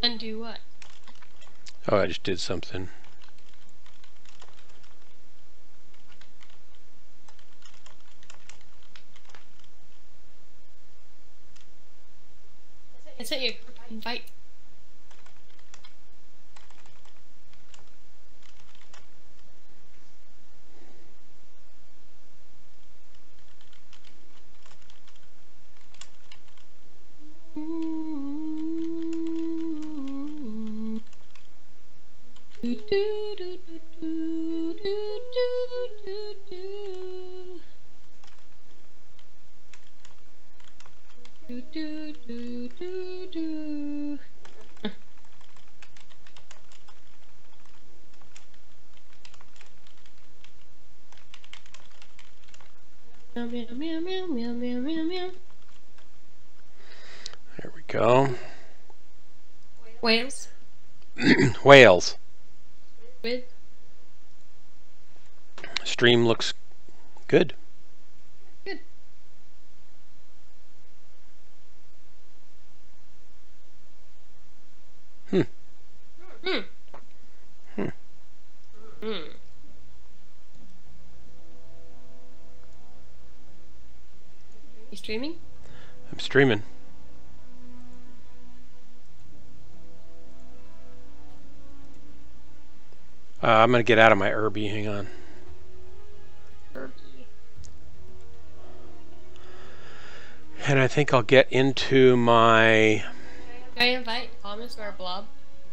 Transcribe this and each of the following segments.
Undo what? Oh, I just did something. I sent you a quick invite. Meow, meow, meow, meow, meow, meow, meow, meow. There we go. Whales. Whales. With. Stream looks good. Good. Hmm. Hmm. Hmm. Hmm. You streaming? I'm streaming. I'm gonna get out of my Irby. Hang on. And I think I'll get into my... Can I invite Thomas or Blob?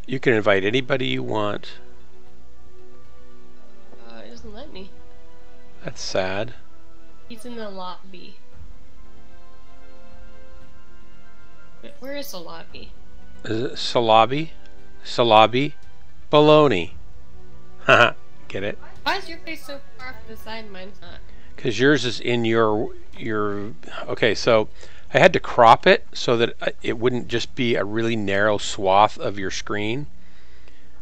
You can invite anybody you want. It doesn't let me. That's sad. He's in the lobby. Where is the lobby? Is it Salabi? Salabi? Baloney. Haha. Get it? Why is your face so far off to the side and mine's not? Because yours is in your... Okay, so I had to crop it so that it wouldn't just be a really narrow swath of your screen.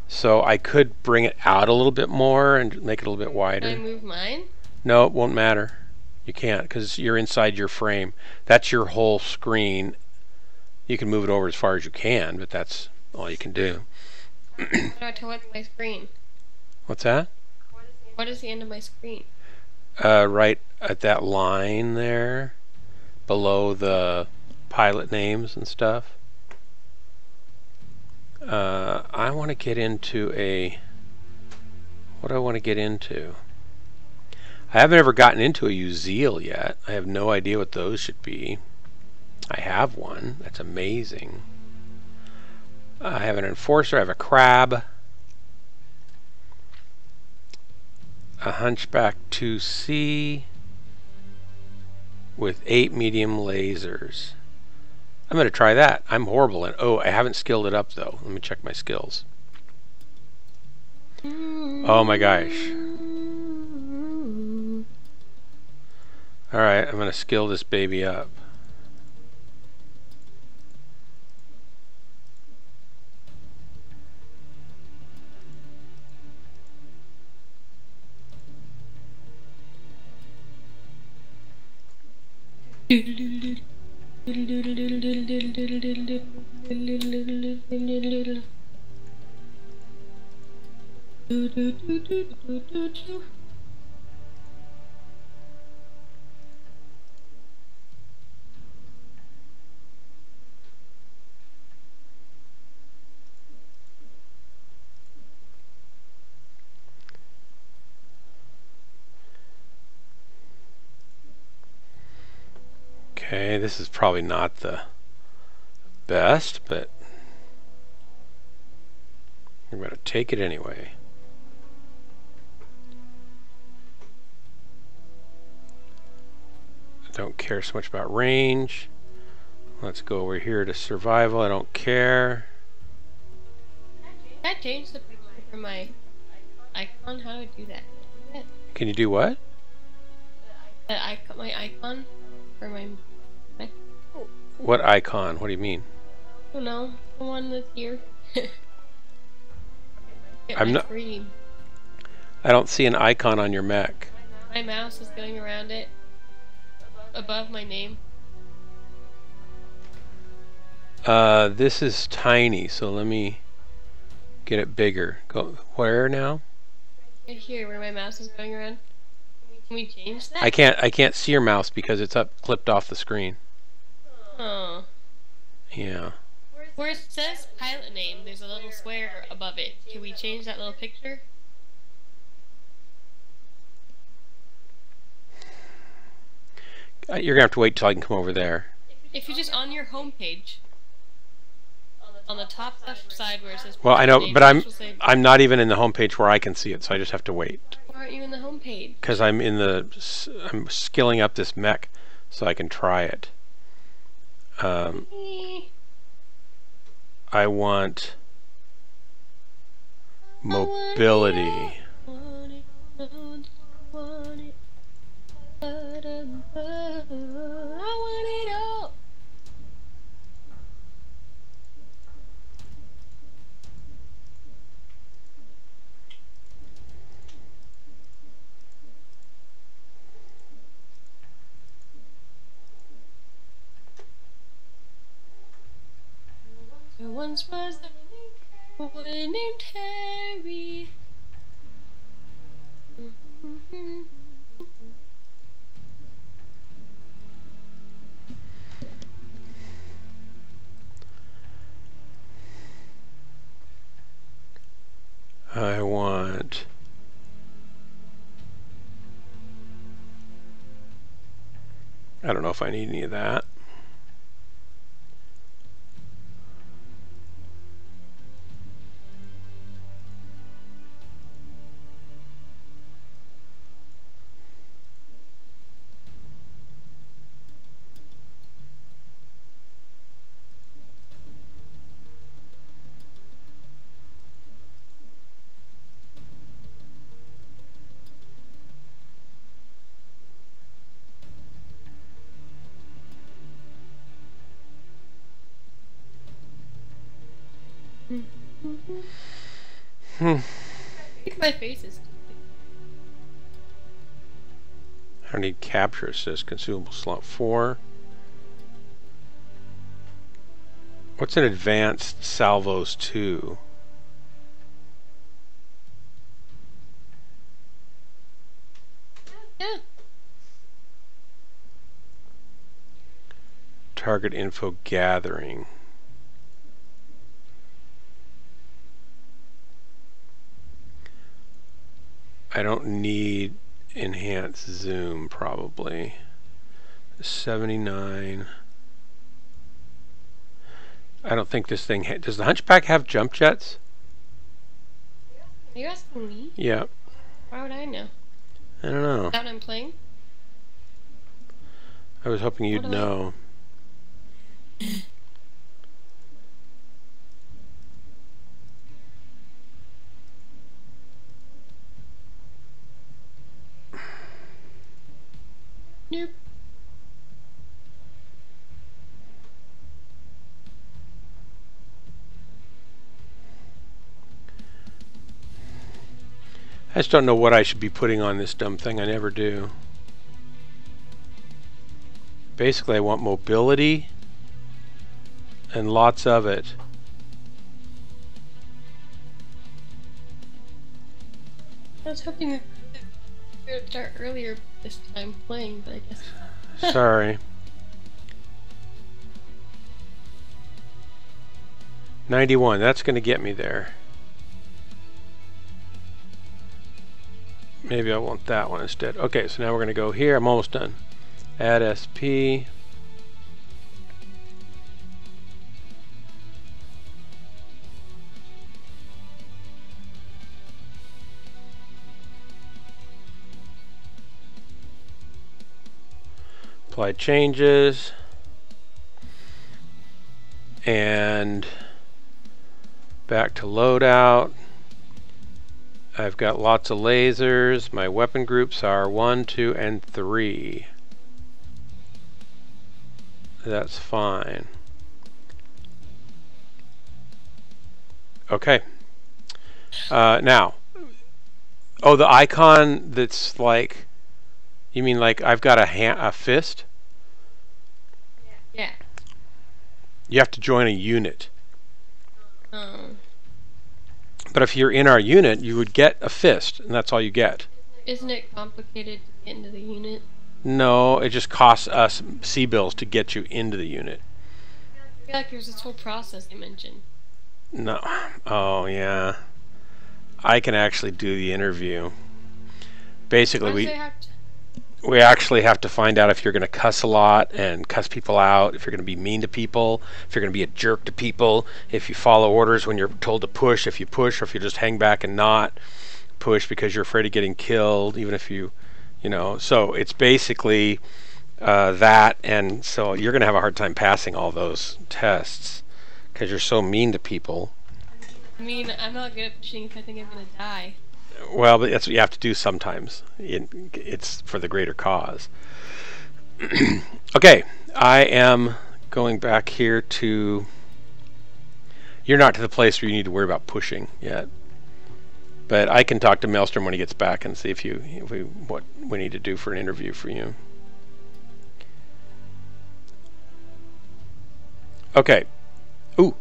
So I could bring it out a little bit more and make it a little bit wider. Can I move mine? No, it won't matter. You can't because you're inside your frame. That's your whole screen. You can move it over as far as you can, but that's all you can do. How do I tell what's my screen? What's that? What is the end of my screen? Right at that line there, below the pilot names and stuff. I want to get into a... What do I want to get into? I haven't ever gotten into a Uzeal yet. I have no idea what those should be. I have one. That's amazing. I have an Enforcer. I have a Crab. A Hunchback 2C with 8 medium lasers. I'm going to try that. I'm horrible at... Oh, I haven't skilled it up though. Let me check my skills. Oh my gosh. Alright, I'm going to skill this baby up. Okay, this is probably not the best, but I'm going to take it anyway. I don't care so much about range. Let's go over here to survival. I don't care. Can I change the picture for my icon? How do I do that? Can you do what? My icon for my... What icon? What do you mean? I don't know. The one that's here. I'm not... Screen. I don't see an icon on your Mech. My mouse is going around it. Above my name. This is tiny, so let me get it bigger. Go where now? Right here, where my mouse is going around. Can we change that? I can't see your mouse because it's up clipped off the screen. Oh. Yeah. Where it says pilot name, there's a little square above it. Can we change that little picture? You're gonna have to wait till I can come over there. If you're just on your home page, on the top left side where it says Well, I know, name, but I'm not even in the home page where I can see it, so I just have to wait. Why aren't you in the home page? Because I'm skilling up this mech so I can try it. I want mobility. There once was a boy named Harry. I want I don't know if I need any of that. I think my face is. I don't need capture assist. Consumable slot 4. What's an advanced salvos 2? Yeah. Target info gathering. I don't need enhanced zoom probably. 79. I don't think this thing does the Hunchback have jump jets? Are you asking me? Yeah. Why would I know? I don't know. That I'm playing? I was hoping you'd know. Nope. I just don't know what I should be putting on this dumb thing. I never do. Basically, I want mobility and lots of it. I was hoping we would start earlier this time playing, but I guess. Sorry. 91. That's going to get me there. Maybe I want that one instead. Okay, so now we're going to go here. I'm almost done. Add SP. Apply changes. And back to loadout. I've got lots of lasers. My weapon groups are 1, 2, and 3. That's fine. Okay. Now, oh, the icon that's like, you mean like I've got a fist? Yeah. You have to join a unit. Oh. But if you're in our unit, you would get a fist, and that's all you get. Isn't it complicated to get into the unit? No, it just costs us C-bills to get you into the unit. I feel like there's this whole process you mentioned. No. Oh, yeah. I can actually do the interview. Basically, we actually have to find out if you're going to cuss a lot and cuss people out, if you're going to be mean to people, if you're going to be a jerk to people, if you follow orders when you're told to push, if you push, or if you just hang back and not push because you're afraid of getting killed, even if you know. So it's basically that, and so you're going to have a hard time passing all those tests because you're so mean to people. I mean, I'm not good at pushing if I think I'm going to die. Well, but that's what you have to do sometimes. It's for the greater cause. Okay, I am going back here to... You're not to the place where you need to worry about pushing yet. But I can talk to Maelstrom when he gets back and see what we need to do for an interview for you. Okay. Ooh,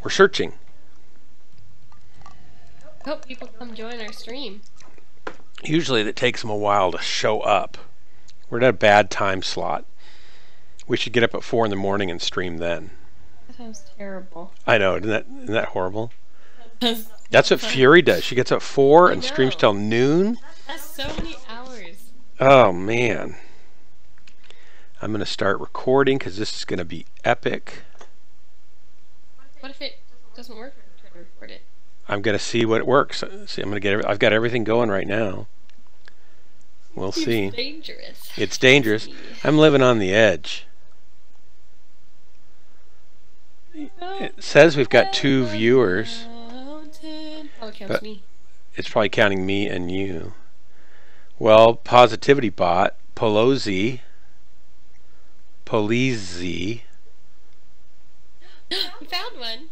we're searching. I hope people come join our stream. Usually it takes them a while to show up. We're at a bad time slot. We should get up at 4 in the morning and stream then. That sounds terrible. I know, isn't that horrible? That's what Fury does. She gets up 4 and streams till noon. That's so many hours. Oh, man. I'm going to start recording because this is going to be epic. What if it doesn't work when you try to record it? I'm going to see what works. See, I've got everything going right now. We'll see. It's dangerous. It's dangerous. I'm living on the edge. It says we've got 2 viewers. Probably counts me. It's probably counting me and you. Well, Positivity Bot, Polizzi. We found one.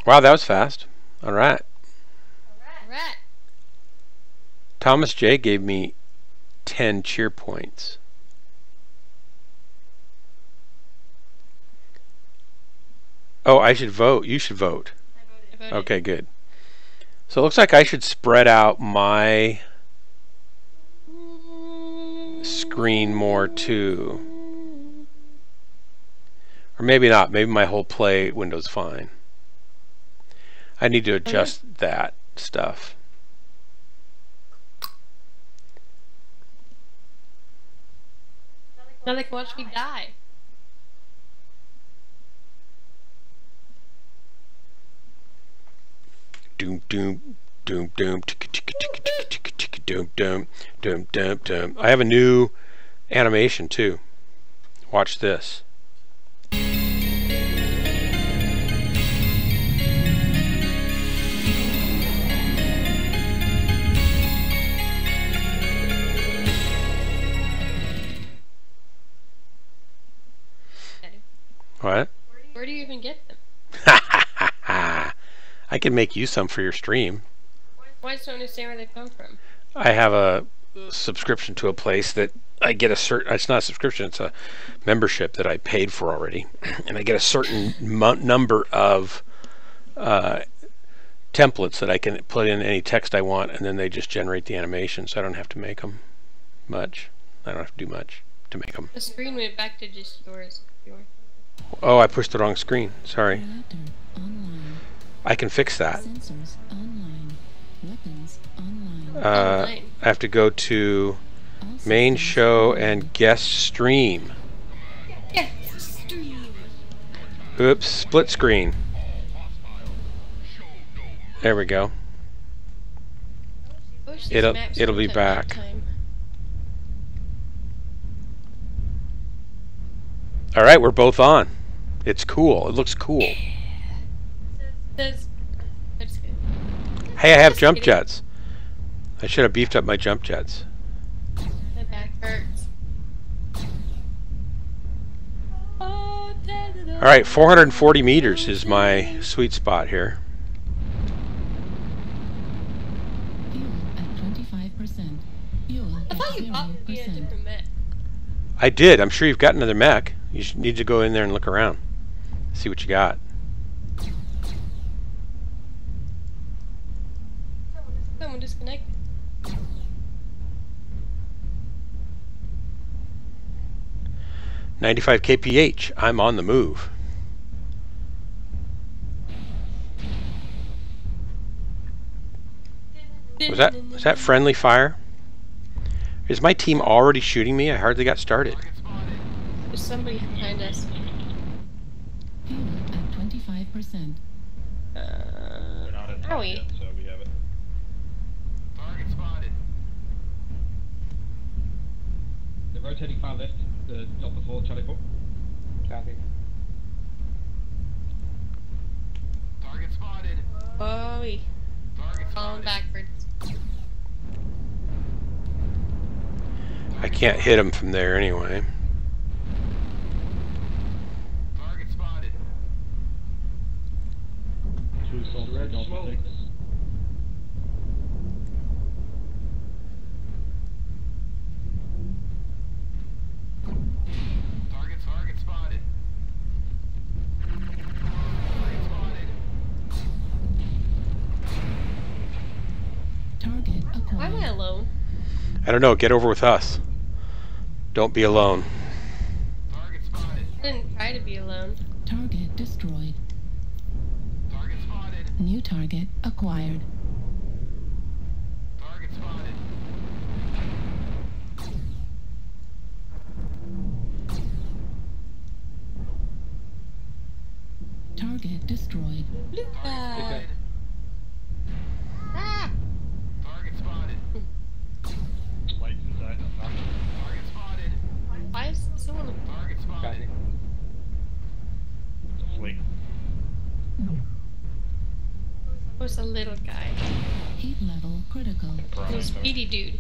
Wow, that was fast. All right. Thomas J gave me 10 cheer points. Oh, I should vote. You should vote. I voted. Okay, good. So it looks like I should spread out my screen more too. Or maybe not. Maybe my whole play window's fine. I need to adjust that stuff. Now they can watch me die. Doom doom doom doom doom doom doom doom doom. I have a new animation too. Watch this. What? Where do you even get them? I can make you some for your stream. I just don't understand where they come from. I have a subscription to a place that I get a certain... It's not a subscription, it's a membership that I paid for already. And I get a certain number of templates that I can put in any text I want, and then they just generate the animation, so I don't have to make them much. I don't have to do much to make them. The screen went back to just yours. Oh, I pushed the wrong screen. Sorry. I can fix that. I have to go to main show and guest stream. Guest stream. Oops, split screen. There we go. It'll be back. All right, we're both on. It's cool. It looks cool. Hey, I have jump jets. I should have beefed up my jump jets. My back hurts. All right, 440 meters is my sweet spot here. I thought you bought me a different mech. I did. I'm sure you've got another mech. You need to go in there and look around. See what you got. Someone disconnected. .95 kph. I'm on the move. Was that friendly fire? Is my team already shooting me? I hardly got started. There's somebody behind us. Fuel at 25%. We're not at Are we? yet, so we have it. Target spotted. They're rotating far left, the Delta 4, Charlie 4. Copy. Target spotted. Oh, Target falling spotted. backwards. I can't hit him from there anyway. Target spotted. Two assaults, Delta 6. Target spotted. Target spotted. Target Why am I acquired. alone? I don't know. Get over with us. Don't be alone. Target spotted. I didn't try to be alone. Target destroyed. Target spotted. New target acquired. Target spotted. Target destroyed. Ah! Target spotted. Lights inside, I'm not. Target spotted. Why is someone? Target spotted. It's a fleet. Was a little guy. Heat level critical. The speedy dude.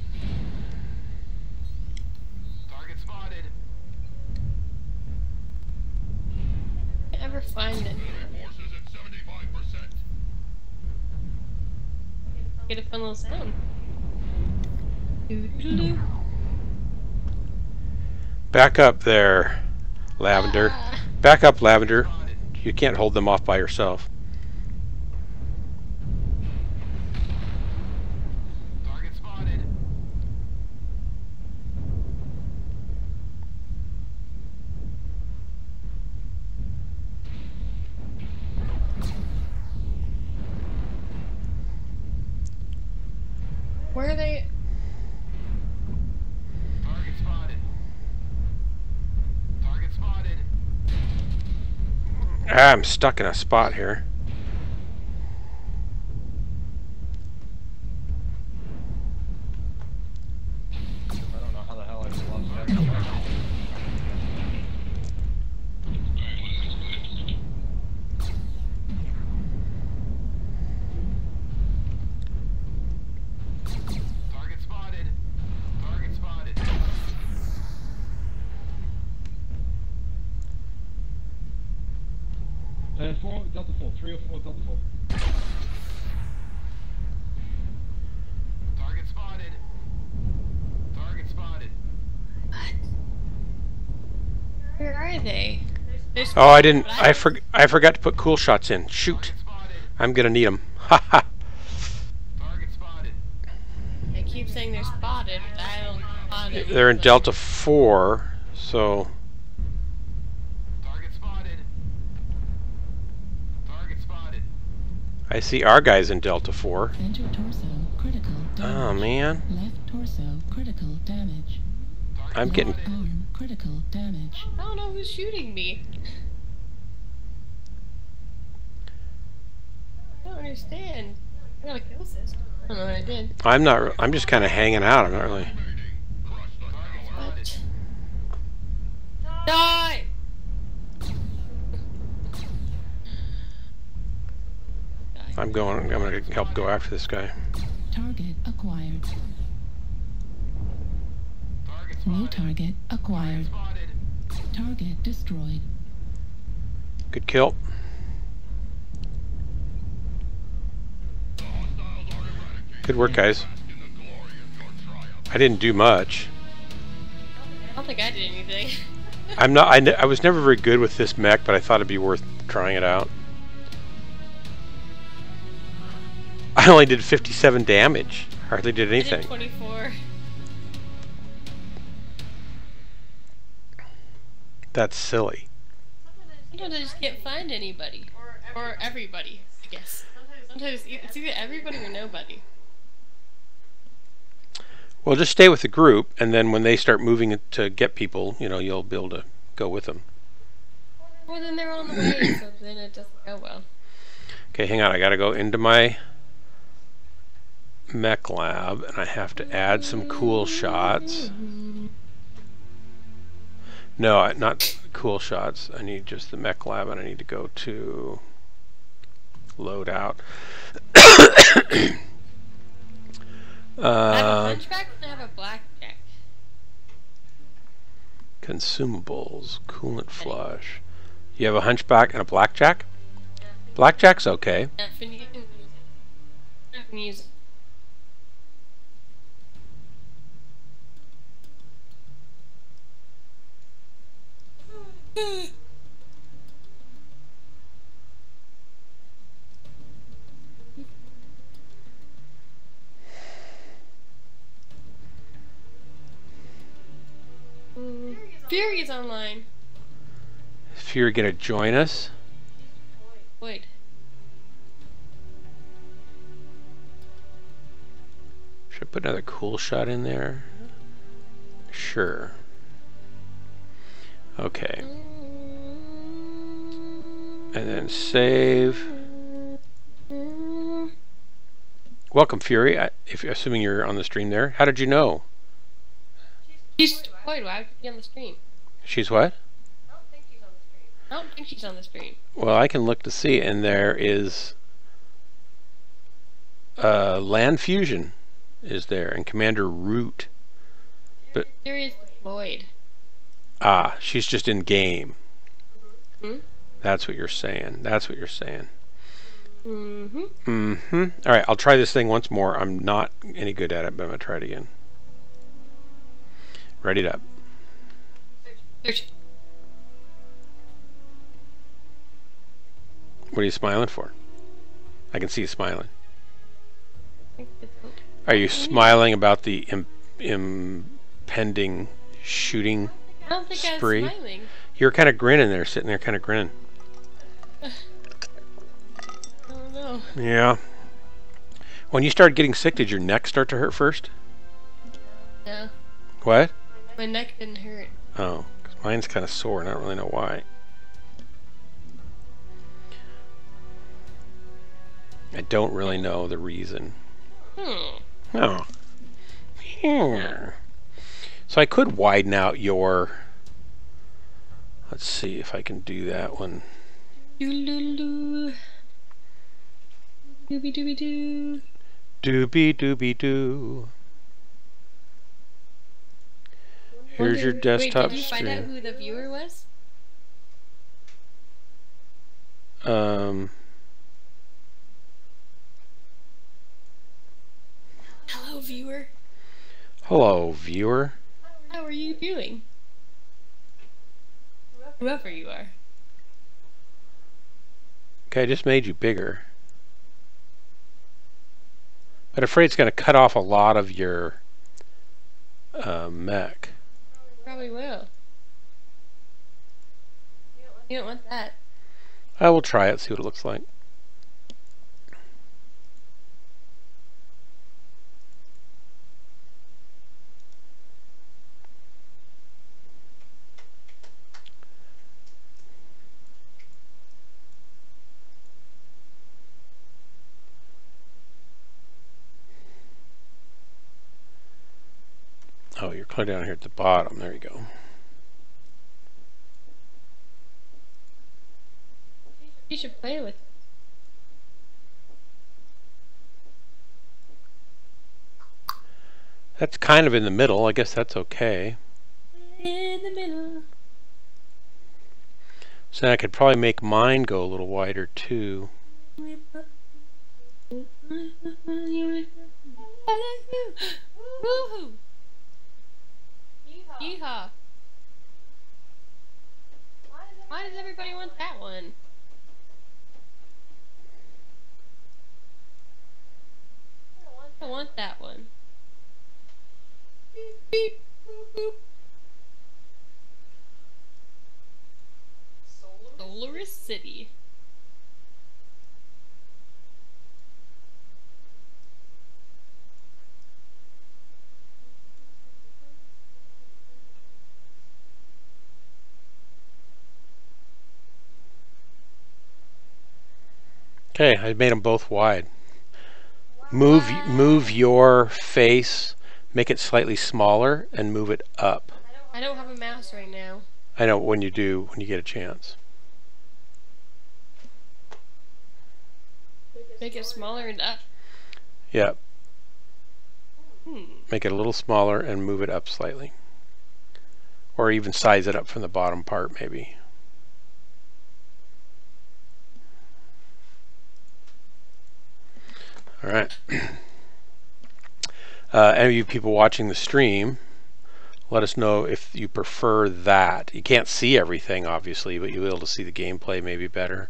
Target spotted. Can't ever find it. Forces at 75%. Get a fun little sound. Doo-doo-doo. Back up there, Lavender. Ah. Back up, Lavender. You can't hold them off by yourself. Target spotted. Where are they? Target spotted. Target spotted. Ah, I'm stuck in a spot here. I don't know how the hell I just lost that. Target spotted. Target spotted. Four, Delta 4, 3 or 4, Delta 4. Target spotted. Target spotted. What? Where are they? There's Oh, I didn't. I forgot to put cool shots in. Shoot. Target spotted. I'm gonna need them. Ha ha. Target spotted. I keep saying they're spotted, but I don't spot it. They're in Delta 4, so Target spotted. Target spotted. I see our guys in Delta 4. Center torso critical damage. Oh man, Left torso critical damage. I'm getting. Left arm critical damage. I don't know who's shooting me. I don't understand. I got a kill assist. I don't know what I did. I'm not. I'm just kind of hanging out. I'm not really. What? Die! I'm going. I'm gonna help go after this guy. Target acquired. Target New spotted. target acquired. Spotted. Target destroyed. Good kill. Good work, guys. I didn't do much. I don't think I did anything. I'm not. I was never very good with this mech, but I thought it'd be worth trying it out. I only did 57 damage. Hardly did I did anything. 24. That's silly. Sometimes I just can't find anybody. Or everybody, I guess. Sometimes it's either everybody or nobody. Well, just stay with the group, and then when they start moving to get people, you know, you'll be able to go with them. Well, then they're on the way, so then it doesn't go well. Okay, hang on. I gotta go into my mech lab, and I have to add some cool shots. No, not cool shots. I need just the mech lab, and I need to go to load out. I have a hunchback and I have a blackjack. Consumables, coolant flush. You have a hunchback and a blackjack? Blackjack's okay. Yeah, if you can use it. Fury is online. If you're gonna join us, Wait. should I put another cool shot in there? Sure. Okay. And then save. Welcome, Fury. Assuming you're on the stream there. How did you know? She's deployed. Why would she be on the stream? She's what? I don't think she's on the stream. I don't think she's on the stream. Well, I can look to see, and there is Land Fusion is there, and Commander Root. But Fury is deployed. she's just in game. Hmm? That's what you're saying. That's what you're saying. Mm-hmm. Mm-hmm. All right, I'll try this thing once more. I'm not any good at it, but I'm gonna try it again. Ready it up. Search. What are you smiling for? I can see you smiling. I think it's okay. Are you smiling about the impending shooting I don't think spree? I was smiling. You're kind of grinning there, sitting there kind of grinning. I don't know. Yeah. When you started getting sick, did your neck start to hurt first? No. What? My neck didn't hurt. Oh, 'cause mine's kind of sore, and I don't really know why. I don't really know the reason. Oh. Here. So I could widen out your... Let's see if I can do that one. Doo-doo-doo. Dooby-dooby-doo. Doobie-doobie-doo. Here's your desktop Wait, did you find out stream. who the viewer was? Hello, viewer. Hello, viewer. How are you doing? Whoever you are. Okay, I just made you bigger. But I'm afraid it's going to cut off a lot of your mech. Probably will. You don't want that. I will try it, see what it looks like. Oh, you're clear down here at the bottom. There you go. You should play with it. That's kind of in the middle. I guess that's okay. In the middle. So I could probably make mine go a little wider too. I love you. Woohoo! Yeehaw! Why does everybody want that one? I don't want that one. Beep, beep, boop, boop. Solaris City. Okay, I made them both wide. Move your face, make it slightly smaller, and move it up. I don't have a mouse right now. I know when you get a chance. Make it smaller and up. Yeah. Make it a little smaller and move it up slightly. Or even size it up from the bottom part, maybe. All right. Any of you people watching the stream, let us know if you prefer that. You can't see everything, obviously, but you'll be able to see the gameplay maybe better.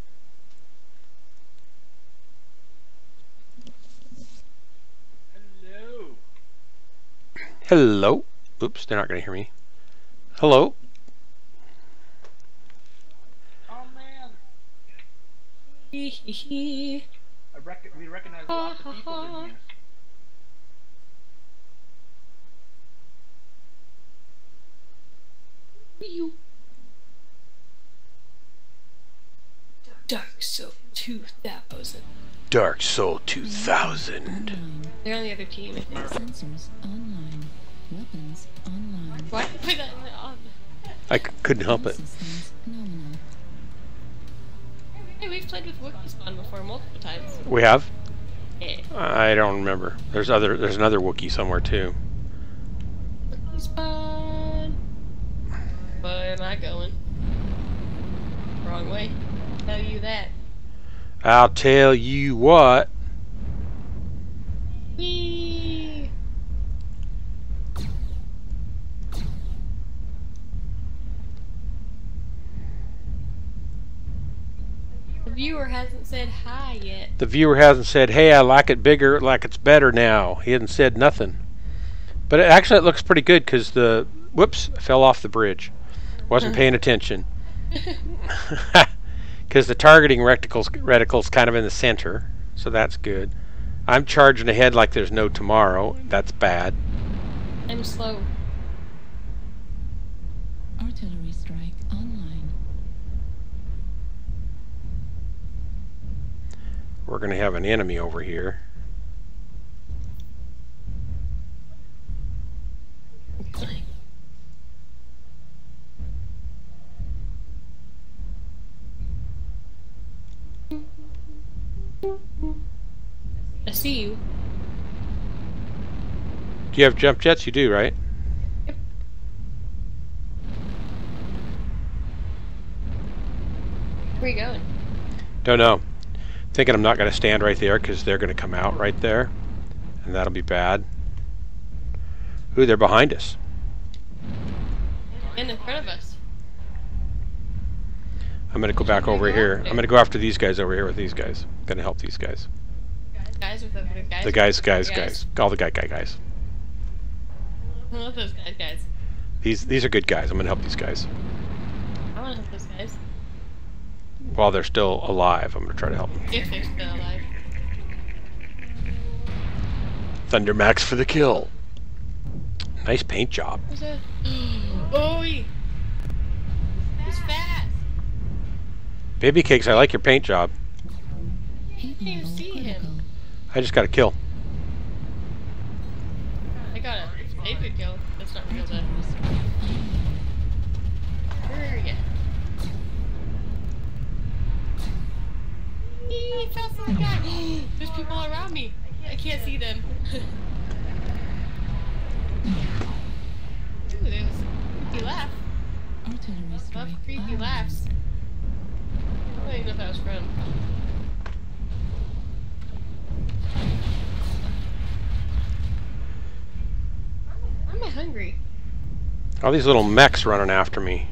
Hello. Hello. Oops, they're not going to hear me. Hello. Oh man. Hee hee hee. We recognize lots of people in here. You. Dark Soul 2000. Dark Soul 2000. Online. They're on the other team, I think. Sensors online. Weapons online. Why did you put that in the on? I couldn't help it. Systems nominal. Hey, we've played with Wookiee Spawn before multiple times. We have? Yeah. I don't remember. There's another Wookiee somewhere too. Wookiee Spawn. Where am I going? Wrong way. Tell you that. I'll tell you what. Whee! The viewer hasn't said hi yet. The viewer hasn't said, hey, I like it bigger, like it's better now. He hasn't said nothing. But it looks pretty good because whoops, I fell off the bridge. Wasn't paying attention. Because the targeting reticle's kind of in the center, so that's good. I'm charging ahead like there's no tomorrow. That's bad. I'm slow. Artillery strike online. We're going to have an enemy over here. I see you. Do you have jump jets? You do, right? Yep. Where are you going? Don't know. Thinking I'm not going to stand right there because they're going to come out right there. And that'll be bad. Ooh, they're behind us. And in front of us. I'm going to go back over here. I'm going to go after these guys over here with these guys. Going to help these guys. Guys with the guys. The guys. All the guys. I love those guys. These are good guys. I'm going to help these guys. I want to help those guys. While they're still alive, I'm going to try to help them. If they're still alive. Thunder Max for the kill. Nice paint job. Who's that? Oh, he's fast. Baby Cakes, I like your paint job. Heat Can't even level see critical. him. I just got a kill. I got a sniper kill. That's not real though. Artillery strike online. Where are you? He fell from the guy. There's people around me. I can't see them. Ooh, there's a creepy laugh. Artillery Love strike creepy online. laughs. I don't even know if that was from. Why am I hungry? All these little mechs running after me.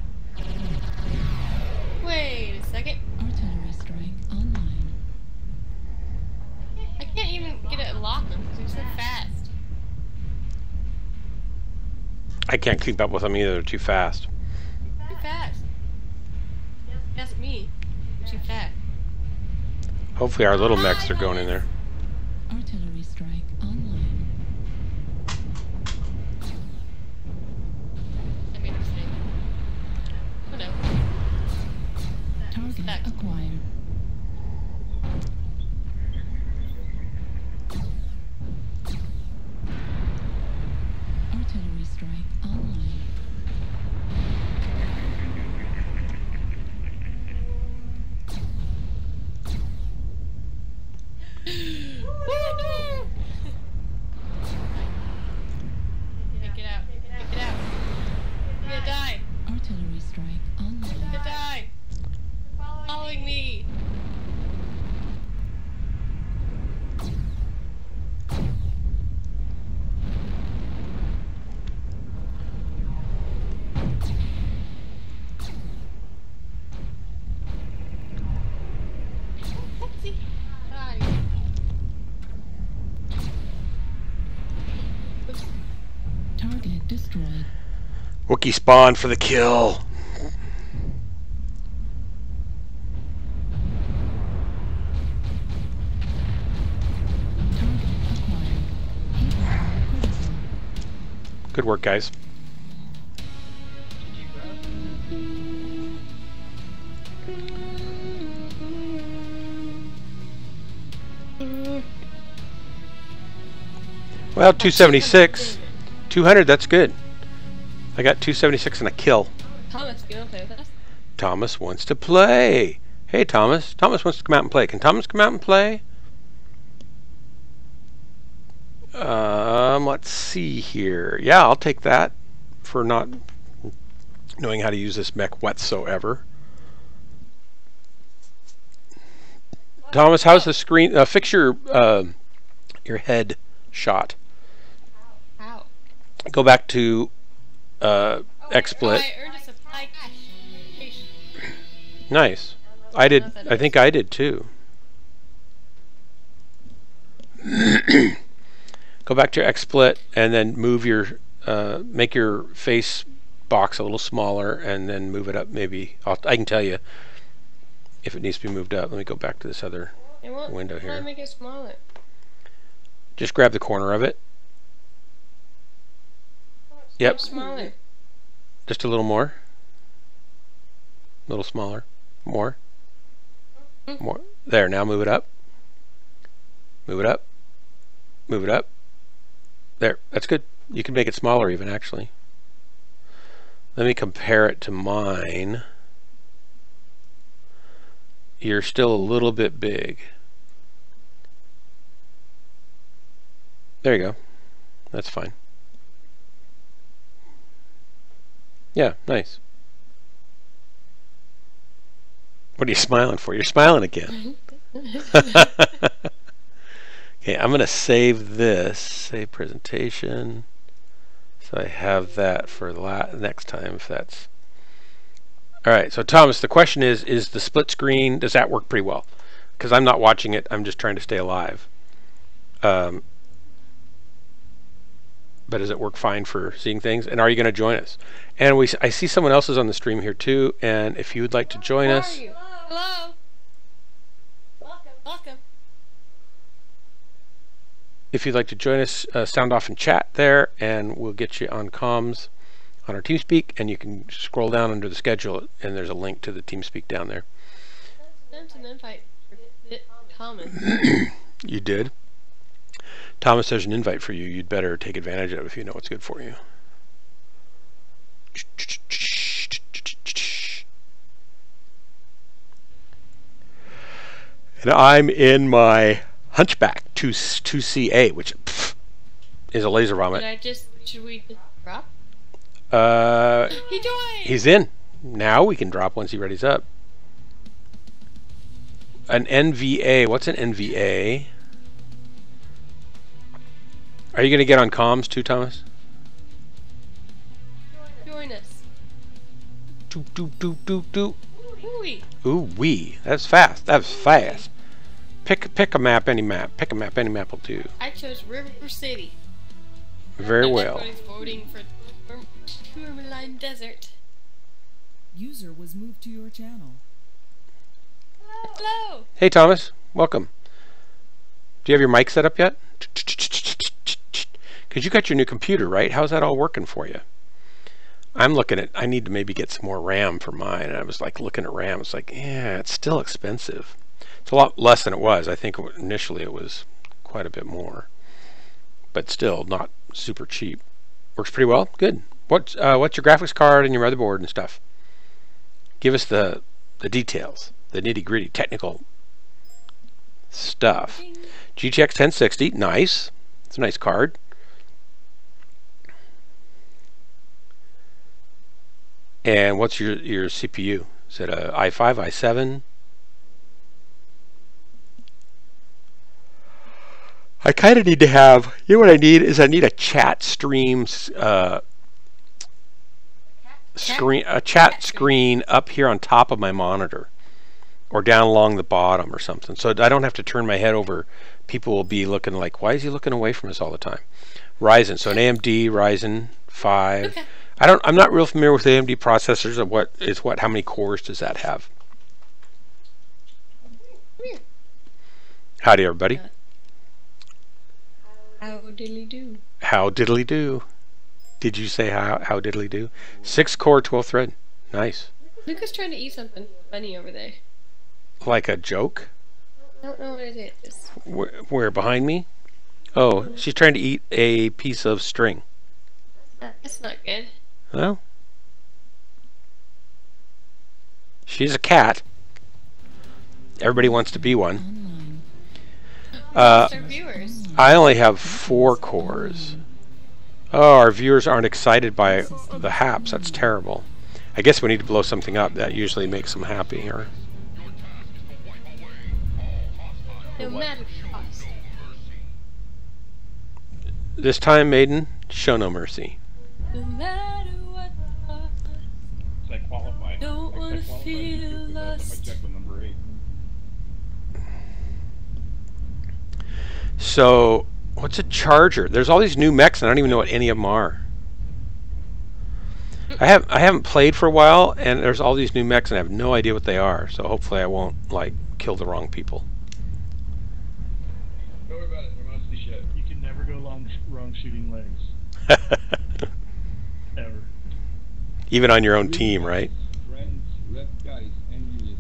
Wait a second. Artillery strike online. I can't even get it locked because he's so fast. I can't keep up with them either. They're too fast. Too fast. Ask me. Too fast. Hopefully our little mechs are going in there. Artillery strike online. I made a mistake. Oh no. Target Next. acquired. Artillery strike online. Get out. Get out. You're gonna die. Artillery strike You're online. gonna die. Following me. Taxi. Die. Target destroyed. Wookiee spawn for the kill. Target acquired. Halo critical. Good work, guys. Well, 276. 200, that's good. I got 276 and a kill. Thomas, you wanna play with us? Thomas wants to play. Hey, Thomas. Thomas wants to come out and play. Can Thomas come out and play? Let's see here. Yeah, I'll take that for not knowing how to use this mech whatsoever. Thomas, how's the screen? Fix your head shot. How? Go back to XSplit. I earned a supply cache. Nice. I did. I think I did too. Go back to your XSplit and then move your make your face box a little smaller and then move it up. Maybe I can tell you if it needs to be moved up. Let me go back to this other window Why here. make it smaller? Just grab the corner of it. Yep. Smaller. Just a little more. A little smaller. More. More. There. Now move it up. Move it up. Move it up. There. That's good. You can make it smaller even, actually. Let me compare it to mine. You're still a little bit big. There you go. That's fine. Yeah, nice. What are you smiling for? You're smiling again. Okay, I'm going to save this. Save presentation. So I have that for next time if that's... Alright, so Thomas, the question is the split screen, does that work pretty well? Because I'm not watching it, I'm just trying to stay alive. But does it work fine for seeing things? And are you going to join us? And I see someone else is on the stream here too, and if you would like to join Where us... are you? Hello? Welcome. If you'd like to join us, sound off and chat there, and we'll get you on comms on our TeamSpeak, and you can scroll down under the schedule, and there's a link to the TeamSpeak down there. Sent an invite for Thomas. You did? Thomas, there's an invite for you. You'd better take advantage of it if you know what's good for you. And I'm in my Hunchback 2CA, which is a laser vomit. Should we just drop? He joined! He's in. Now we can drop once he readies up. An NVA. What's an NVA? Are you going to get on comms too, Thomas? Join us. Do. Ooh-wee. Ooh wee. That's fast. That's fast. Pick a map, any map. Pick a map, any map will do. I chose River City. Very well. Everybody's voting for tourmaline desert. User was moved to your channel. Hello! Hey Thomas, welcome. Do you have your mic set up yet? Because you got your new computer, right? How's that all working for you? I'm looking at, I need to maybe get some more RAM for mine. And I was like looking at RAM. It's like, yeah, it's still expensive. It's a lot less than it was. I think initially it was quite a bit more. But still not super cheap. Works pretty well? Good. What's your graphics card and your motherboard and stuff? Give us the details, the nitty-gritty technical stuff. GTX 1060, nice. It's a nice card. And what's your CPU? Is it a i5, i7? I kind of need to have, you know what I need is I need a chat stream chat screen up here on top of my monitor or down along the bottom or something, so I don't have to turn my head over. People will be looking like, why is he looking away from us all the time? Ryzen, so an AMD Ryzen 5. Okay. I'm not real familiar with AMD processors. Of how many cores does that have? Howdy everybody. How diddly do? How diddly do? Did you say how diddly do? 6 core 12 thread. Nice. Luca's trying to eat something funny over there. Like a joke? I don't know what it is. Where behind me? Oh, she's trying to eat a piece of string. That's not good. Well, she's a cat. Everybody wants to be one. Online. Our viewers. I only have 4 cores. Oh, our viewers aren't excited by the haps. That's terrible. I guess we need to blow something up. That usually makes them happy here. No matter the cost. This time, Maiden, show no mercy. No matter what the cost. So I qualify. Don't wanna feel lost. I checked with number 8. So, what's a charger? There's all these new mechs, and I don't even know what any of them are. I haven't played for a while, and there's all these new mechs, and I have no idea what they are. So hopefully, I won't like kill the wrong people. Don't worry about it. They're mostly shit. You can never go wrong shooting legs. Ever. Even on your own team, right? Friends, rep guys, and viewers.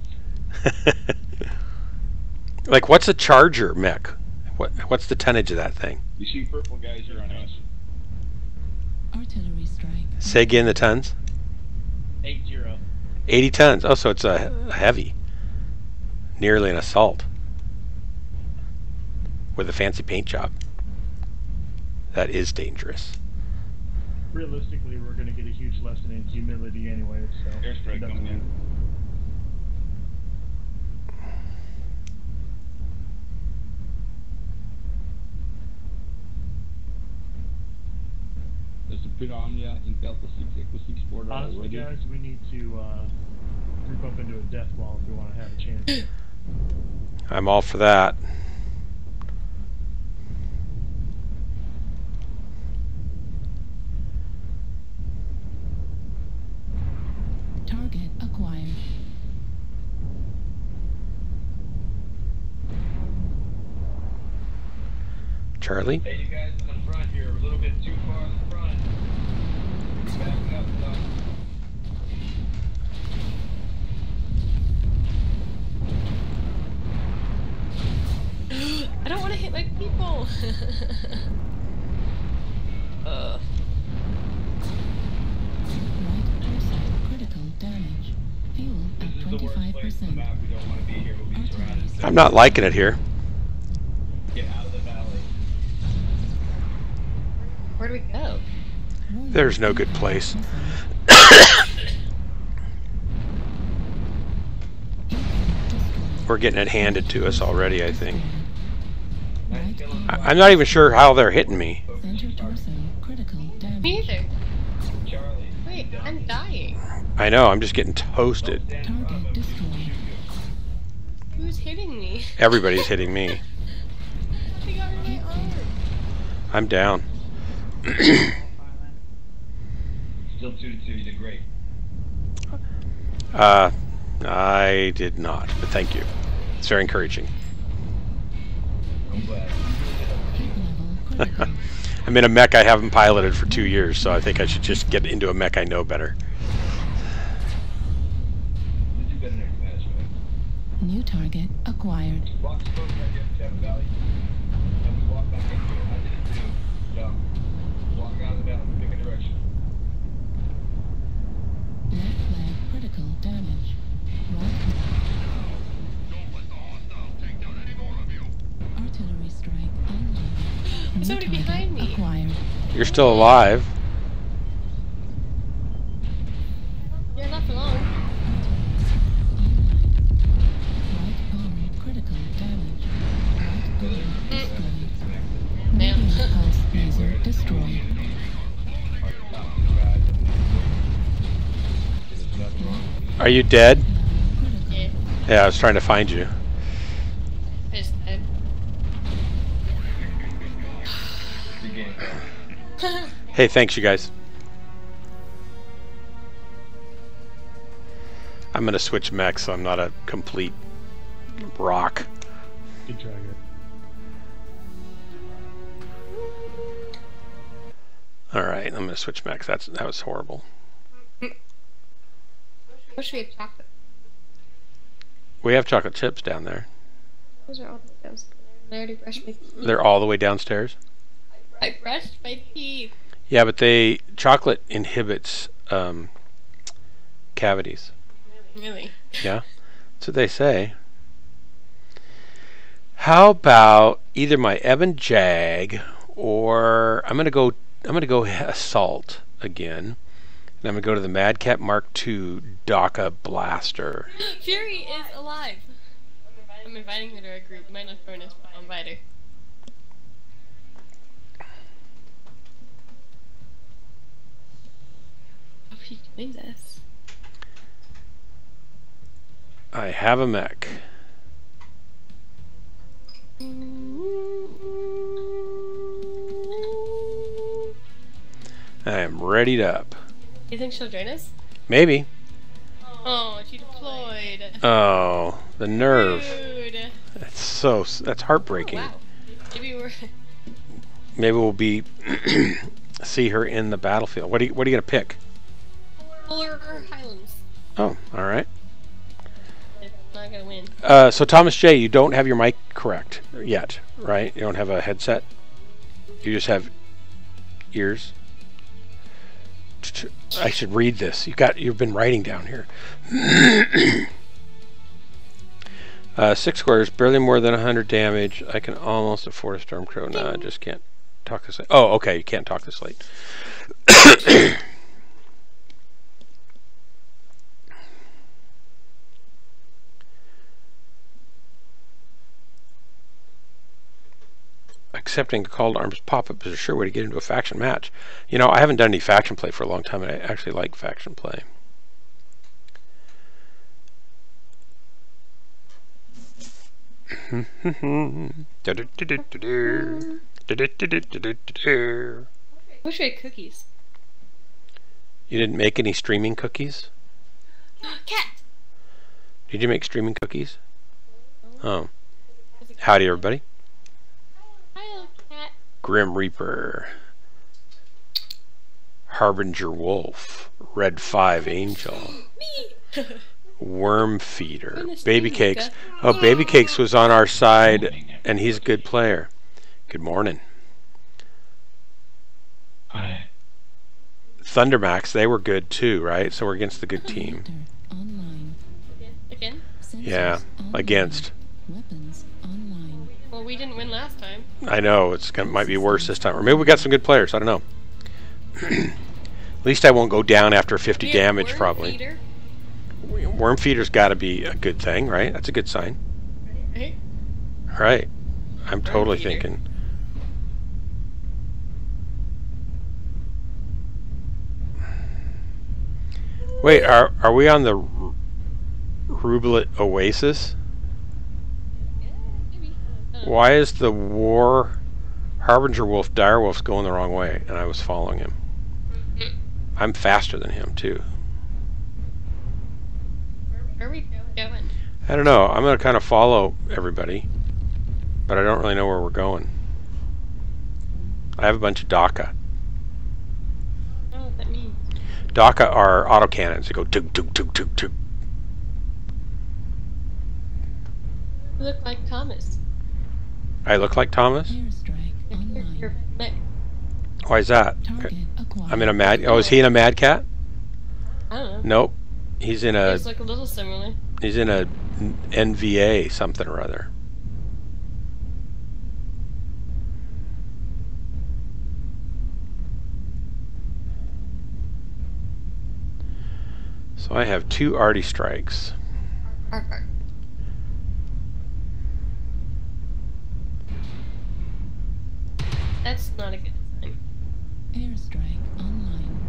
Like, what's a charger mech? What's the tonnage of that thing? You shoot purple guys, you're on us. Artillery strike. Say again the tons. 8-0. 80 tons. Oh, so it's a heavy. Nearly an assault. With a fancy paint job. That is dangerous. Realistically, we're going to get a huge lesson in humility anyway, so... Airstrike coming in. There's a Piranha in Delta 6 Echo 6 border Honestly, already. guys, we need to group up into a death wall if we want to have a chance. I'm all for that. Target acquired. Charlie? Hey, you guys in the front here, a little bit too far in the front. Back up, though. I don't want to hit my people. Right torso critical damage. Fuel This at is the worst place on the 25%. map. We don't want to be here. We'll be surrounded. I'm not liking it here. Get out of the valley. Where do we go? There's no good place. We're getting it handed to us already, I think. Right I'm not even sure how they're hitting me. center torso critical damage. Me either. Charlie. Wait, I'm dying. I know, I'm just getting toasted. Target destroyed. Who's hitting me? Everybody's hitting me. They got me in my arm. I'm down. So Still 2-2. You did great. I did not, but thank you. It's very encouraging. I'm glad. Heat level critical. I'm in a mech I haven't piloted for 2 years, so I think I should just get into a mech I know better. You do better next match, man. New target acquired. Walk the boat right here in Tampa Valley, and we walk back into it. I did it too. Yeah. Walk out of the mountain, pick a direction. Left flag critical damage. Right. Artillery strike online. There's somebody New target behind me. acquired. You're still alive. Yeah, not for long. Right arm critical damage. Right arm destroyed. Damn. Medium pulse laser destroyed. Are you dead? Critical. Yeah, Yeah, I was trying to find you. I just died. Good game. Hey, thanks you guys. I'm gonna switch mechs so I'm not a complete rock. Good try, guys. Alright, I'm gonna switch mechs. That was horrible. What should we have chocolate? We have chocolate chips down there. Those are all the way downstairs. I already brushed my teeth. They're all the way downstairs. I brushed my teeth. Yeah, but chocolate inhibits cavities. Really? Yeah, that's what they say. How about either my Evan Jag or I'm gonna go Assault again, and I'm gonna go to the Madcat Mark II DACA Blaster. Fury is alive. I'm inviting her to our group. Might not join us, but I'll invite her. Oh, she joins us. I have a mech. I am readied up. You think she'll join us? Maybe. Oh, she deployed. Oh, the nerve. Rude. That's heartbreaking. Oh, wow. Maybe we're. Maybe we'll be see her in the battlefield. What are you gonna pick? Polar Highlands. Oh, all right. It's not gonna win. So Thomas J, you don't have your mic correct yet, right? You don't have a headset. You just have ears. I should read this. You've been writing down here. 6 squares, barely more than 100 damage. I can almost afford a Stormcrow. No, I just can't talk this late. Oh, okay, you can't talk this late. Accepting a call to arms pop-up is a sure way to get into a faction match. You know, I haven't done any faction play for a long time, and I actually like faction play. I wish we had cookies. You didn't make any streaming cookies? Cat! Did you make streaming cookies? Oh. Howdy, everybody. Hi, cat. Grim Reaper. Harbinger Wolf. Red 5 Angel. Me! Worm Feeder. Goodness, Baby Luca. Cakes. Oh, Baby Cakes was on our side, and he's a good player. Good morning. Hi. Thundermax, they were good too, right? So we're against the good team. Connector online. Again? Sensors Yeah, online. against. Weapons online. Well, we didn't win last time. I know, might be worse this time. Or maybe we got some good players, I don't know. At least I won't go down after 50 We have damage, Worm probably. Feeder, Worm Feeder's got to be a good thing, right? That's a good sign. right? Right. I'm totally Feeder. thinking. Wait, are we on the Rublet Oasis? Yeah, maybe. Why is the War Harbinger Wolf Direwolf's going the wrong way, and I was following him? I'm faster than him too. Where are we going? I don't know. I'm going to kind of follow everybody, but I don't really know where we're going. I have a bunch of DACA. I don't know what that means. DACA are autocannons. They go tuk tuk tuk tuk tuk. You look like Thomas. I look like Thomas? Airstrike online. Your Mech. Why is that? Target acquired. I'm in a mad... Oh, is he in a Mad Cat? I don't know. Nope. He's in a... It's like a little similar. He's in a NVA something or other. So I have 2 arty strikes. Arf, arf. That's not a good sign. Airstrike online.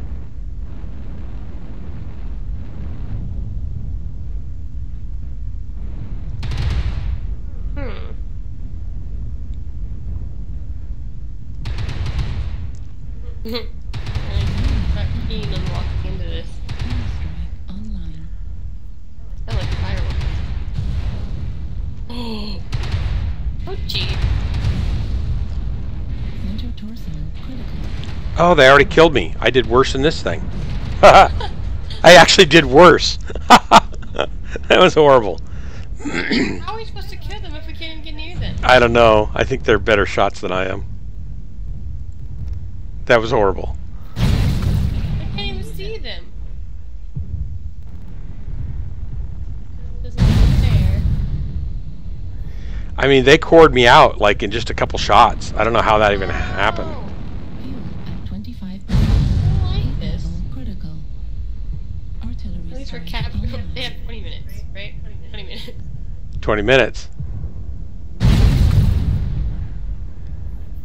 I'm not keen on walking into this. Airstrike online. I like fireworks. Oh, gee. Center torso critical. Oh, they already killed me. I did worse than this thing. I actually did worse. That was horrible. How are we supposed to kill them if we can't even get near them? I don't know. I think they're better shots than I am. That was horrible. I can't even see them. Doesn't look fair. I mean, they cored me out like in just a couple shots. I don't know how that even happened. Oh, Fuel at 25%. I don't like this. Level critical. Artillery At least we're strike capped. online. They have 20 minutes, right? 20 minutes. 20 minutes.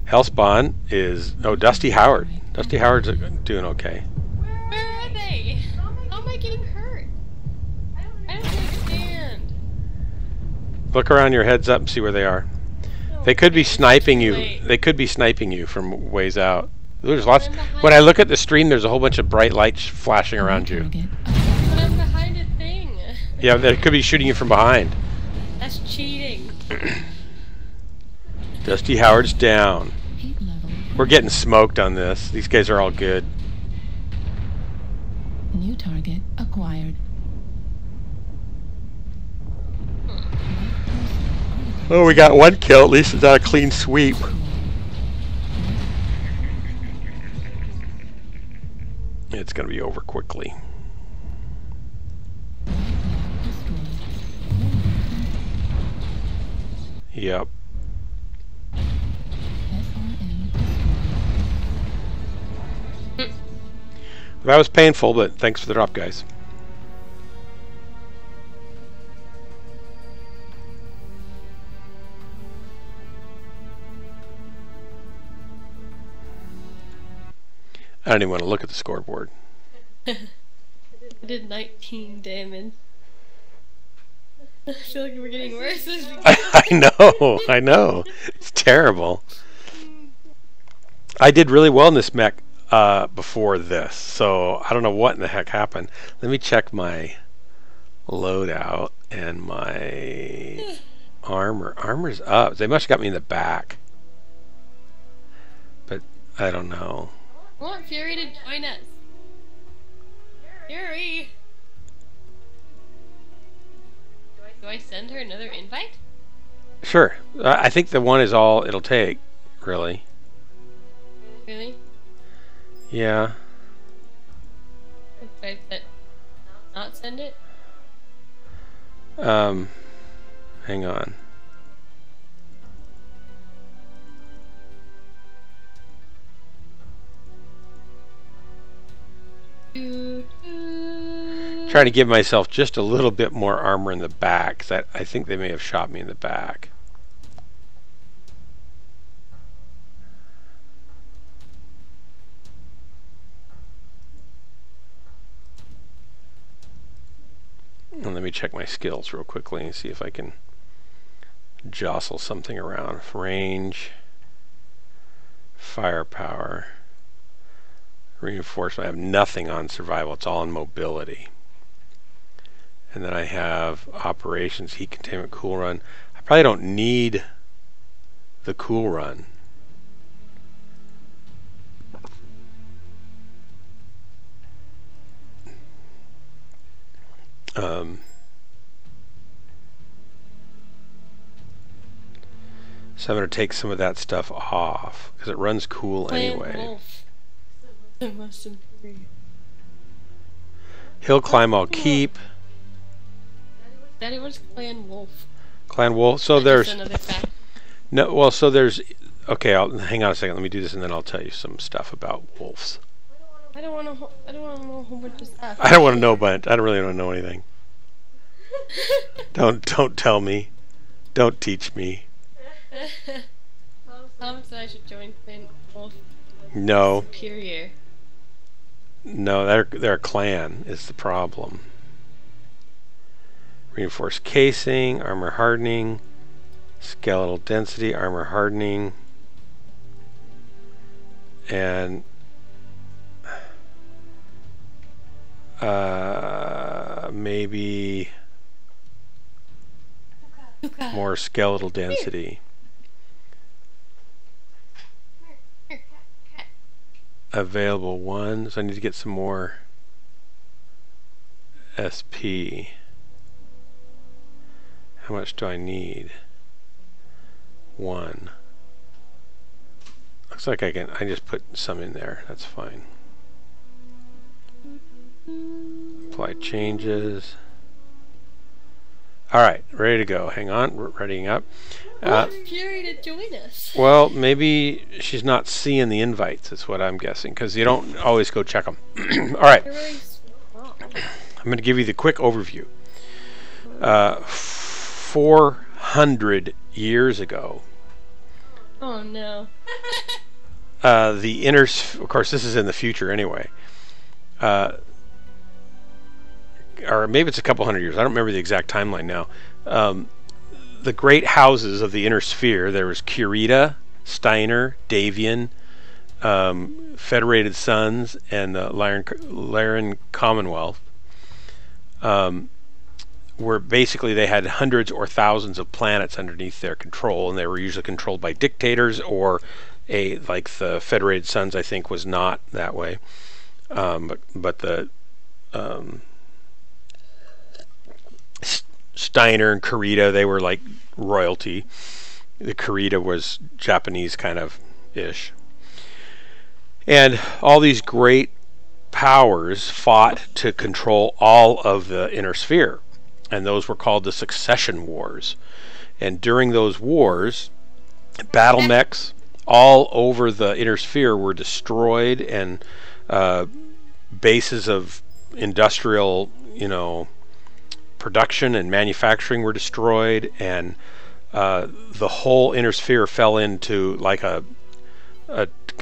Hellspawn is... Oh, Dusty Howard. Dusty Howard's doing okay. Where are they? How am I getting hurt? I don't understand. Look around your heads up and see where they are. They could be sniping you. They could be sniping you from ways out. There's lots... When I look at the stream, there's a whole bunch of bright lights flashing around you. Target But I'm behind a thing. Yeah, they could be shooting you from behind. That's cheating. Dusty Howard's down. heat level. We're getting smoked on this. These guys are all good. New target acquired. Oh, we got 1 kill. At least it's not a clean sweep. It's going to be over quickly. Yep. That was painful, but thanks for the drop, guys. I don't even want to look at the scoreboard. I did 19 damage. I feel like we're getting worse as we go. I know. It's terrible. I did really well in this mech before this, so I don't know what in the heck happened. Let me check my loadout and my armor. Armor's up. They must have got me in the back. But I don't know. I want Fury to join us. Fury! Do I send her another invite? Sure. I think the one is all it'll take, really. Really? Yeah. If I said not send it? Hang on. Trying to give myself just a little bit more armor in the back, 'cause I think they may have shot me in the back. And let me check my skills real quickly and see if I can jostle something around. Range, firepower, Reinforcement, I have nothing on survival. It's all on mobility. And then I have operations, heat containment, cool run. I probably don't need the cool run. So I'm going to take some of that stuff off because it runs cool anyway. Wolf. The most important. Hill climb I'll keep. Daddy, what's Clan Wolf? Clan Wolf. So That's there's another fact. no. Well, so there's. Okay, I'll hang on a second. Let me do this, and then I'll tell you some stuff about wolves. I don't want to. I don't want to know a whole bunch of stuff. I don't want to know, but I don't really want to know anything. Don't tell me. Don't teach me. Tom said I should join Clan Wolf. No. Superior. No, they're a clan is the problem. Reinforced casing, armor hardening, skeletal density, armor hardening, and maybe more skeletal density. Available one, so I need to get some more SP. How much do I need? One. Looks like I just put some in there. That's fine. Apply changes. Alright, ready to go. Hang on, we're readying up. Fury to join us. Well, maybe she's not seeing the invites, is what I'm guessing, because you don't always go check them. Alright, I'm going to give you the quick overview. 400 years ago. Oh no. The inner, of course this is in the future anyway, or maybe it's a couple hundred years, I don't remember the exact timeline now. The great houses of the inner sphere, there was Curita, Steiner, Davian, Federated Sons, and the Lyran Commonwealth, where basically they had hundreds or thousands of planets underneath their control, and they were usually controlled by dictators, or like the Federated Sons I think was not that way, but the Steiner and Kurita, they were like royalty. The Kurita was Japanese kind of ish. And all these great powers fought to control all of the inner sphere. And those were called the Succession Wars. And during those wars, battle mechs all over the inner sphere were destroyed, and bases of industrial, production and manufacturing were destroyed, and the whole inner sphere fell into like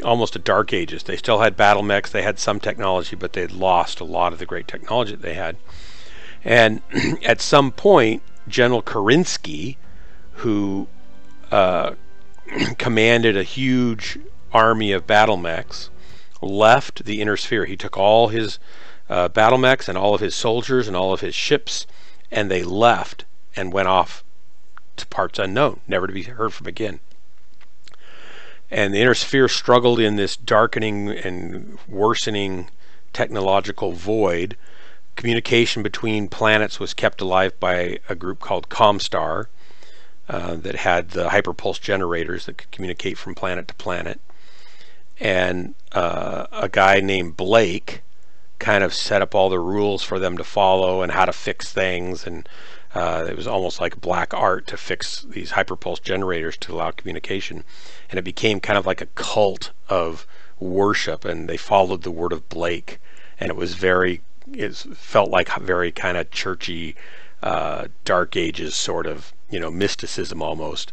almost a dark ages. They still had battle mechs, they had some technology, but they'd lost a lot of the great technology that they had. And at some point, General Kerensky, who commanded a huge army of battle mechs, left the inner sphere. He took all his battle mechs and all of his soldiers and all of his ships, and they left and went off to parts unknown, never to be heard from again. And the inner sphere struggled in this darkening and worsening technological void. Communication between planets was kept alive by a group called Comstar that had the hyperpulse generators that could communicate from planet to planet. And a guy named Blake kind of set up all the rules for them to follow and how to fix things, and it was almost like black art to fix these hyperpulse generators to allow communication, and it became kind of like a cult of worship, and they followed the word of Blake, and it felt like very kind of churchy, dark ages sort of, mysticism almost.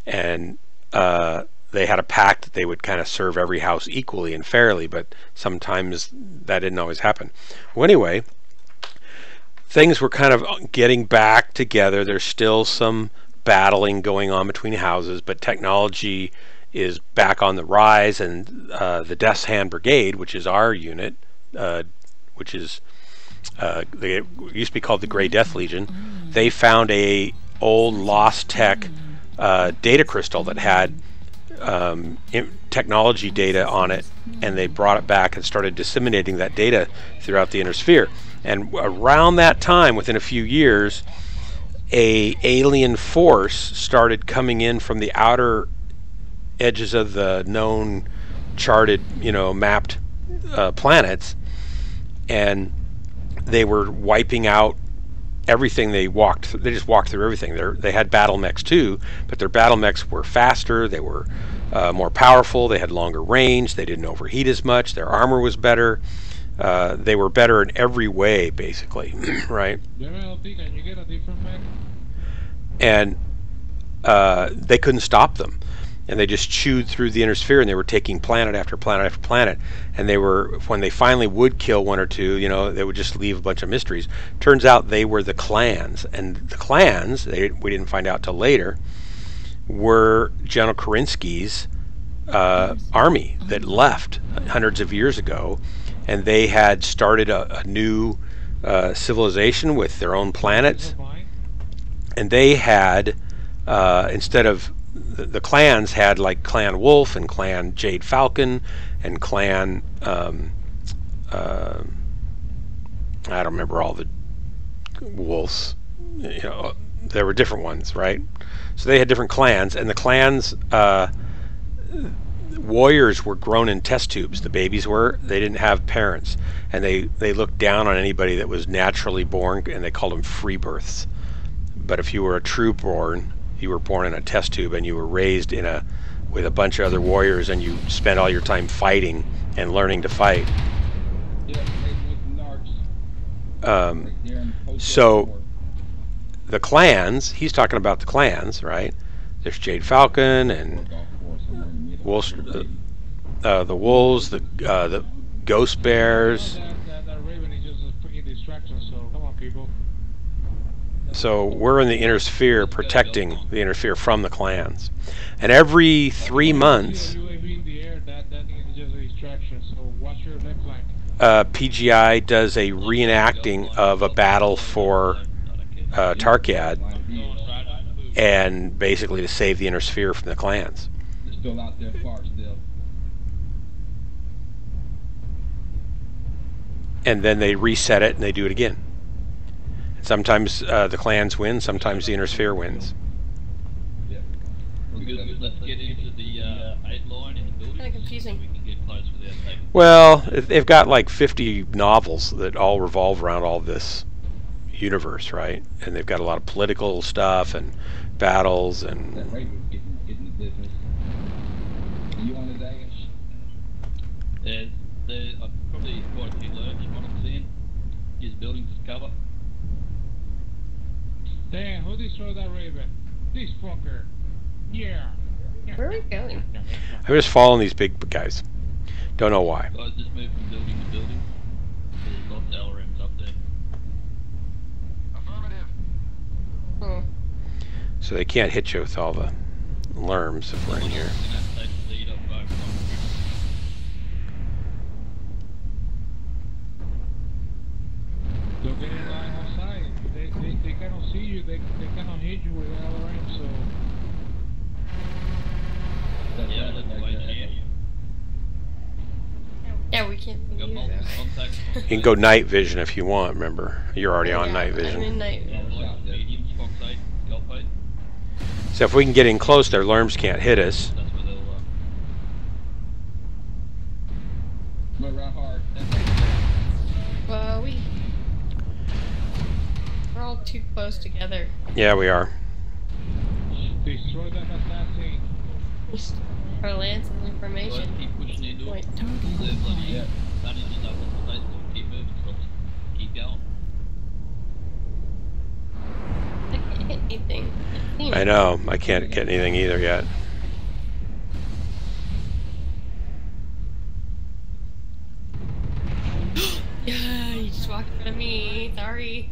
And they had a pact that they would kind of serve every house equally and fairly, but sometimes that didn't always happen. Well, anyway, things were kind of getting back together. There's still some battling going on between houses, but technology is back on the rise, and the Death's Hand Brigade, which is our unit, which is they used to be called the Grey Death Legion, they found a old lost tech data crystal that had technology data on it, and they brought it back and started disseminating that data throughout the inner sphere. And around that time, within a few years, a alien force started coming in from the outer edges of the known charted, mapped planets, and they were wiping out everything. They just walked through everything. They had battle mechs too, but their battle mechs were faster, they were more powerful, they had longer range, they didn't overheat as much, their armor was better. They were better in every way, basically, right? Can you get a different mech? And they couldn't stop them, and they just chewed through the inner sphere, and they were taking planet after planet after planet. And they were, when they finally would kill one or two, they would just leave a bunch of mysteries. Turns out they were the clans, and the clans, we didn't find out till later, were General Kerensky's army that left hundreds of years ago, and they had started a new civilization with their own planets. And they had, instead of, the clans had like Clan Wolf and Clan Jade Falcon and Clan, I don't remember all the wolves, there were different ones, right? So they had different clans, and the clans, warriors were grown in test tubes. The babies were. They didn't have parents, and they looked down on anybody that was naturally born, and they called them free births. But if you were a true born, you were born in a test tube, and you were raised with a bunch of other warriors, and you spent all your time fighting and learning to fight. So the clans, he's talking about the clans, right? There's Jade Falcon and Wolves, the wolves, the ghost bears. That raven is just a freaking distraction, so come on, people. So we're in the inner sphere, protecting the inner sphere from the clans. And every 3 months, UAV in the air, that is just a distraction, so watch your left flank. PGI does a reenacting of a battle for Tarkad, and basically to save the inner sphere from the clans. They're still out there far still. And then they reset it and they do it again. Sometimes the clans win, sometimes the inner sphere wins. Yeah. Let's get into the 8 line in the building. Kind of confusing. We can get close without taking. Well, they've got like 50 novels that all revolve around all this universe, right? And they've got a lot of political stuff and battles and. That Raven's getting the business. You on his ass? There's probably quite a few lurks from what I'm seeing. His buildings is cover. Damn, who destroyed that raven? This fucker. Yeah. Where are we going? I'm just following these big guys. Don't know why. Guys just moved from building to building. There's lots of LRMs up there. Affirmative. Hmm. So they can't hit you with all the lerms if we're in here. Gonna have to take the lead of both. Don't get in line outside. They cannot see you. They cannot hit you with LRM, so. Yeah, that's the way here. Yeah, we can't Got move. multiple contacts. You can go night vision if you want, remember. You're already on Yeah, night I'm vision. in night vision. Mediums, Fox 8, Golf 8. So if we can get in close, their lerms can't hit us. That's where they'll But right hard. Well, we're all too close together. Yeah, we are. Destroy that assassin. Our lance and Guys, information. keep pushing into it. Point. They're bloody Yeah. running stuff on the place, so keep moving, folks. Keep going. I can't hit anything. I know. I can't get anything either yet. Yeah, you just walked in front of me. Sorry.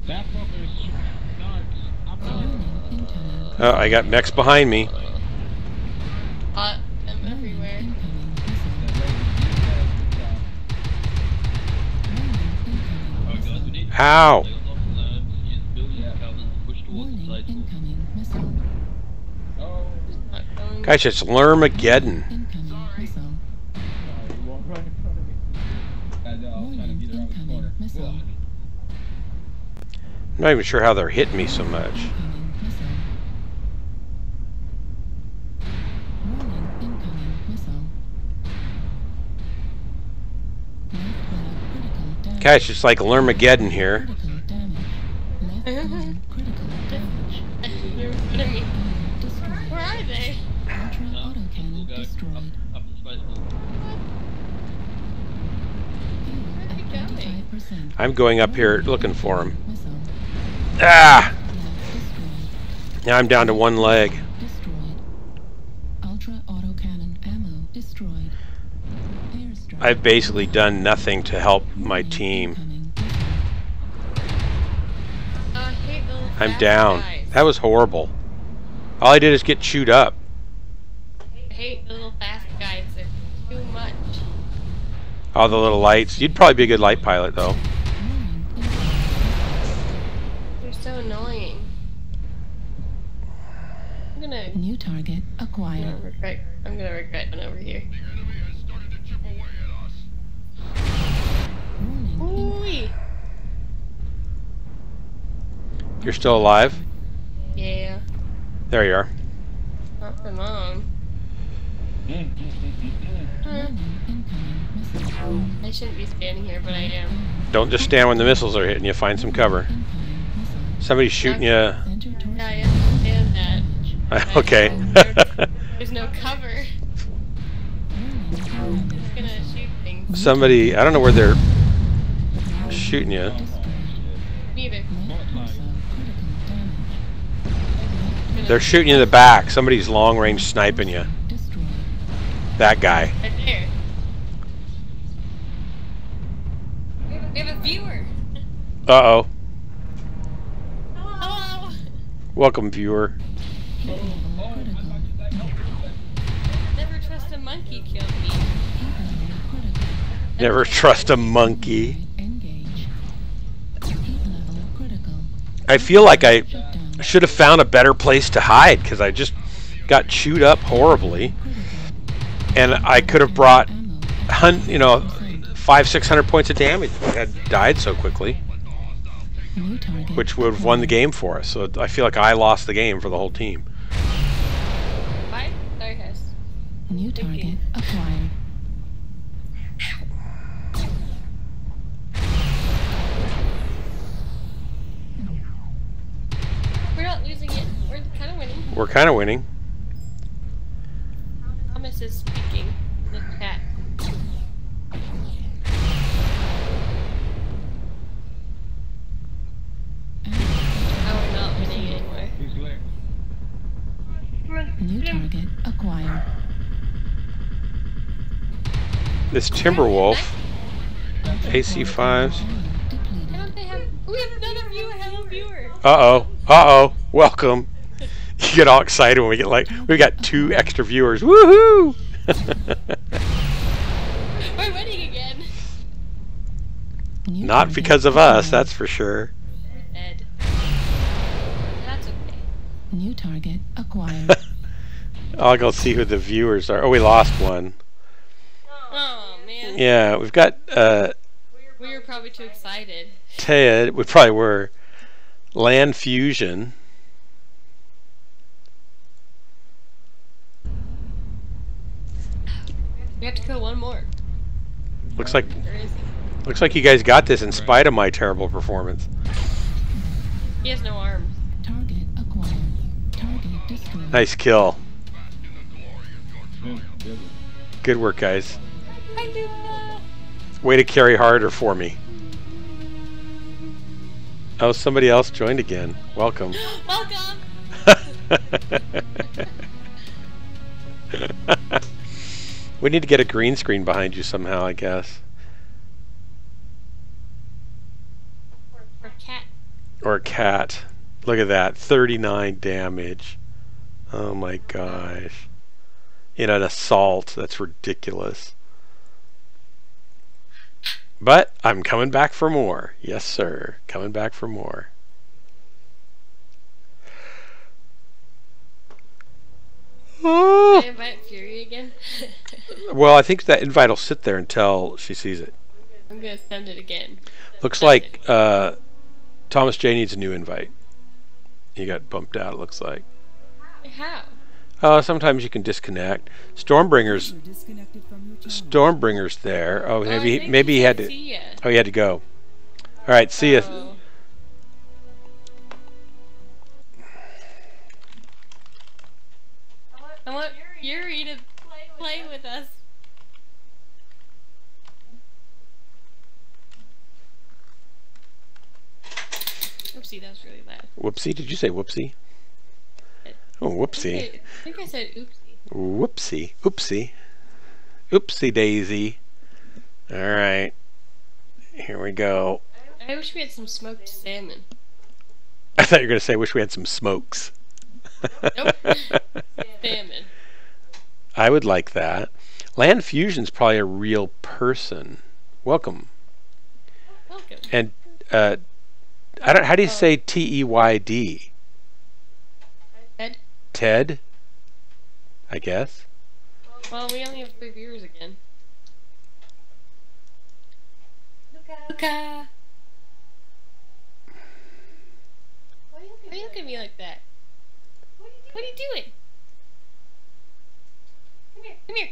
That fucker is shooting narcs. I'm not. Oh, I got mechs behind me. Ow! They got lots of nerves, use building covers and push towards the Warning, safe zone. incoming missile. Oh, Not going. Guys, it's Lermageddon. Incoming missile. You walk right in front of me. I know, I'm trying to get around the corner. Incoming missile. Ugh. I'm not even sure how they're hitting me so much. Incoming missile. Warning, incoming missile. Left wing critical damage. Guys, it's like Lermageddon here. Critical damage. Left wing critical damage. You're in front of me. Destroyed. Where are they? Ultra No, we'll autocannon go destroyed. up the space wall. Where are they going? 25%. I'm going up here looking for him. Missile. Ah! Left destroyed. Now I'm down to one leg. Destroyed. Ultra autocannon ammo destroyed. Airstrike. I've basically done nothing to help my team. Incoming. Oh, I hate those I'm fast down. guys. That was horrible. All I did is get chewed up. I hate the little fast guys. They're too much. All the little lights. You'd probably be a good light pilot, though. Warning, incoming. They're so annoying. I'm gonna New target acquired. regret. I'm gonna regret going over here. Warning, Ooh. You're still alive? Yeah. There you are. Not for long. warning, incoming missile. I shouldn't be standing here, but I am. Don't just stand when the missiles are hitting you. Find some cover. Incoming missile. Somebody's shooting you. Enter torso. Yeah, I understand that. Okay. There's no cover. Warning, It's gonna shoot things. Somebody, I don't know where they're shooting you. Neither. left torso critical damage. They're shooting you in the back. Somebody's long range sniping you. Destroyed. That guy. Right there. We have a viewer. Uh-oh. Hello. Welcome, viewer. Heat level critical. Never trust a monkey killed me. Heat level critical. Never trust a monkey. Engage. Heat level critical. I feel like I Shutdown. should have found a better place to hide because I just got chewed up horribly. Critical. And I could have brought, Ammo. 500-600 points of damage if I had died so quickly, New target. which would have won the game for us. So I feel like I lost the game for the whole team. Bye. Sorry, Hess. New target acquired. We're not losing it. We're kind of winning. We're kind of winning. Thomas is speaking in the chat. Now we're not winning anymore. He's left. New target acquired. This Timberwolf, AC5s. Ammo Why depleted. don't they have? We have another viewer. Hello, viewer. Uh-oh. Uh-oh. Welcome. You get all excited when we get like, we got 2 extra viewers. Woohoo! We're winning again. New Not target because of us, acquired. that's for sure. We're dead. That's okay. New target acquired. I'll go see who the viewers are. Oh, we lost one. Oh man. Yeah, we've got We were probably too excited. Ted. We probably were. Land Fusion. We have to kill one more. Looks like Where is he? looks like you guys got this in spite of my terrible performance. He has no arms. Target acquired. Target destroyed. Nice kill. Yeah, good. Good work, guys. I do not. Way to carry harder for me. Oh, somebody else joined again. Welcome. Welcome. We need to get a green screen behind you somehow, I guess. For cat. Or a cat. Look at that. 39 damage. Oh my gosh. In an assault. That's ridiculous. But I'm coming back for more. Yes, sir. Coming back for more. Can I invite Fury again? Well, I think that invite will sit there until she sees it. I'm gonna send it again. Looks like Thomas J needs a new invite. He got bumped out, it looks like. How? Sometimes you can disconnect. Stormbringer's User disconnected from your channel. Stormbringer's there. Oh, I think maybe he had to. see ya. Oh, he had to go. All right, see ya. Oh. I want Yuri to play with us. Oopsie, that was really loud. Whoopsie? Did you say whoopsie? Oh, whoopsie. I think I said oopsie. Whoopsie. Oopsie. Oopsie daisy. All right. Here we go. I wish we had some smoked salmon. I thought you were going to say, wish we had some smokes. Nope. Salmon. I would like that. Land Fusion's probably a real person. Welcome. Welcome. And how do you say T-E-Y-D? Ted? Ted? I guess. Well, we only have 3 viewers again. Luca. Why are you looking at me like that? What are you doing? Come here.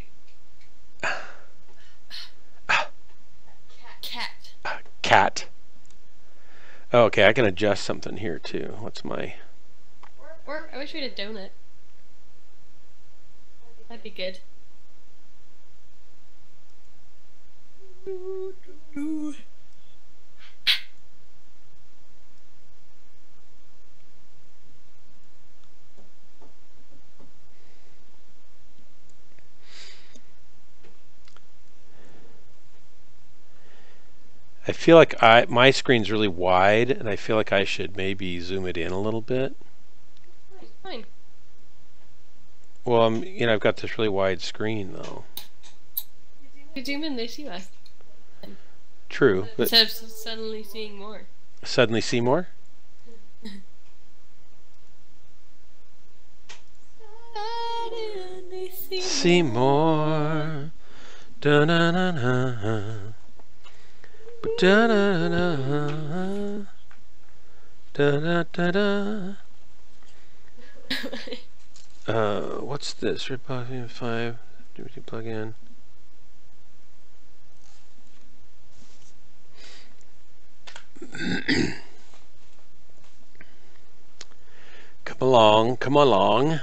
Cat. Cat. Oh, okay, I can adjust something here too. What's my... Or I wish we had a donut. That'd be good. I feel like my screen's really wide, and I feel like I should maybe zoom it in a little bit. It's fine. Well, I've got this really wide screen though. You zoom in, they see us. True, but Instead of suddenly seeing more. suddenly see more? Suddenly See more. Da-na-na-na. Da-da-da-da. Da-da-da-da. What's this? Red Poppy 5. Do we plug in? Come along, come along.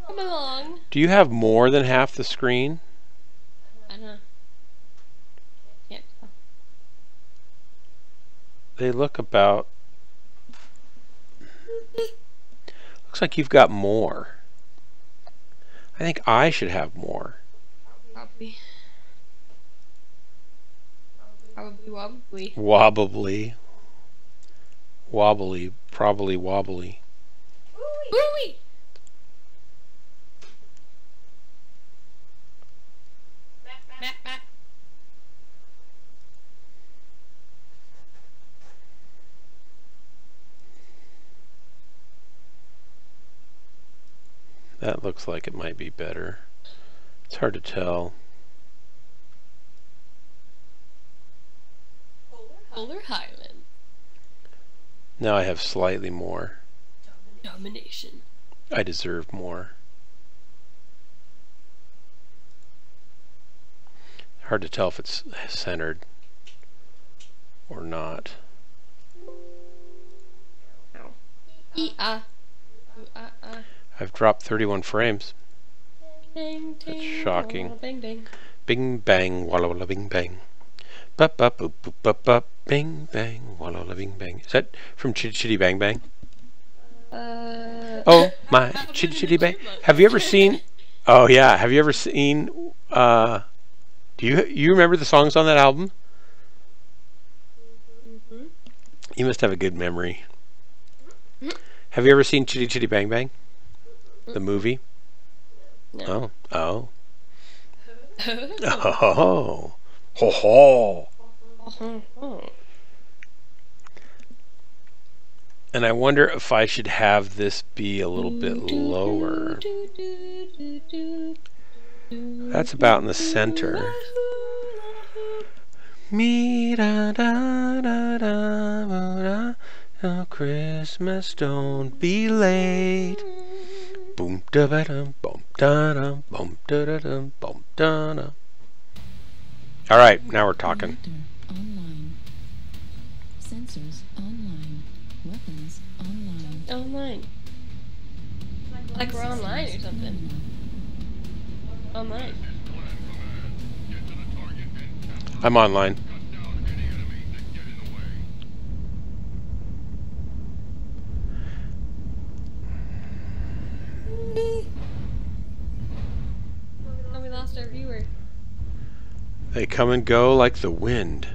Come along. Do you have more than half the screen? I don't know. Can't tell. They look about... Looks like you've got more. I think I should have more. Probably. Wobbly. Wobbly. Wobbly. Probably wobbly. Ooh-wee. Map. That looks like it might be better. It's hard to tell. Polar Highland. Now I have slightly more. Domination. I deserve more. Hard to tell if it's centered or not. I've dropped 31 frames. Ding, That's ding, shocking. walla, bang, ding. Bing bang, walla walla bing bang. Bup bup boop boop bup bup. Bing bang, walla walla bing bang. Is that from Chitty Chitty Bang Bang? Oh my Chitty Chitty Bang. Have you ever seen... Oh yeah, have you ever seen... do you remember the songs on that album? Mm-hmm. You must have a good memory. Have you ever seen Chitty Chitty Bang Bang? The movie? No. Oh. Oh. Ho ho. Ho ho. And I wonder if I should have this be a little bit lower. That's about in the center. Me da da da da da. Oh, Christmas, don't be late. Boom da ba dum, boom da dum, boom da da dum, boom da dum. All right, now we're talking. Online. Sensors online. Weapons online. Online. Like we're online or something. Online. I'm online. Oh, we lost our viewer. They come and go like the wind.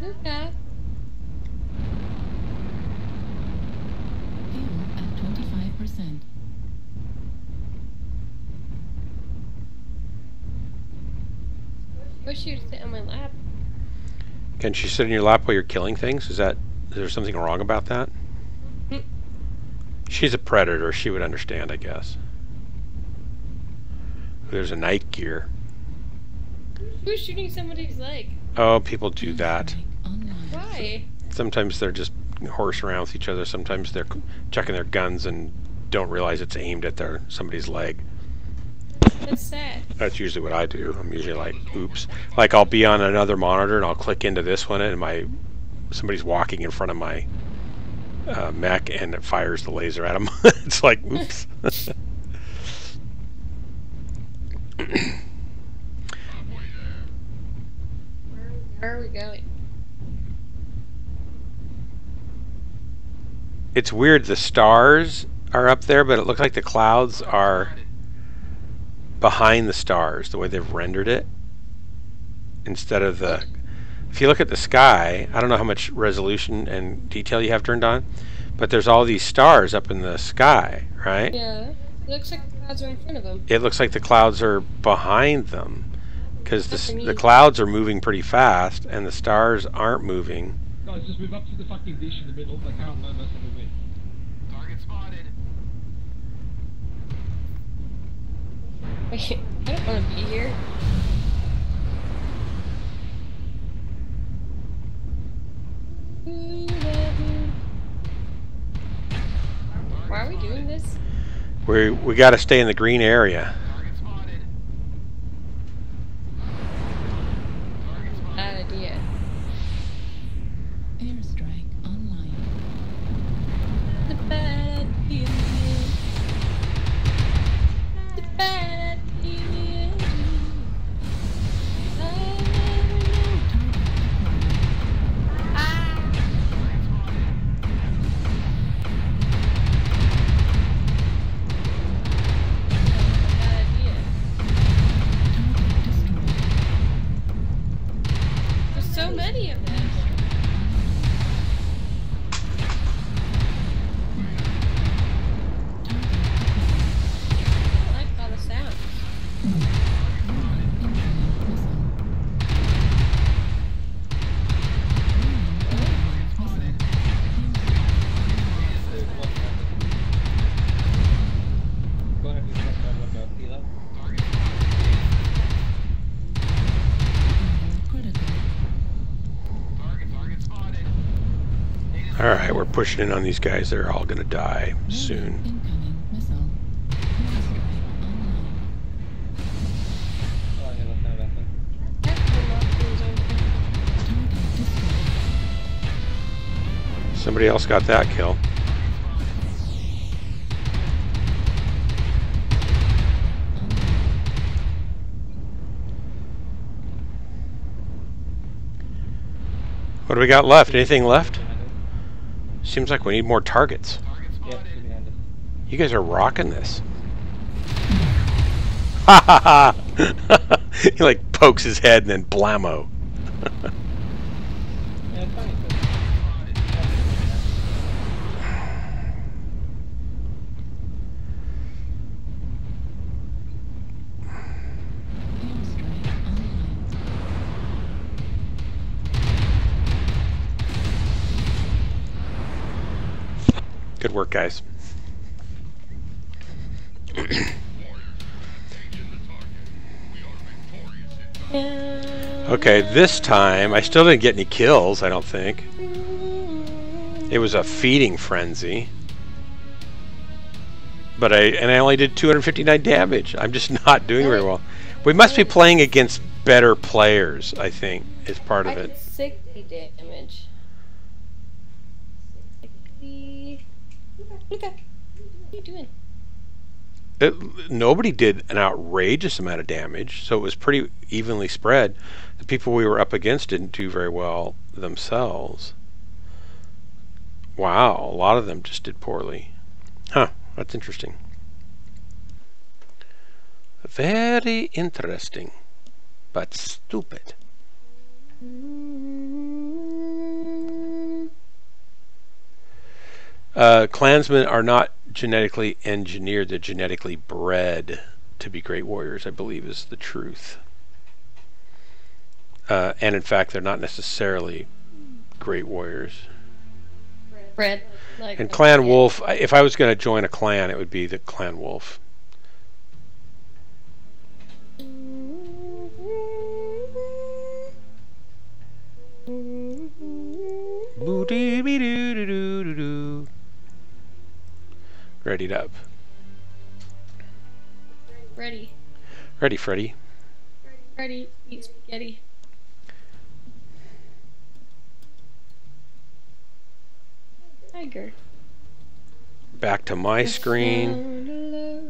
Okay. Fuel at 25%. Wish you'd sit on my lap. Can she sit in your lap while you're killing things? Is there something wrong about that? She's a predator. She would understand, I guess. There's a night gear. Who's shooting somebody's leg? Oh, people do that. Why? Sometimes they're just horsing around with each other. Sometimes they're checking their guns and don't realize it's aimed at somebody's leg. That's sad. That's usually what I do. I'm usually like, oops. Like I'll be on another monitor and I'll click into this one and somebody's walking in front of my mech and it fires the laser at them. It's like, oops. Where are we going? It's weird. The stars are up there, but it looks like the clouds are behind the stars, the way they've rendered it. Instead of the... If you look at the sky, I don't know how much resolution and detail you have turned on, but there's all these stars up in the sky, right? Yeah. It looks like the clouds are in front of them. It looks like the clouds are behind them, because That's the clouds are moving pretty fast, and the stars aren't moving. Guys, just move up to the fucking dish in the middle. I can't learn this in the way. Target spotted. Wait, I don't want to be here. Why are we doing this? We got to stay in the green area. Target spotted. Target spotted. Bad idea. Airstrike online. The bad idea. The bad idea. I never knew. Ah! Bad idea. There's so many of them. I like all the sounds. Go ahead and check that look out, Kilo. Critical. Target spotted. Alright, we're pushing in on these guys. They're all going to die soon. Incoming missile. Airstrike online. Oh, yeah, that's not a bad thing. That's the monsters over there. Target destroyed. Somebody else got that kill. What do we got left? Anything left? Seems like we need more targets. Yeah, two behind us. You guys are rocking this. Ha ha ha! He like pokes his head and then blammo. Yeah, it's funny. Good work, guys. Okay, this time I still didn't get any kills, I don't think. It was a feeding frenzy. But I only did 259 damage. I'm just not doing very well. We must be playing against better players, I think, is part of I it. did 60 damage. 60. Luca, what are you doing? Nobody did an outrageous amount of damage, so it was pretty evenly spread. The people we were up against didn't do very well themselves. Wow, a lot of them just did poorly. Huh, that's interesting. Very interesting, but stupid. Klansmen are not genetically engineered, they're genetically bred to be great warriors, I believe is the truth. And in fact, they're not necessarily great warriors. Bred. Like And Clan Wolf, if I was going to join a clan, it would be the Clan Wolf. Boo-dee-bee-doo-doo-doo-doo-doo. Readied up. Ready. Ready, Freddy. Ready. Eat spaghetti. Tiger. Back to my screen. Found a love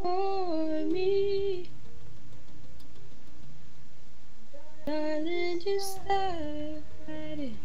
for me. Darling, just dive right in.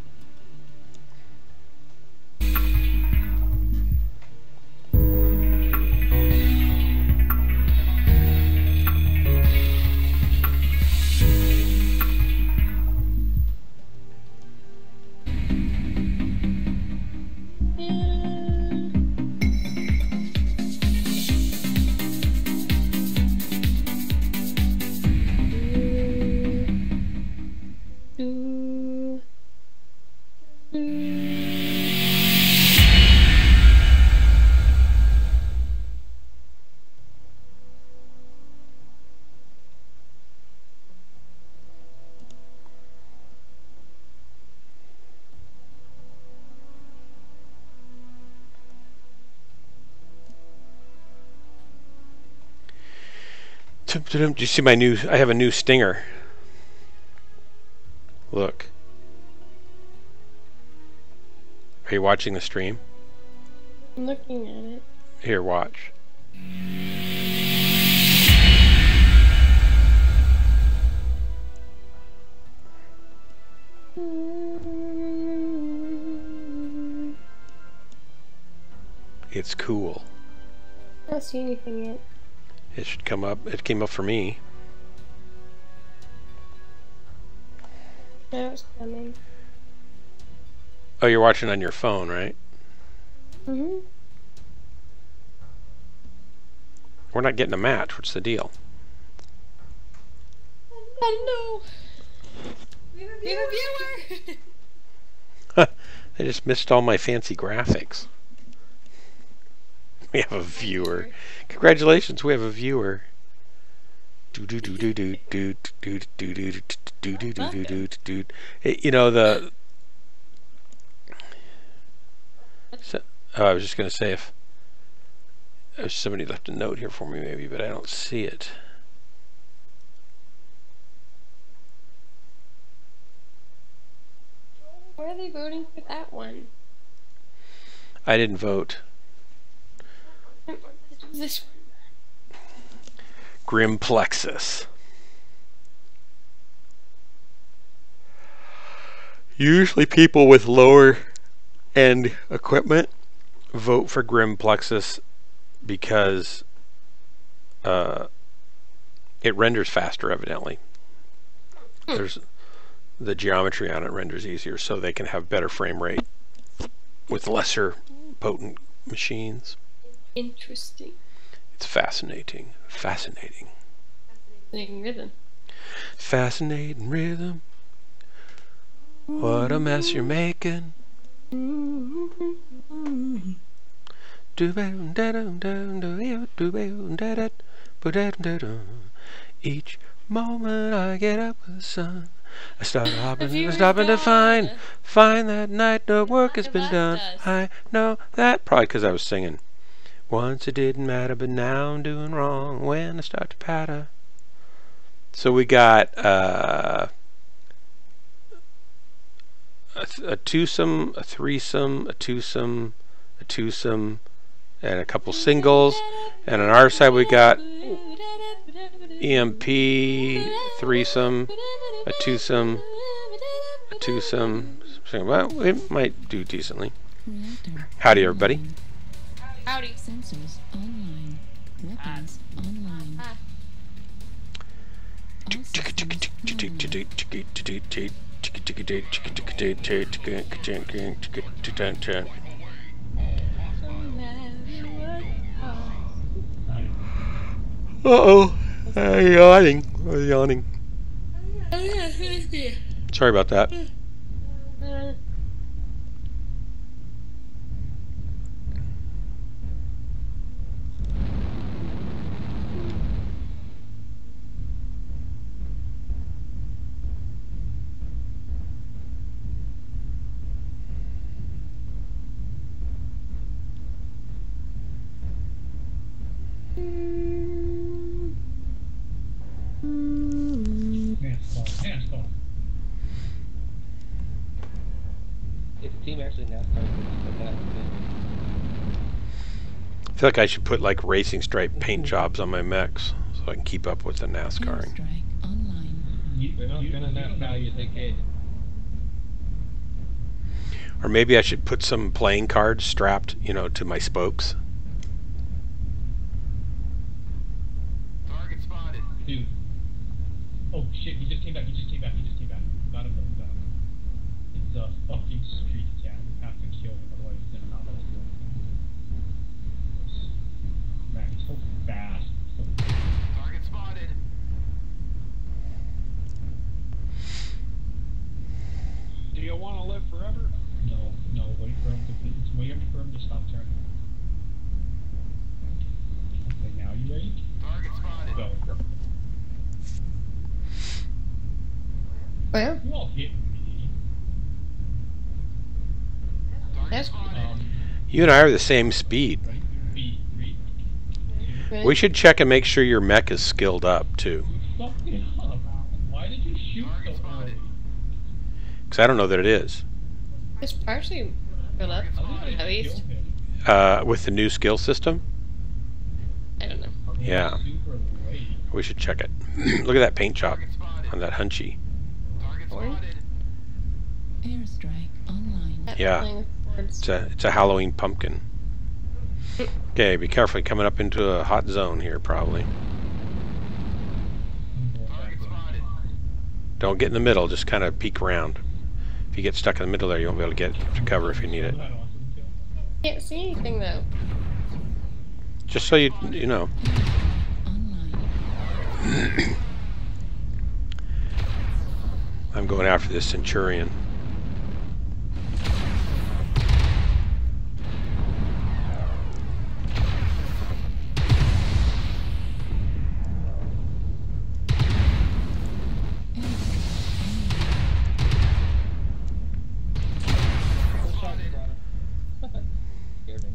Do you see my new? I have a new stinger. Look. Are you watching the stream? I'm looking at it. Here, watch. It's cool. I don't see anything yet. It should come up. It came up for me. Now it's coming. Oh, you're watching on your phone, right? Mm-hmm. We're not getting a match. What's the deal? I don't know. We have a viewer! I just missed all my fancy graphics. We have a viewer. Congratulations, we have a viewer. You know the. So, I was just going to say if somebody left a note here for me, maybe, but I don't see it. Why are they voting for that one? I didn't vote. This Grim Plexus. Usually people with lower end equipment vote for Grim Plexus because it renders faster, evidently. There's the geometry on it renders easier, so they can have better frame rate with lesser potent machines. interesting. It's fascinating. Fascinating. Fascinating rhythm. Fascinating rhythm. What a mess you're making. Each moment I get up with the sun, I start hopping to find that night no work has been done. I know that probably because I was singing. Once it didn't matter, but now I'm doing wrong when I start to patter. So we got a twosome, a threesome, a twosome, and a couple singles. And on our side we got EMP, threesome, a twosome. Well, it might do decently. Reactor. Howdy, everybody. Howdy. Sensors online. Weapons online. All systems Uh-oh. Yawning. Sorry about that. NASCAR. If the team actually NASCAR, like that, I feel like I should put like racing stripe paint jobs on my mechs so I can keep up with the NASCARing. airstrike online. we're not gonna NASCAR you dickhead. Or maybe I should put some playing cards strapped, to my spokes. Target spotted. Dude. Oh shit, he just came back. Got him. It's a fucking street attack. We have to kill him, otherwise he's gonna not let us do anything. Man, he's so fast. Target spotted. Do you want to live forever? No, wait for him to stop turning. Okay, now you ready? Target spotted. Go. Where? You all hit me. Target That's- spotted. You and I are the same speed. Ready? Three. We should check and make sure your mech is skilled up too. You fucked it up. Why did you shoot Target so spotted. early? Because I don't know that it is. It's partially filled up, I think I at should least. kill him. With the new skill system? I don't know. Yeah. Super late. We should check it. Look at that paint job Target spotted. on that hunchy. Target Orange? spotted. Airstrike online. Yeah. Playing with boards. It's a Halloween pumpkin. Okay, be careful coming up into a hot zone here probably. Target spotted. Don't get in the middle, just kind of peek around. If you get stuck in the middle there, you won't be able to get to cover if you need it. Can't see anything though. Just so you know. Online. I'm going after this Centurion. Target spotted.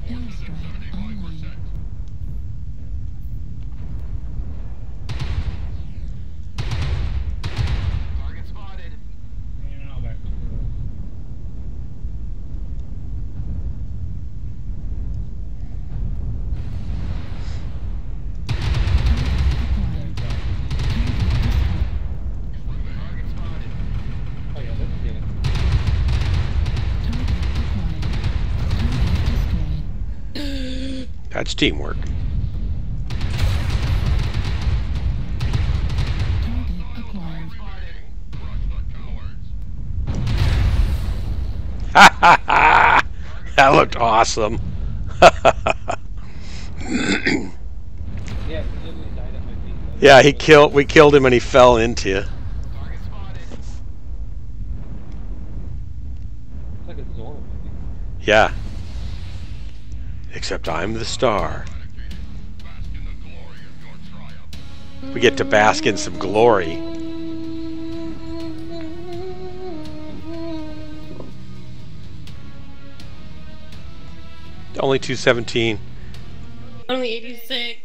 Airstrike online. Target spotted. Acquired. Target spotted. Oh yeah, that's good. Target acquired. Target destroyed. That's teamwork. Target acquired. Ha ha ha! That looked awesome. Yeah, he literally died at my feet. Yeah, we killed him and he fell into you. Target spotted. It's like a Zorro movie. Yeah. Except I'm the star. We get to bask in some glory. Only 217. Only 86.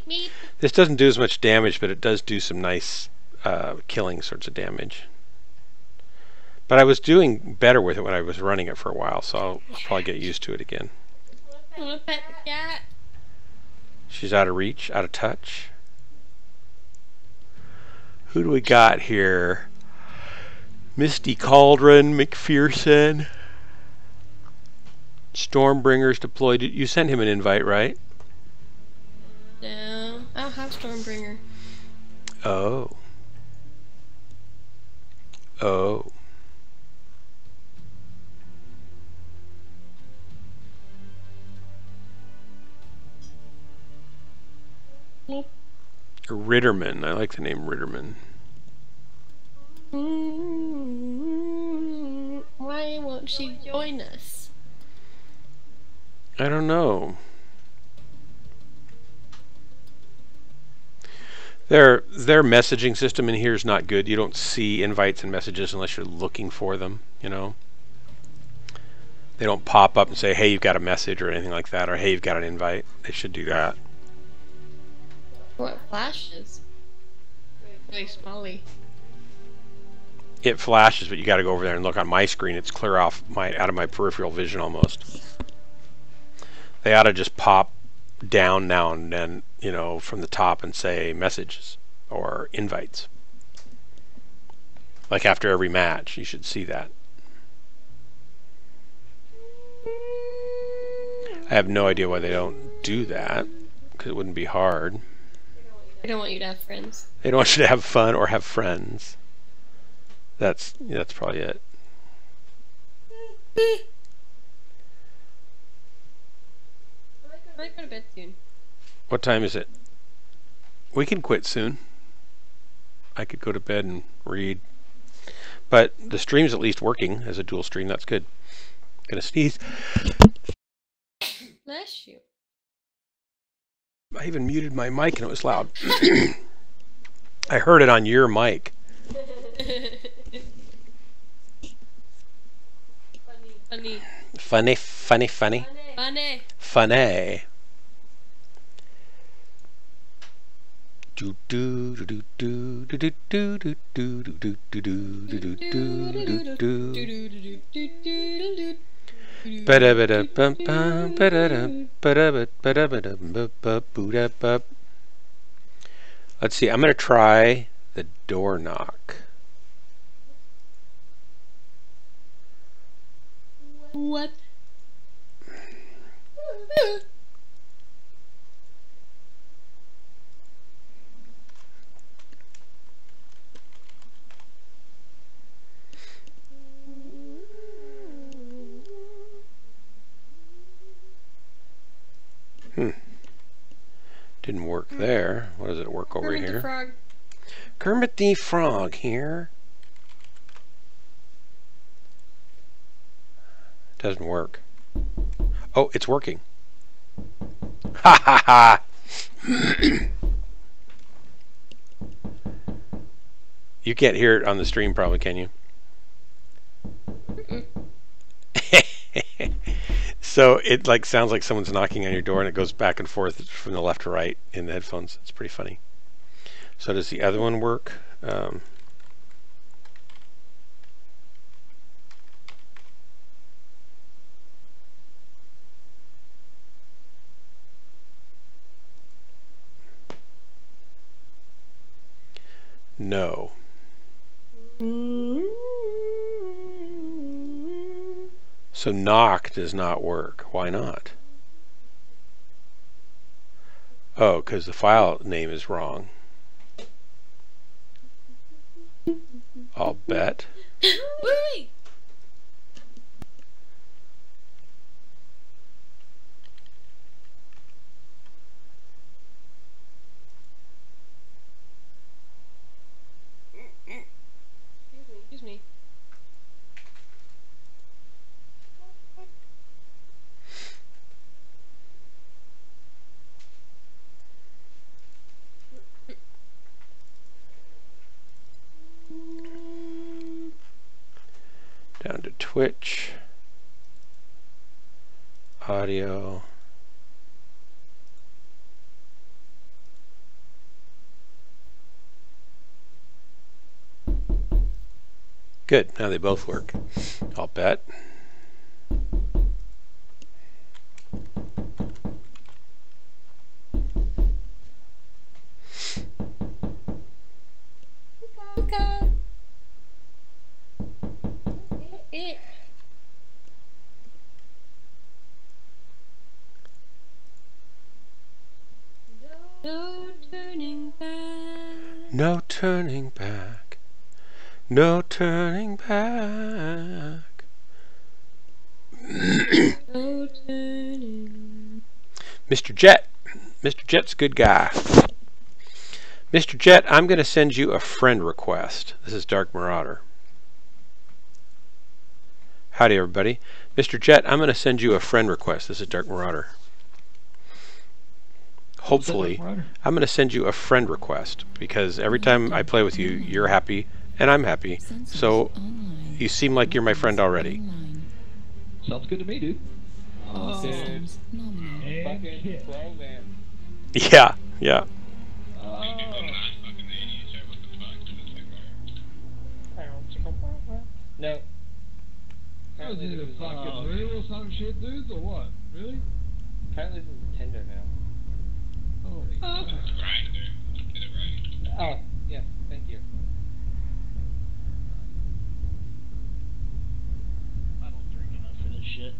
Meep. This doesn't do as much damage, but it does do some nice killing sorts of damage. But I was doing better with it when I was running it for a while, so I'll probably get used to it again. I want to pet the cat. She's out of reach, out of touch. Who do we got here? Misty Cauldron, McPherson. Stormbringer's deployed. You sent him an invite, right? No, I don't have Stormbringer. Oh. Oh. Ritterman. I like the name Ritterman. Why won't she join us? I don't know. Their messaging system in here is not good. You don't see invites and messages unless you're looking for them, you know. They don't pop up and say, hey, you've got a message or anything like that, or hey, you've got an invite. They should do that. What flashes? Really smally. It flashes, but you got to go over there and look on my screen. It's clear off out of my peripheral vision almost. They ought to just pop down now and then, you know, from the top and say messages or invites. Like after every match, you should see that. I have no idea why they don't do that, because it wouldn't be hard. They don't want you to have friends. They don't want you to have fun or have friends. That's probably it. I might go to bed soon. What time is it? We can quit soon. I could go to bed and read. But the stream's at least working as a dual stream. That's good. Gonna sneeze. Bless you. I even muted my mic and it was loud. I heard it on your mic. Funny. Funny, funny, funny. Funny. Funny. Do do do do do do do do do do do do do do do. Let's see, I'm going to try the door knock. What? Didn't work there. What does it work over Kermit the here? Frog. Kermit the Frog here. Doesn't work. Oh, it's working. Ha ha ha! You can't hear it on the stream probably, can you? So it like sounds like someone's knocking on your door and it goes back and forth from the left to right in the headphones. It's pretty funny. So does the other one work? No. So knock does not work. Why not? Oh, because the file name is wrong. I'll bet. Wait. Twitch, audio. Good, now they both work. I'll bet. No turning back. No turning back. No turning back. No turning. Mr. Jet. Mr. Jet's a good guy. Mr. Jet, I'm going to send you a friend request. This is Dark Marauder. Howdy, everybody. Mr. Jet, I'm going to send you a friend request. This is Dark Marauder. Hopefully, I'm going to send you a friend request because every time I play with you, you're happy and I'm happy. So you seem like you're my friend already. Sounds good to me, dude. All systems nominal. Fucking pro, man. Yeah, yeah. No. Is it a fucking real or some shit, dudes, or what? Really? Apparently this is Tinder now. Holy crap. Oh, yeah, thank you. I don't drink enough for this shit.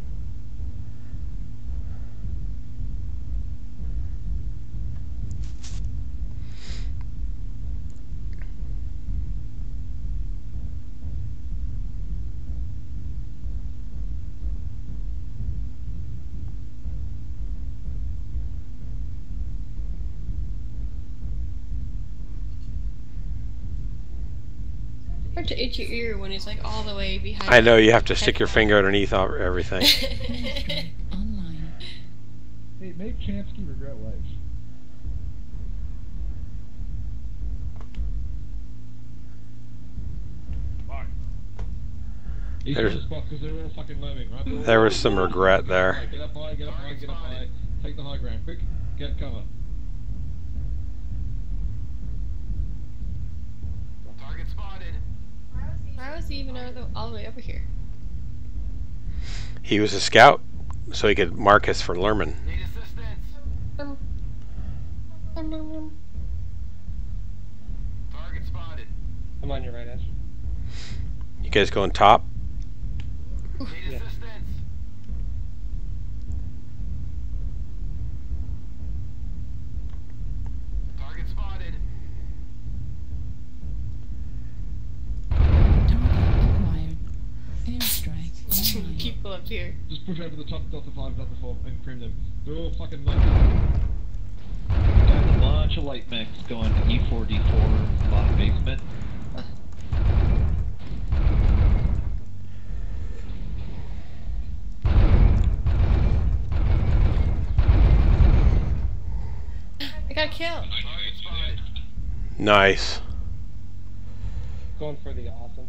Hard to itch your ear when it's like all the way behind. I know you have to stick your finger underneath everything. Airstrike online. Hey, make Chansky regret life. Fuck. He's There's- on the spot because they're all fucking looming, right? There was some regret there. Get up high, get up high, get up high. Take the high ground, quick. Get cover. Target spotted. Why was he even all the way over here? He was a scout, so he could mark us for Lerman. Need assistance. Target spotted. I'm on your right, Ash. You guys going top? Need assistance. Target spotted. Target acquired. Airstrike online. People up here. Just push over the top, Delta 5, Delta 4, and cream them. They're all fucking looming. Got a bunch of light mechs going to E4D4 bottom basement. I got killed. Target spotted. Nice. Going for the awesome.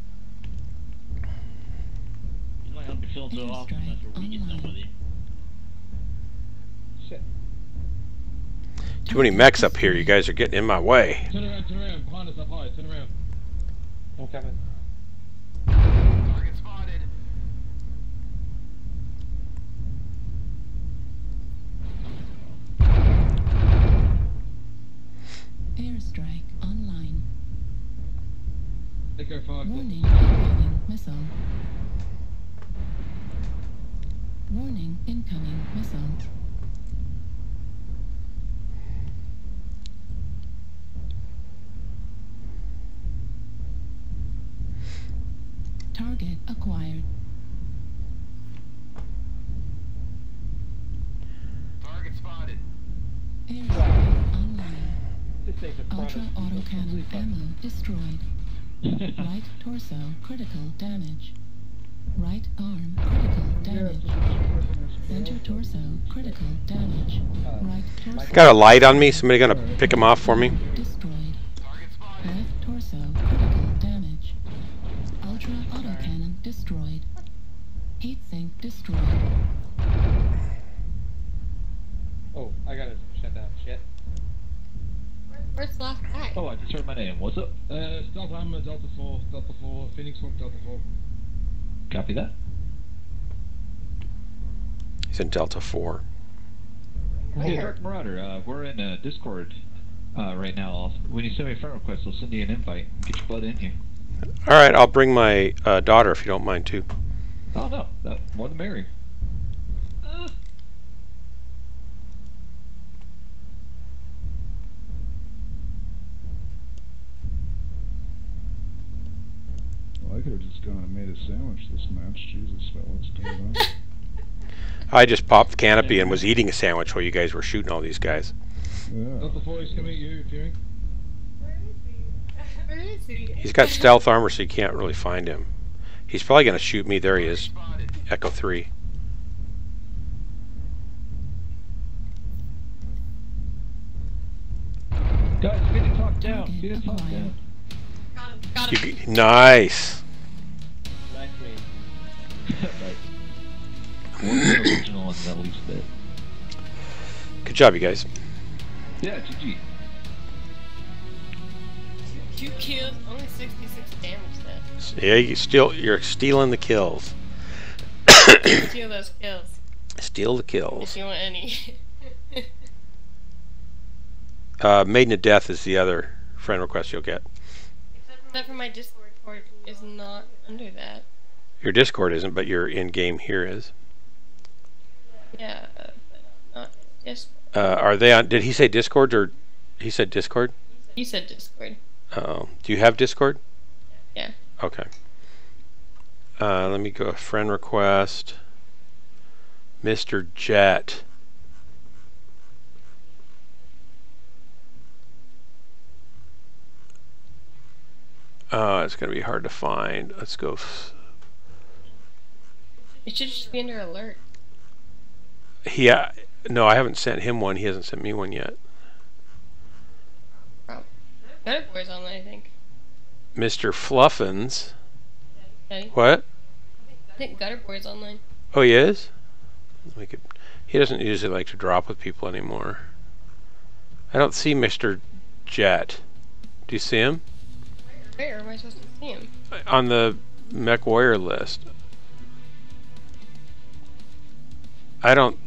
You might not be feeling so awesome after we get done with you. Shit. Too many mechs up here. You guys are getting in my way. Turn around, behind us up high, turn around. I'm coming. Target spotted. Airstrike online. Echo 5. Warning, incoming missile. Warning, incoming missile. Target acquired. Target spotted. Airstrike online. This thing's a Ultra product. autocannon ammo destroyed. Right torso critical damage. Right arm critical damage. Center torso critical damage. Right torso Got a light on me. Somebody gonna pick him off for me? destroyed. Target spotted. Left torso critical damage. Ultra autocannon destroyed. Heatsink destroyed. Oh, I gotta shut down. Shit. Where's the last guy? Oh, I just heard my name. What's up? Stealth Hammer, Delta 4, Phoenix Hawk, Delta 4. Copy that. He's in Delta 4. Hey, Dark Marauder, we're in Discord right now. When you send me a friend request, I'll send you an invite. Get your butt in here. Alright, I'll bring my daughter if you don't mind too. Oh, no. More the merrier. Well, I could have just gone and made a sandwich this match. Jesus, what was going on? I just popped the canopy and was eating a sandwich while you guys were shooting all these guys. Yeah. Delta 4 is coming at you, viewing. Where is he? He's got stealth armor, so you can't really find him. He's probably going to shoot me. There he is. Spotted. Echo 3. Guys, get it talked down. Get it talked down. Got him. Nice. right. One of the original ones at least bit. Good job, you guys. Yeah, GG. 2 kills, only 66 damage then. Yeah, you're stealing the kills. Steal those kills. Steal the If kills. you want any. Maiden of Death is the other friend request you'll get. Except for my Discord port is not under that. Your Discord isn't, but your in-game here is. Yeah, but not Discord. Are they on? Did he say Discord or he said Discord? You said Discord. Oh, do you have Discord? Yeah. Okay. Let me go friend request. Mr. Jet. It's gonna be hard to find. Let's go. It should just be under alert. Yeah. No, I haven't sent him one. He hasn't sent me one yet. Oh. Gutter Boy's online, I think. Mr. Fluffins. Okay. What? I think Gutter Boy's online. Oh, he is? He doesn't usually like to drop with people anymore. I don't see Mr. Jet. Do you see him? Where am I supposed to see him? On the Mech Warrior list. I don't...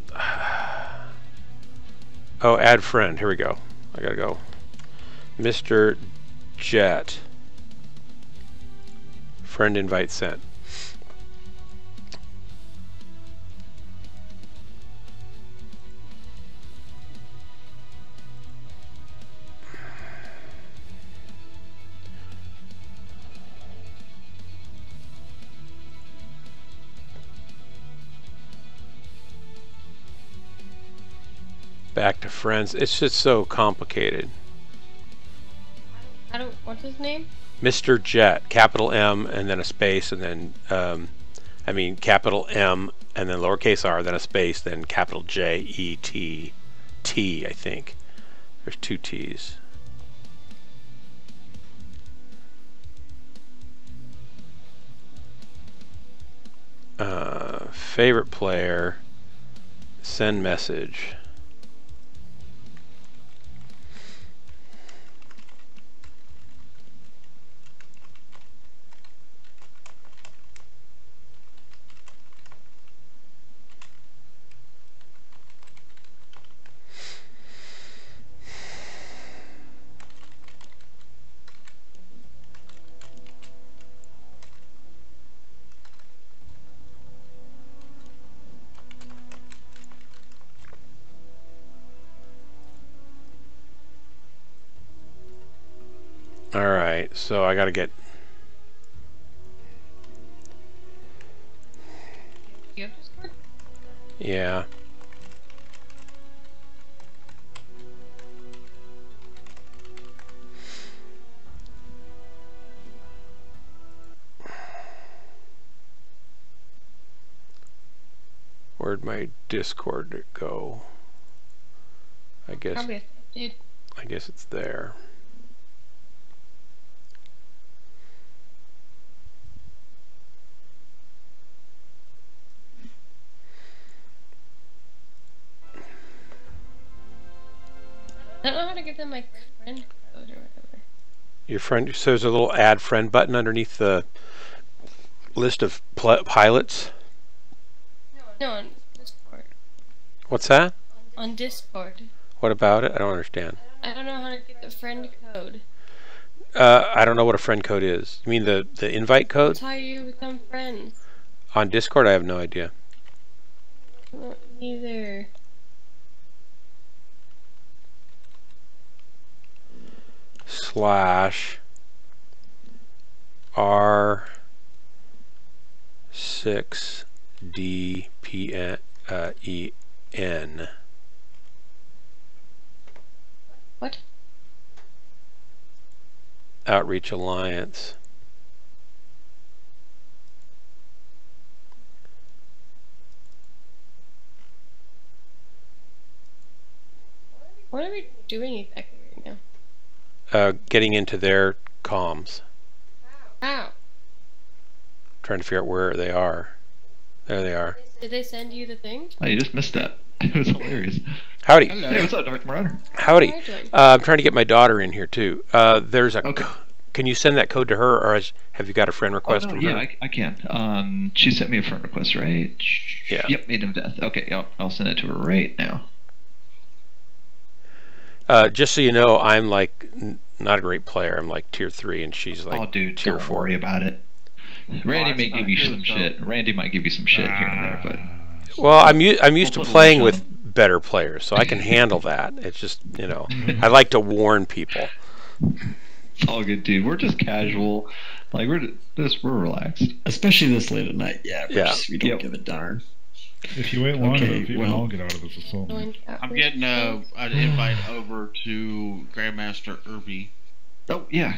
Oh, add friend. Here we go. I gotta go. Mr. Jet. Friend invite sent. Back to friends. It's just so complicated. What's his name? Mr. Jet, capital M and then a space and then capital M and then lowercase r, then a space, then capital J-E-T T, I think. There's 2 T's. Favorite player, send message. Alright, so I gotta get... You have Discord? Yeah. Where'd my Discord go? I guess it's there. give them my friend code or whatever? Your friend, so there's a little add friend button underneath the list of pilots. No, on Discord. What's that? On Discord. What about it? I don't understand. I don't know how to get the friend code. I don't know what a friend code is. You mean the invite code? That's how you become friends. On Discord, I have no idea. Well, neither. /R6DPEN. What? Outreach Alliance. What are we doing exactly right now? Getting into their comms. How? Trying to figure out where they are. There they are. Did they send you the thing? Oh, you just missed that. It was hilarious. Howdy. Hey, what's up, Dark Marauder? Howdy. How are you doing? I'm trying to get my daughter in here too. There's a. Okay. Can you send that code to her, or have you got a friend request Oh, no, from her? yeah, I can. She sent me a friend request, right? Yeah. Yep, made him death. Okay, I'll send it to her right now. Just so you know, I'm like not a great player. I'm like tier 3, and she's like Oh, dude, tier don't 4. worry about it. Randy may give you some shit. Randy might give you some shit here and there, but Well, I'm used to We'll put a playing link with better players, so I can handle that. It's just, you know, I like to warn people. it's all good, dude. We're just casual. Like we're relaxed. Especially this late at night. Yeah, we don't Yep. give a darn. If you wait long Okay, enough, you can all get out of this assault. I'm getting an invite over to Grandmaster Irby. Oh yeah.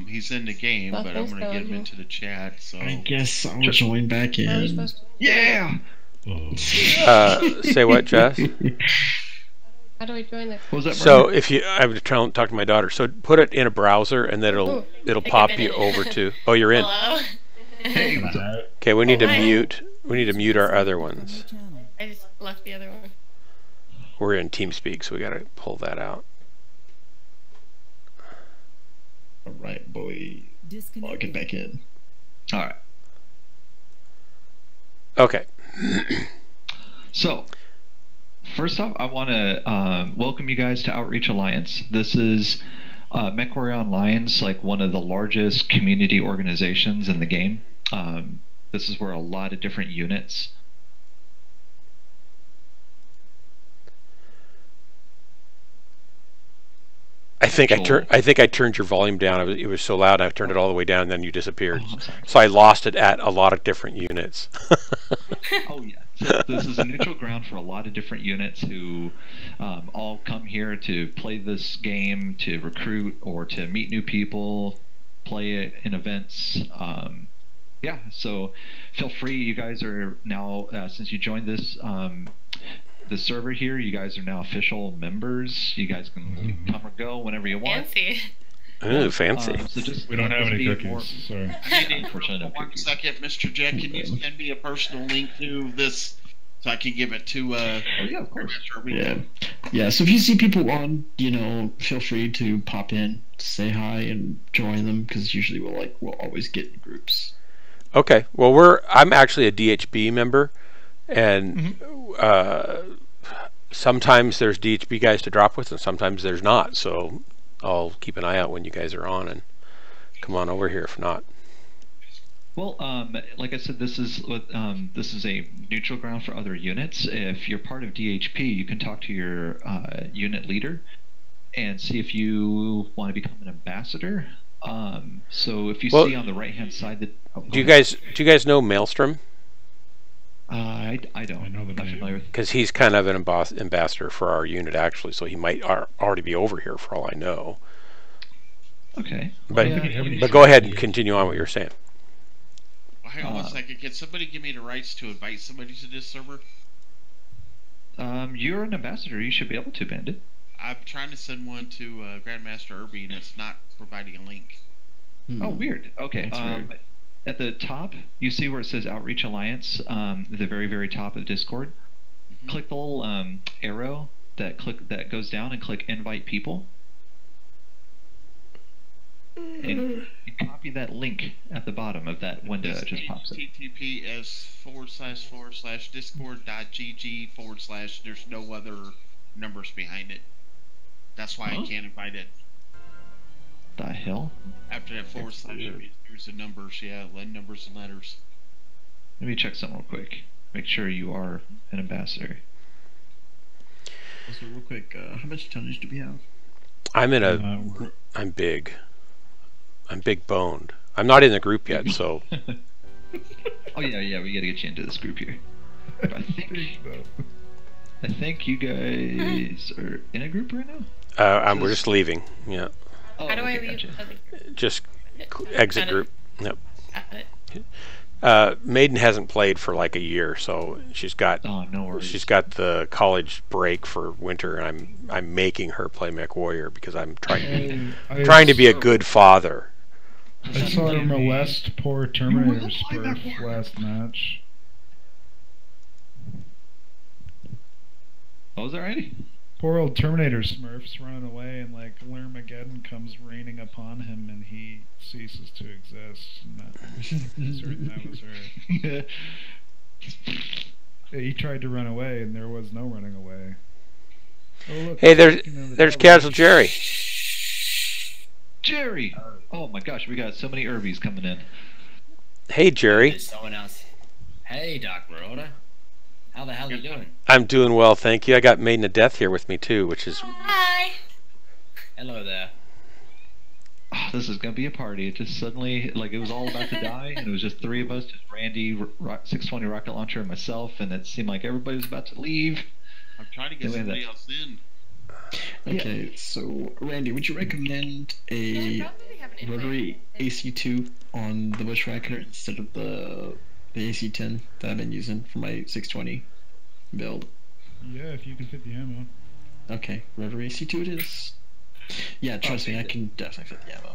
He's in the game, but I'm gonna get him into the chat. So I guess I'll join back How are we in. supposed to? Yeah. Say what, Jess? How do I join the? What was that? So Brian? if you, I would try to talk to my daughter. So put it in a browser, and then it'll Take a pop you minute. over to. Oh, you're in. Hello. Hey, what's up? Okay, we need to Hi. mute. We need to mute our other ones. I just left the other one. We're in TeamSpeak, so we got to pull that out. All right, boy. I'll get back in. All right. Okay. So, first off, I want to welcome you guys to Outreach Alliance. This is MWOnline's like one of the largest community organizations in the game. This is where a lot of different units. I think I turned your volume down. It was so loud. I turned it all the way down, and then you disappeared. Oh, I'm sorry. So I lost it at a lot of different units. Oh yeah. So this is a neutral ground for a lot of different units who all come here to play this game, to recruit or to meet new people, play it in events. Yeah. So feel free. You guys are now since you joined this. The server here, you guys are now official members. You guys can come or go whenever you want. Fancy. Ooh, fancy. So just We don't have any be cookies. more- Sorry. Unfortunately, no one cookies. second, Mr. Jack, can you send me a personal link to this so I can give it to Oh yeah, of course. Grandmaster Irby? Yeah. Yeah, so if you see people on, feel free to pop in, say hi, and join them, because usually we'll always get in groups. Okay. Well, I'm actually a DHB member, and sometimes there's DHB guys to drop with, and sometimes there's not. So I'll keep an eye out when you guys are on, and come on over here if not. Well, like I said, this is a neutral ground for other units. If you're part of DHP, you can talk to your unit leader and see if you want to become an ambassador. So if you see on the right-hand side that Do you guys know Maelstrom? I don't. I know the I'm not name. familiar with. Because he's kind of an ambassador for our unit actually, so he might already be over here for all I know. Okay. But Yeah. but go ahead and continue on what you're saying. Well, hang on one second. Can somebody give me the rights to invite somebody to this server? You're an ambassador. You should be able to, Bandit. I'm trying to send one to Grandmaster Irby, and it's not providing a link. Oh, weird. Okay. That's weird. At the top, you see where it says Outreach Alliance, at the very, very top of Discord. Click the little arrow that goes down and click invite people. And copy that link at the bottom of that window that just pops up. https://discord.gg/ there's no other numbers behind it. That's why I can't invite it. The hell? After that /, there's the numbers, numbers and letters. Let me check something real quick. Make sure you are an ambassador. Also, real quick, how much tonnage do we have? I'm big. I'm big boned. I'm not in the group yet, so. Oh yeah, we gotta get you into this group here. I think you guys are in a group right now. We're just leaving. Yeah. Oh, How do I leave? gotcha. Just exit group. Yep. Maiden hasn't played for like a year, so she's got. Oh, no worries. She's got the college break for winter, and I'm making her play MWOrline because I'm trying to be a good father. I saw her molest poor Terminator Smurf last match. What was that, Randy? Poor old Terminator Smurf's running away, and like Lermageddon comes raining upon him, and he ceases to exist. And that was her. Yeah, he tried to run away, and there was no running away. Oh, look, Hey, there's Casual Jerry. Jerry! Oh my gosh, we got so many Irbies coming in. Hey, Jerry. There's someone else. Hey, Doc Marauder. How the hell are you doing? I'm doing well, thank you. I got Maiden of Death here with me too, which is. Hi. Hello there. Oh, this is gonna be a party. It just suddenly, like, it was all about to die, and it was just three of us, just Randy, 620 rocket launcher, and myself, and it seemed like everybody was about to leave. I'm trying to get somebody else in. Okay, so Randy, would you recommend a rotary AC2 on the Bushwhacker instead of the AC10 that I've been using for my 620 build? Yeah, if you can fit the ammo. Okay, rotary AC2 it is. Yeah, trust me, I can definitely fit the ammo.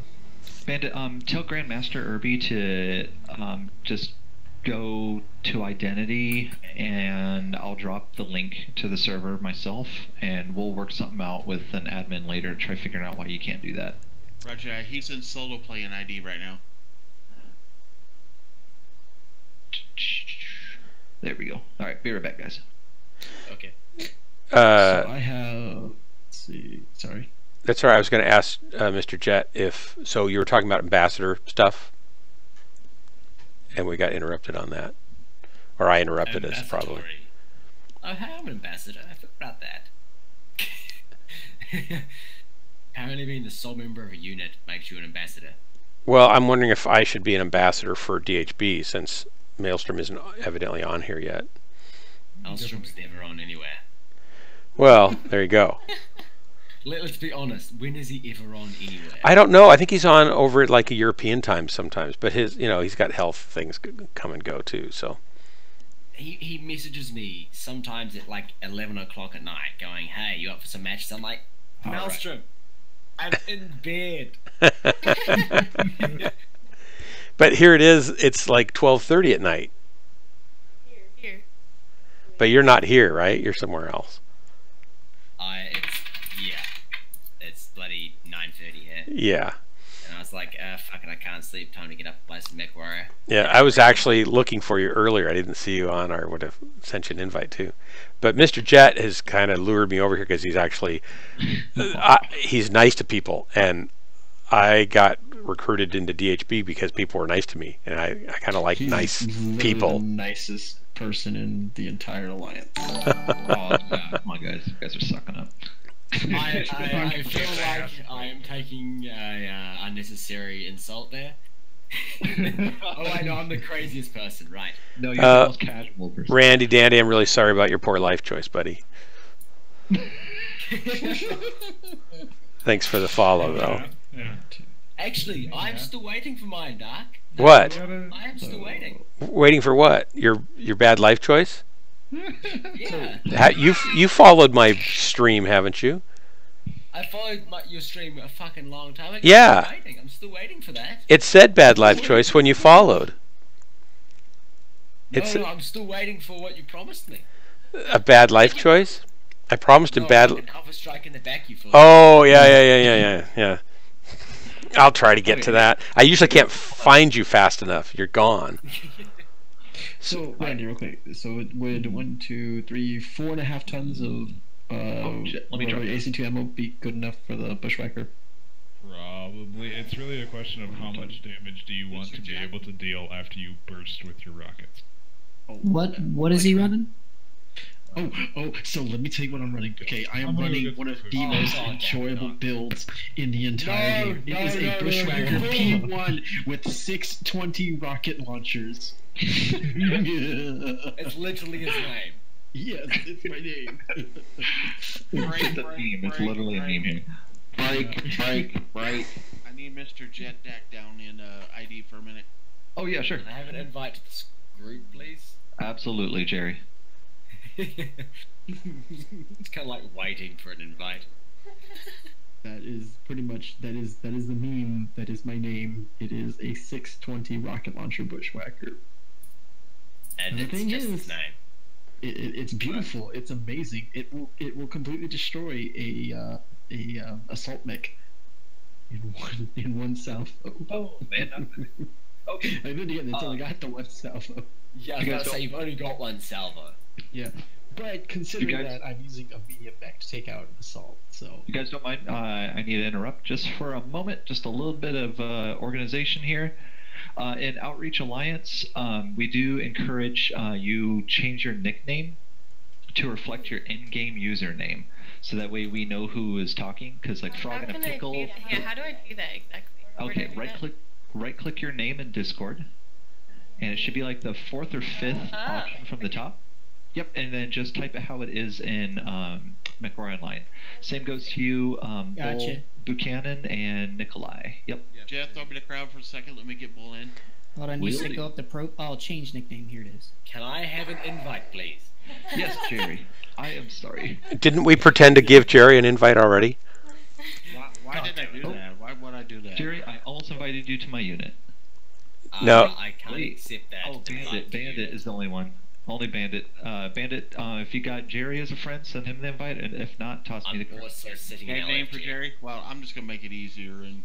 Bandit, tell Grandmaster Irby to just go to Identity, and I'll drop the link to the server myself, and we'll work something out with an admin later to try figuring out why you can't do that. Roger, he's in solo play in ID right now. There we go. Alright, be right back, guys. Okay. So I have... Let's see, sorry. That's all right. I was going to ask Mr. Jet if so. You were talking about ambassador stuff, and we got interrupted on that, or I interrupted us probably. Oh, hi, I'm an ambassador. I forgot about that. Apparently, being the sole member of a unit makes you an ambassador. Well, I'm wondering if I should be an ambassador for DHB since Maelstrom isn't evidently on here yet. Maelstrom's never on anywhere. Well, there you go. Let's be honest. When is he ever on anywhere? I don't know. I think he's on over at like a European time sometimes, but he's got health things come and go too. So he messages me sometimes at like 11 o'clock at night, going, "Hey, you up for some matches?" I'm like, "Maelstrom, I'm in bed." But here it is. It's like 12:30 at night. Here. But you're not here, right? You're somewhere else. It's bloody 9:30 here. Yeah. And I was like, fuck it, I can't sleep. Time to get up and play some MWOrline. Yeah, I was actually looking for you earlier. I didn't see you on, or would have sent you an invite too. But Mr. Jet has kind of lured me over here because he's actually he's nice to people, and I got recruited into DHB because people were nice to me, and I kind of like nice people. The nicest person in the entire alliance. Oh, come on, guys! You guys are sucking up. I feel like I am taking a unnecessary insult there. Oh, I know, I'm the craziest person, right? No, you're the most casual person. Randy Dandy, I'm really sorry about your poor life choice, buddy. Thanks for the follow, though. Yeah. Actually, I'm still waiting for mine, Doc. What? I am still waiting. Waiting for what? Your bad life choice? Yeah. You followed my stream, haven't you? I followed your stream a fucking long time ago. Yeah. I'm still waiting for that. It said bad life choice when you followed. No, I'm still waiting for what you promised me. A bad life choice? I promised him bad. An alpha strike in the back, you fool. Oh, yeah. I'll try to get to that. I usually can't find you fast enough. You're gone. So, Randy, real quick. So, would 1, 2, 3, 4.5 tons of let me try. AC2 ammo be good enough for the bushwhacker? Probably. It's really a question of how much damage do you want to be able to deal after you burst with your rockets. What is he running? So let me tell you what I'm running. Okay, I am running one of the most enjoyable builds in the entire game. It is a Bushwhacker P1 with 620 rocket launchers. It's literally his name. Yes, it's my name. It's a meme. It's literally a meme here. Break. I need Mr. Jetdack down in ID for a minute. Oh yeah, sure. Can I have an invite to this group, please? Absolutely, Jerry. It's kind of like waiting for an invite. That is pretty much that is the meme. That is my name. It is a 620 rocket launcher bushwhacker. And it's just his name. It's beautiful. It's amazing. It will completely destroy a assault mech in one salvo. Oh man. Okay. I didn't get it until I got the one salvo. Yeah, I was gonna say you've only got one salvo. Yeah, but considering that I'm using a medium mech to take out an assault, so you guys don't mind? I need to interrupt just for a moment. Just a little bit of organization here. In Outreach Alliance, we do encourage you change your nickname to reflect your in-game username, so that way we know who is talking. Because like Frog and a Pickle. Yeah, how do I do that exactly? Okay, right-click your name in Discord, and it should be like the 4th or 5th option from the top. Yep, and then just type it how it is in MWOnline. Same goes to you, Gotcha. Bull, Buchanan, and Nikolai. Yep. Jeff, throw me the crowd for a second. Let me get Bull in. Hold on, needs to go up the pro. Oh, change nickname. Here it is. Can I have an invite, please? Yes, Jerry. I am sorry. Didn't we pretend to give Jerry an invite already? Why did I do that? Why would I do that? Jerry, I almost invited you to my unit. No. I can't accept that. Oh, Bandit is the only one. Only Bandit. Bandit, if you got Jerry as a friend, send him the invite, and if not, toss me the crown. Also sitting in Name for Jerry? Well, I'm just going to make it easier and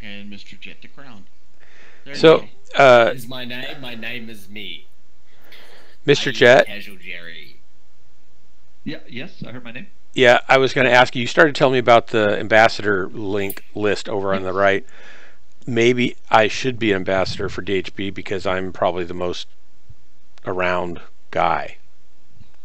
hand Mr. Jet the crown. There So, is my name. My name is me. Mr. Jet? Casual Jerry. Yeah, yes, I heard my name. Yeah, I was going to ask you. You started telling me about the ambassador link list over on the right. Maybe I should be an ambassador for DHB because I'm probably the most around guy.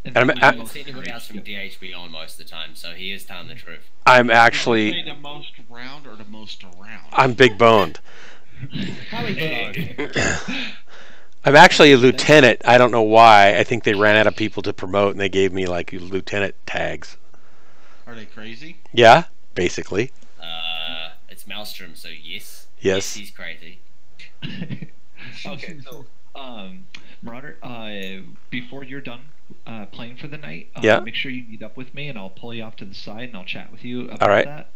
I haven't seen anybody else from DHB on most of the time, so he is telling the truth. I'm actually the most round or the most around? I'm big boned. Probably I'm actually a lieutenant. I don't know why. I think they ran out of people to promote and they gave me like lieutenant tags. Are they crazy? Yeah, basically. It's Maelstrom, so yes. Yes. He's crazy. Okay, so Marauder, before you're done playing for the night, make sure you meet up with me, and I'll pull you off to the side, and I'll chat with you about that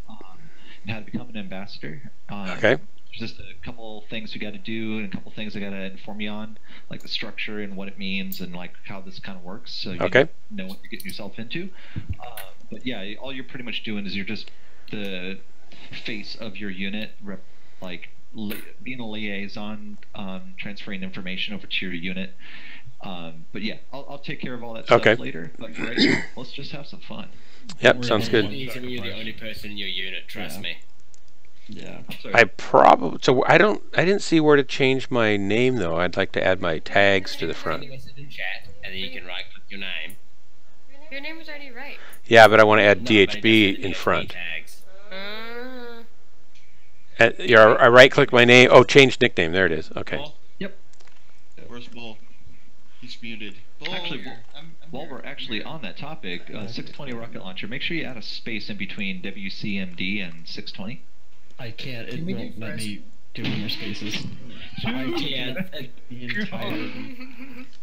and how to become an ambassador. Okay. There's just a couple things we got to do, and a couple things I got to inform you on, like the structure and what it means, and like how this kind of works, so you know what you're getting yourself into. But yeah, all you're pretty much doing is you're just the face of your unit, being a liaison, transferring information over to your unit. But yeah, I'll take care of all that stuff later. But right now, let's just have some fun. Yep, sounds good. You're the only person in your unit. Trust me. Yeah. I probably I didn't see where to change my name though. I'd like to add my tags to the front. In chat, and then you can right click your name. Your name was already right. Yeah, but I want to add DHB in front. I right click my name. Oh, change nickname. There it is. Okay. Bull? Yep. Where's Bull? He's muted. Bull. Actually, while we're actually on that topic, 620 rocket launcher, make sure you add a space in between WCMD and 620. I can't. It won't let me do more spaces.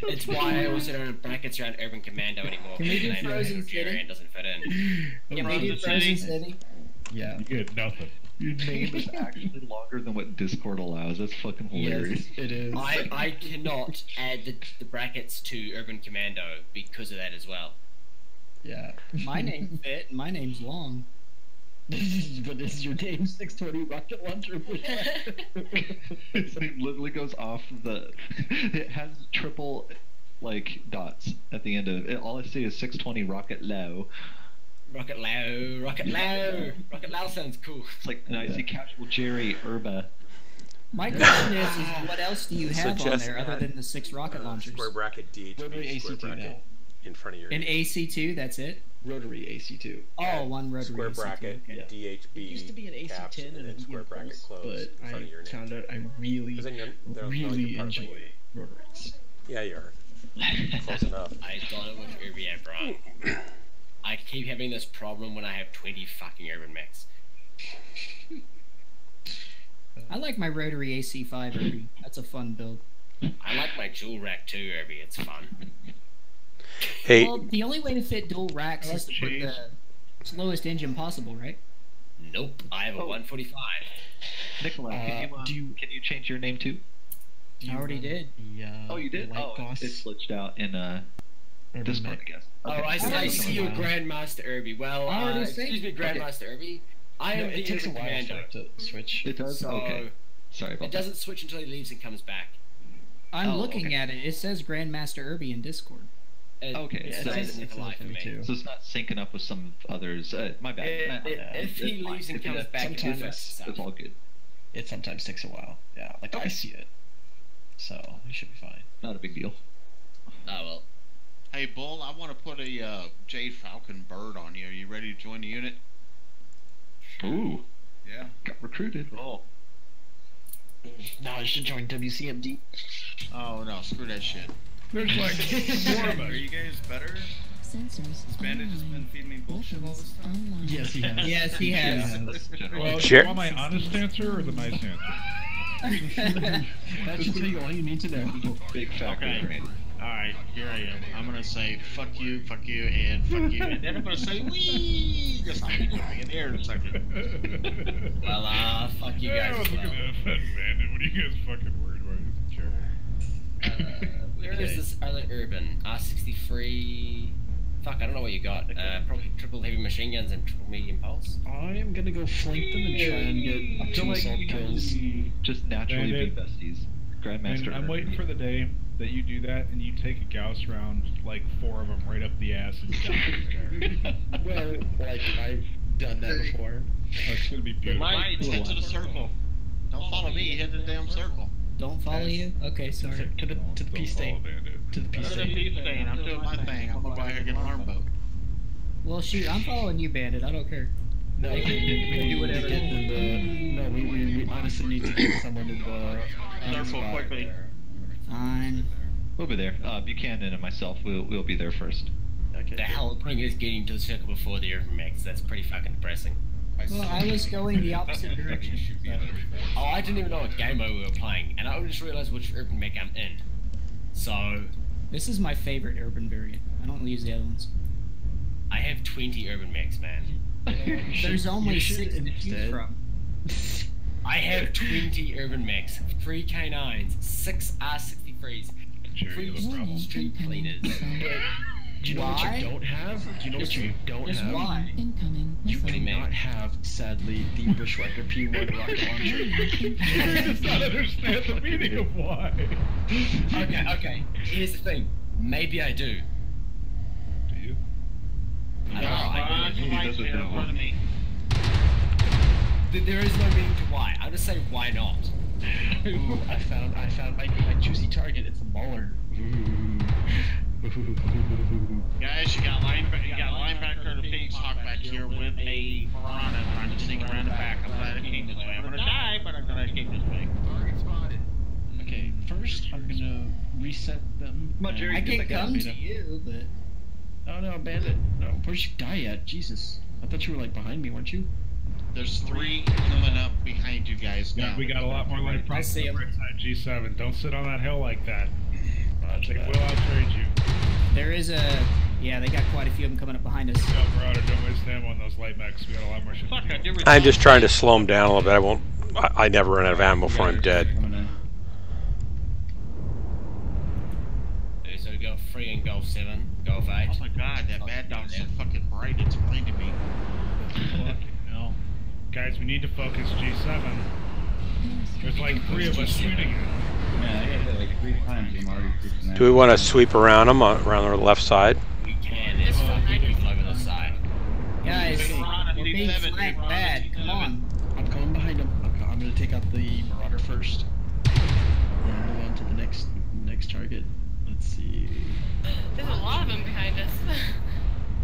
It's why I also don't have brackets around Urban Commando anymore. Can we do Frozen City? Doesn't fit in. Can we do Frozen City? Yeah. You get nothing. Your name is actually longer than what Discord allows. That's fucking hilarious. Yes, it is. I cannot add the brackets to Urban Commando because of that as well. Yeah. My name fit, and my name's long. But is your name 620 rocket launcher? His name literally goes off the. It has triple, like, dots at the end of it. All I see is 620 rocket low. Rocket low, rocket low, rocket low sounds cool. It's like, and I see casual Jerry Urba. My question is what else do you So have on just there other add, than the 6 rocket launchers? Square bracket DHB, Rotary square AC2 bracket now. in front of your An AC2, that's it? Rotary AC2. Oh, one rotary square AC2. bracket Okay. DHB. It used to be an caps, AC10 and then a square bracket Pulse, close but in front of your I name. found out I really, 'Cause then they'll know really you're part of enjoy the- rotaries. Yeah, you are. Close enough. I thought it was Irby and Brian. I keep having this problem when I have 20 fucking urban mechs. I like my rotary AC5 Irby. That's a fun build. I like my dual rack too, Irby. It's fun. Hey, Well, the only way to fit dual racks I is to like put cheese. the slowest engine possible, right? Nope, I have a 145. Nikolai, can you change your name too? I already did. Oh, you did? Light Oh, Boss it's glitched out in Discord, I guess. Oh, I see you, Grandmaster Irby. Well, I already excuse me, Grandmaster Irby. I am No, the it takes a Urban while for Commander. it to switch. It does? So, Okay. Sorry about It doesn't switch until he leaves and comes back. I'm Oh, looking okay. at it. It says Grandmaster Irby in Discord. Okay, It so says it's Nikolai for me. So it's not syncing up with some others. My bad. If he leaves and comes back, it sometimes refreshes It's all good. It sometimes takes a while. Yeah, like I see it. So, it should be fine. Not a big deal. Oh, well. Hey, Bull, I want to put a Jade Falcon bird on you. Are you ready to join the unit? Ooh, Yeah. got recruited. Oh. No, I should join WCMD. Oh, no, screw that shit. There's like four of Are us. you guys better? Sensors Has Bandit just been online. feeding me bullshit all this time? Online. Yes, he has. Yes, he has. Well, do Jer- you want my honest answer or the nice answer? That should tell you all you need to know. Big factor. Okay. Alright, here I am. I'm gonna say fuck you, and fuck you, and then I'm gonna say wee! Just like you're doing in here in a second. Well, fuck you Yeah, I guys was as looking well. at that bandit. What are you guys fucking worried about? Sure. Where is this other urban? R63. Fuck, I don't know what you got. Probably triple heavy machine guns and triple medium pulse. I am gonna go flank them and try and get up to assault kills. Just naturally be Bandit. besties. Grandmaster. And I'm waiting for the day that you do that and you take a Gauss round, like 4 of them right up the ass and down there. Well, like, I've done that before. That's gonna be beautiful. Right, head to the circle. Don't follow me, head to the damn circle. Don't follow you? Okay, sorry. To the Don't peace follow stain. Bandit. To the peace Go to the stain. peace stain. I'm doing my thing. I'm gonna go out here and get an arm boat. Well, shoot, I'm following you, Bandit. I don't care. No, You can do whatever. No, we honestly need to get someone in the Circle quickly. Fine. We'll be there. Buchanan and myself, we'll be there first. Okay. The whole thing is getting to the circle before the urban mechs. That's pretty fucking depressing. Well, I was going the opposite direction. So. Oh, I didn't even know what game mode we were playing, and I just realized which urban mech I'm in. So, This is my favorite urban variant. I don't use the other ones. I have 20 urban mechs, man. There's only you should 6 to choose instead. from. I have 20 urban mechs, 3 K9s, 6 R63s, Sure, 3 you have a problem. street cleaners. Do you know what Why? you don't have? Do you know what you don't Just have? why? Incoming You missile. do not have, sadly, the Bushwhacker P1 rocket launcher. He does not understand the meaning of why. Okay, here's the thing. Maybe I do. Do you? I don't know. I do. Right there in front of me. There is no meaning to why. I'll just say why not. Ooh, I found my juicy target. It's a Mauler. Guys, you got linebacker of the Phoenix Hawk back here with a Marauder trying to sneak around the back. I'm glad I came this way. I'm gonna die, but I'm glad I came this way. Target spotted. Okay, first I'm gonna reset them. Come on, Jerry, I get can that guy, come Vito. to you, but Oh no, Bandit. No, where'd you die at? Jesus. I thought you were like behind me, weren't you? There's 3 coming up behind you guys now. Yeah, we got a lot more light I see him. right side G7. Don't sit on that hill like that. Roger They that. will outtrade you. there is a... Yeah, they got quite a few of them coming up behind us. No, Marauder, don't waste ammo on those light mechs. We got a lot more shit Fuck, to I do. did I'm just trying to slow him down a little bit. I won't. I never run out of ammo before I'm dead. So we got 3 in Golf 7, Golf 8. Oh my god, that Mad Dog's so fucking bright, it's blinding me. Fucking hell. Guys, we need to focus G7. There's like 3 of us shooting it. Yeah, I got hit like 3 times. I'm already freaking out. Do we want to sweep around them around the left side? We can, there's fucking people over the side. Guys, we're being flanked bad. Come on. I'm coming behind him. I'm gonna take out the Marauder first. Then move on to the next target. Let's see. There's a lot of them behind us. Oh,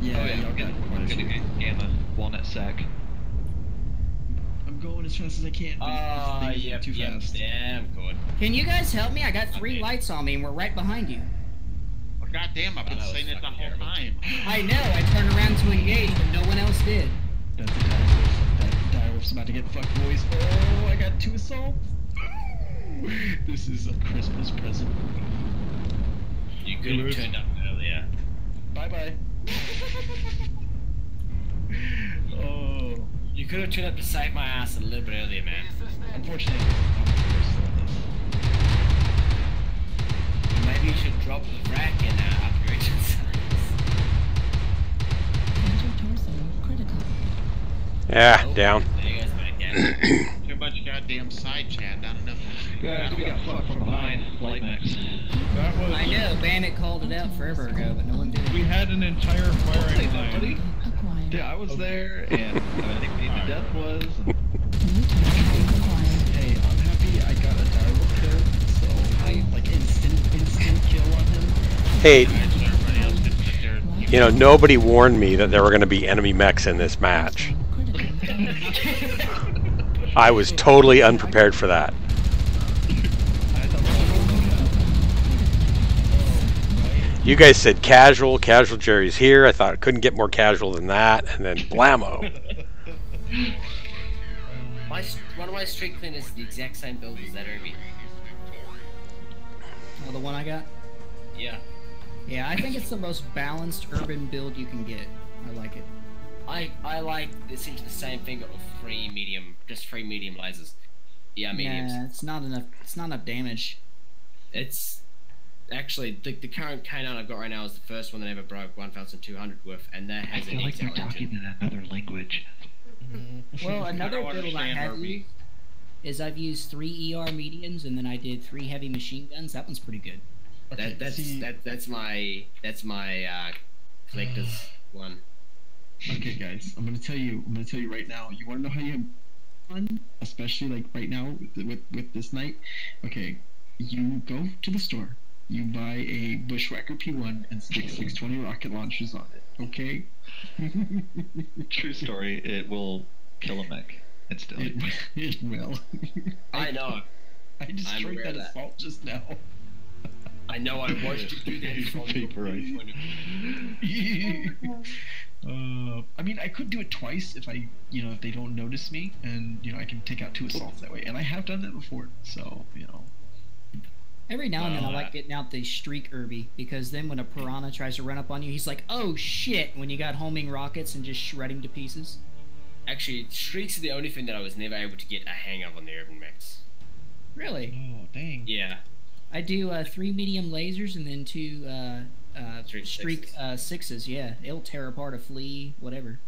Yeah, yeah, y'all got I'm gonna get Gamma Walnut Sack. I'm going as fast as I can. Oh, yep, too fast. Damn good. Can you guys help me? I got 3 lights on me and we're right behind you. Well, goddamn, I've been saying it the whole time. I know, I turned around to engage, but no one else did. That's the direwolf. That direwolf's about to get fucked, boys. Oh, I got 2 assaults. This is a Christmas present. You could have turned up earlier. Bye-bye. Oh. You could have turned up to save my ass a little bit earlier, man. Unfortunately, maybe you should drop the rack and upgrade your Yeah, Oh, down. There you guys back down. Too much goddamn side chat, not enough. Guys, we got fucked from behind. Light mix. That was. I know, Bandit called it out forever ago, but no one did. We had an entire firing line. Yeah, I was there, and I think the death was. hey, I'm happy I got a direwolf kill, so I like instant kill on him. Hey, you know, nobody warned me that there were going to be enemy mechs in this match. I was totally unprepared for that. You guys said casual Jerry's here. I thought it couldn't get more casual than that, and then blammo. One of my street cleaners is the exact same build as that Irby. Oh, the one I got? Yeah. Yeah, I think it's the most balanced urban build you can get. I like it. I like essentially the same thing of 3 medium lasers. Yeah, mediums. Yeah, it's not enough damage. It's actually the current K9 I've got right now is the first one that ever broke 1,200 with, and that has I feel an like they're engine. talking in another language. Well, another build I understand have Irby. used is I've used 3 ER mediums and then I did 3 heavy machine guns. That one's pretty good. Okay, That's my collector's one. Okay, guys, I'm gonna tell you right now. You wanna know how you have fun, especially like right now with this night? Okay, you go to the store, you buy a Bushwhacker P1 and stick 620 rocket launchers on it. Okay. True story. It will kill a mech instantly. It will. I know. I destroyed that assault just now. I know. I watched you do that. I mean, I could do it twice if if they don't notice me, and I can take out 2 assaults that way. And I have done that before, so Every now and then I like getting out the streak Irby, because then when a piranha tries to run up on you, he's like, oh shit, when you got homing rockets and just shredding to pieces. Actually, streaks are the only thing that I was never able to get a hang of on the urban mechs. Really? Oh, dang. Yeah. I do 3 medium lasers and then 2 streak sixes. Yeah, it'll tear apart a flea, whatever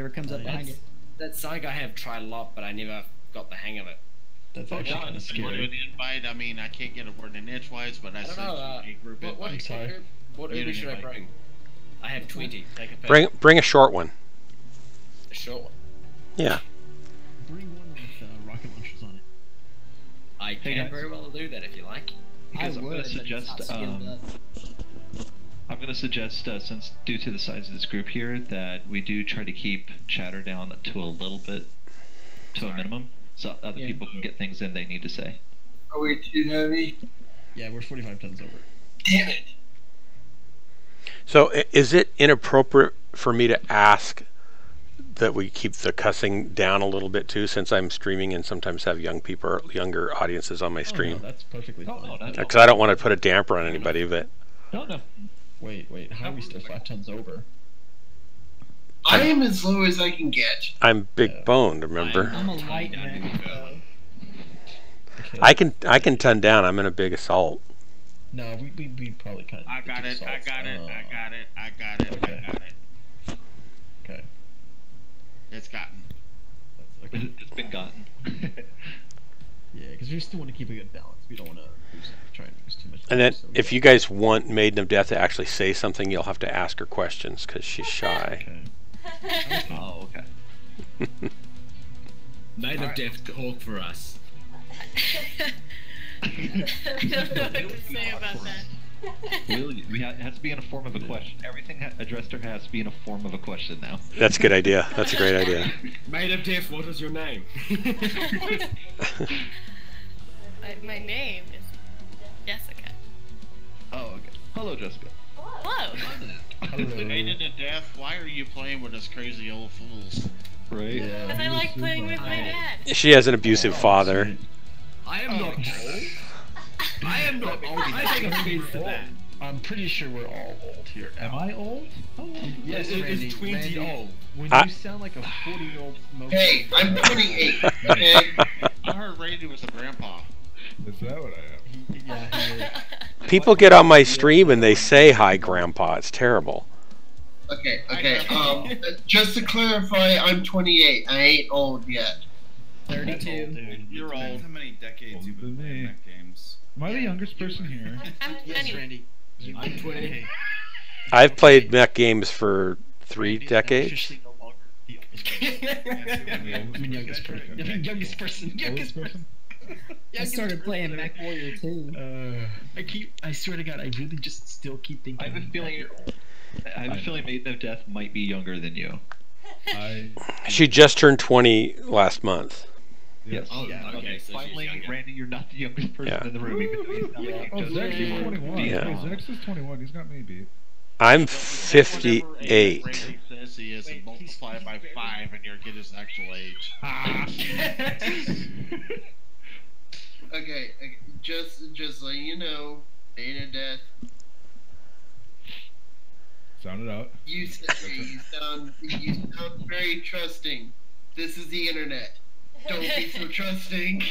comes up behind it. That Psych I have tried a lot, but I never got the hang of it. That's actually kind of scary. An invite, I mean, I can't get a word in edgewise, but I don't know, said a group invite. What Uber should I bring? I have 20. Take a pick. Bring a short one. A short one? Yeah. Bring one with rocket launchers on it. I can very well do that if you like. Because I'm going to suggest, since due to the size of this group here, that we do try to keep chatter down to a little bit, to a minimum, so other people can get things in they need to say. Are we too heavy? Yeah, we're 45 tons over. Damn it! So is it inappropriate for me to ask that we keep the cussing down a little bit too, since I'm streaming and sometimes have younger audiences on my stream? No, that's perfectly fine. Because I don't want to put a damper on anybody, but... No. Wait, how are we still 5 tons over? I am as low as I can get. I'm big boned, remember? I'm a light man. I can ton down. I'm in a big assault. No, we probably kind of. I got it. I got it. I got it. I got it. Okay. I got it. Okay. It's gotten. It's been gotten. Yeah, because we still want to keep a good balance. We don't want to try and lose too much. And then, so if you guys want Maiden of Death to actually say something, you'll have to ask her questions because she's shy. Okay. Oh, okay. Maiden of Death, talk for us. I don't know what to say about that. It has to be in a form of a question. Everything addressed to her has to be in a form of a question now. That's a good idea. That's a great idea. Maiden of Death, what is your name? My name is Jessica. Oh, okay. Hello, Jessica. Hello. Maiden to Death, why are you playing with us crazy old fools? Right? Yeah. Because I like playing with my dad. She has an abusive father. I am not old. I am not old. I take offense to that. I'm pretty sure we're all old here. Am I old? Yes, it is 20 old. When I- you sound like a 40-year-old smoker. Hey, I'm 28. Okay? I heard Randy was a grandpa. Is that what I am? Yeah, he is. People get on my stream and they say hi, Grandpa. It's terrible. Okay. Just to clarify, I'm 28. I ain't old yet. 32. You're old. How many decades you've been playing mech games? Am I the youngest person here? I'm Yes, 20. Randy. I'm 20. I've played mech games for 3 decades. Officially no longer the youngest person. Youngest person. Oldest person? I started playing Mech Warrior too. I swear to God, I really just still keep thinking. I have a feeling. I have a feeling Maiden of Death might be younger than you. She just turned 20 last month. Yes. Oh, Yeah, okay, so Finally, she's younger. Randy, you're not the youngest person Yeah. in the room, even though you sound like Oh, you just Zex is 21. Yeah. Oh, Zex is 21. He's got me beat. I'm Whatever 58. Randy says he is, and multiply it by 5, and you'll get his actual age. Okay, just so you know, Maiden of Death, Sound it out. you sound very trusting. This is the internet. Don't be so trusting.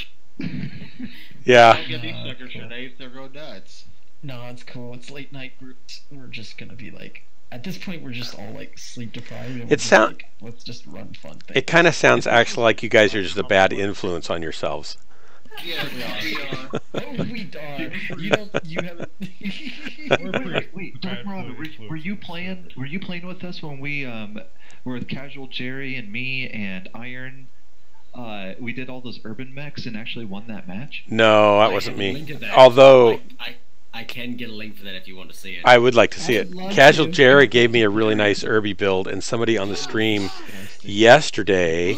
Yeah. Don't get these suckers grenades, they'll go nuts. No, it's cool. It's late night groups. We're just gonna be like, at this point, we're just all like sleep deprived. And we're It just sound- like, let's just run fun things. It kind of sounds actually like you guys are just a bad influence on yourselves. Yeah, we are. Oh, we are. You don't. You haven't. Wait, Marauder, were you playing? Were you playing with us when we were with Casual Jerry and me and Iron? We did all those urban mechs and actually won that match. No, that I wasn't can me. link to that. Although I can get a link for that if you want to see it. I would like to see I it. would love Casual to. Jerry gave me a really nice Irby build, and somebody on the stream yesterday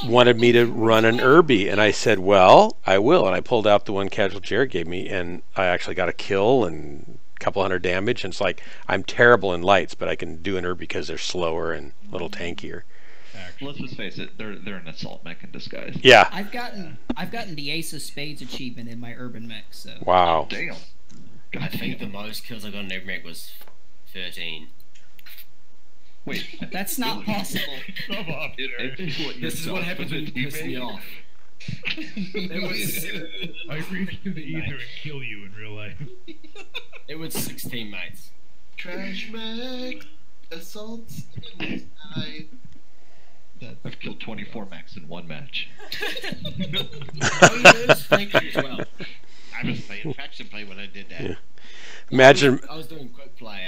wanted me to run an Irby, and I said, well, I will. And I pulled out the one Casual Jerry gave me, and I actually got a kill and a couple hundred damage. And it's like, I'm terrible in lights, but I can do an Irby because they're slower and a little tankier. Let's just face it, they're an assault mech in disguise. Yeah. I've gotten the Ace of Spades achievement in my urban mech. So Wow. Damn. I think the most kills I got in every mech was 13. Wait, that's not possible. Come on, Peter. This is what happens when you piss me off. I reach through the ether and kill you in real life. It was 16 mates. Trash mech, assaults in the sky. I've killed 24 mechs in one match. Thank you as well. I was playing faction play when I did that. Yeah. Imagine. I was doing quick play.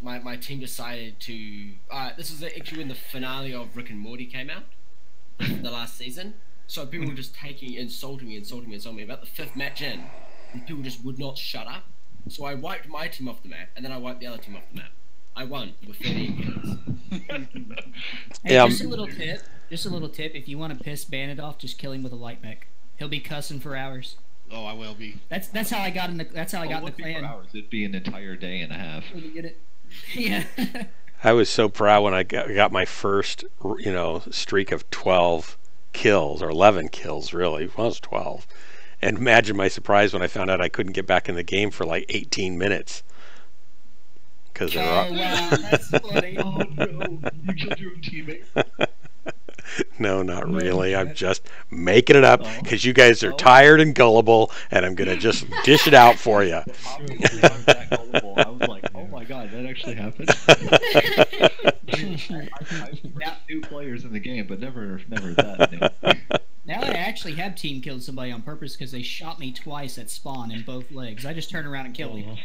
My team decided to. This was actually when the finale of Rick and Morty came out, the last season. So people were just insulting me about the 5th match in, and people just would not shut up. So I wiped my team off the map, and then I wiped the other team off the map. I won with 13 kills. Hey, Yeah, just a little tip. Just a little tip. If you want to piss Bandit off, just kill him with a light mech. He'll be cussing for hours. Oh, I will be. That's how I got in the got in the clan. Hours. It'd be an entire day and a half. Yeah. I was so proud when I got my first, streak of 12 kills, or 11 kills, really. Well, it was 12. And imagine my surprise when I found out I couldn't get back in the game for like 18 minutes. Because wow, that's funny. Oh no, you killed your own teammate. No, not really. I'm just making it up because you guys are tired and gullible, and I'm gonna just dish it out for you. Obviously, I'm that gullible. I was like, oh my god, that actually happened. I've got new players in the game, but never that new. Now I actually have team killed somebody on purpose because they shot me twice at spawn in both legs. I just turned around and killed him.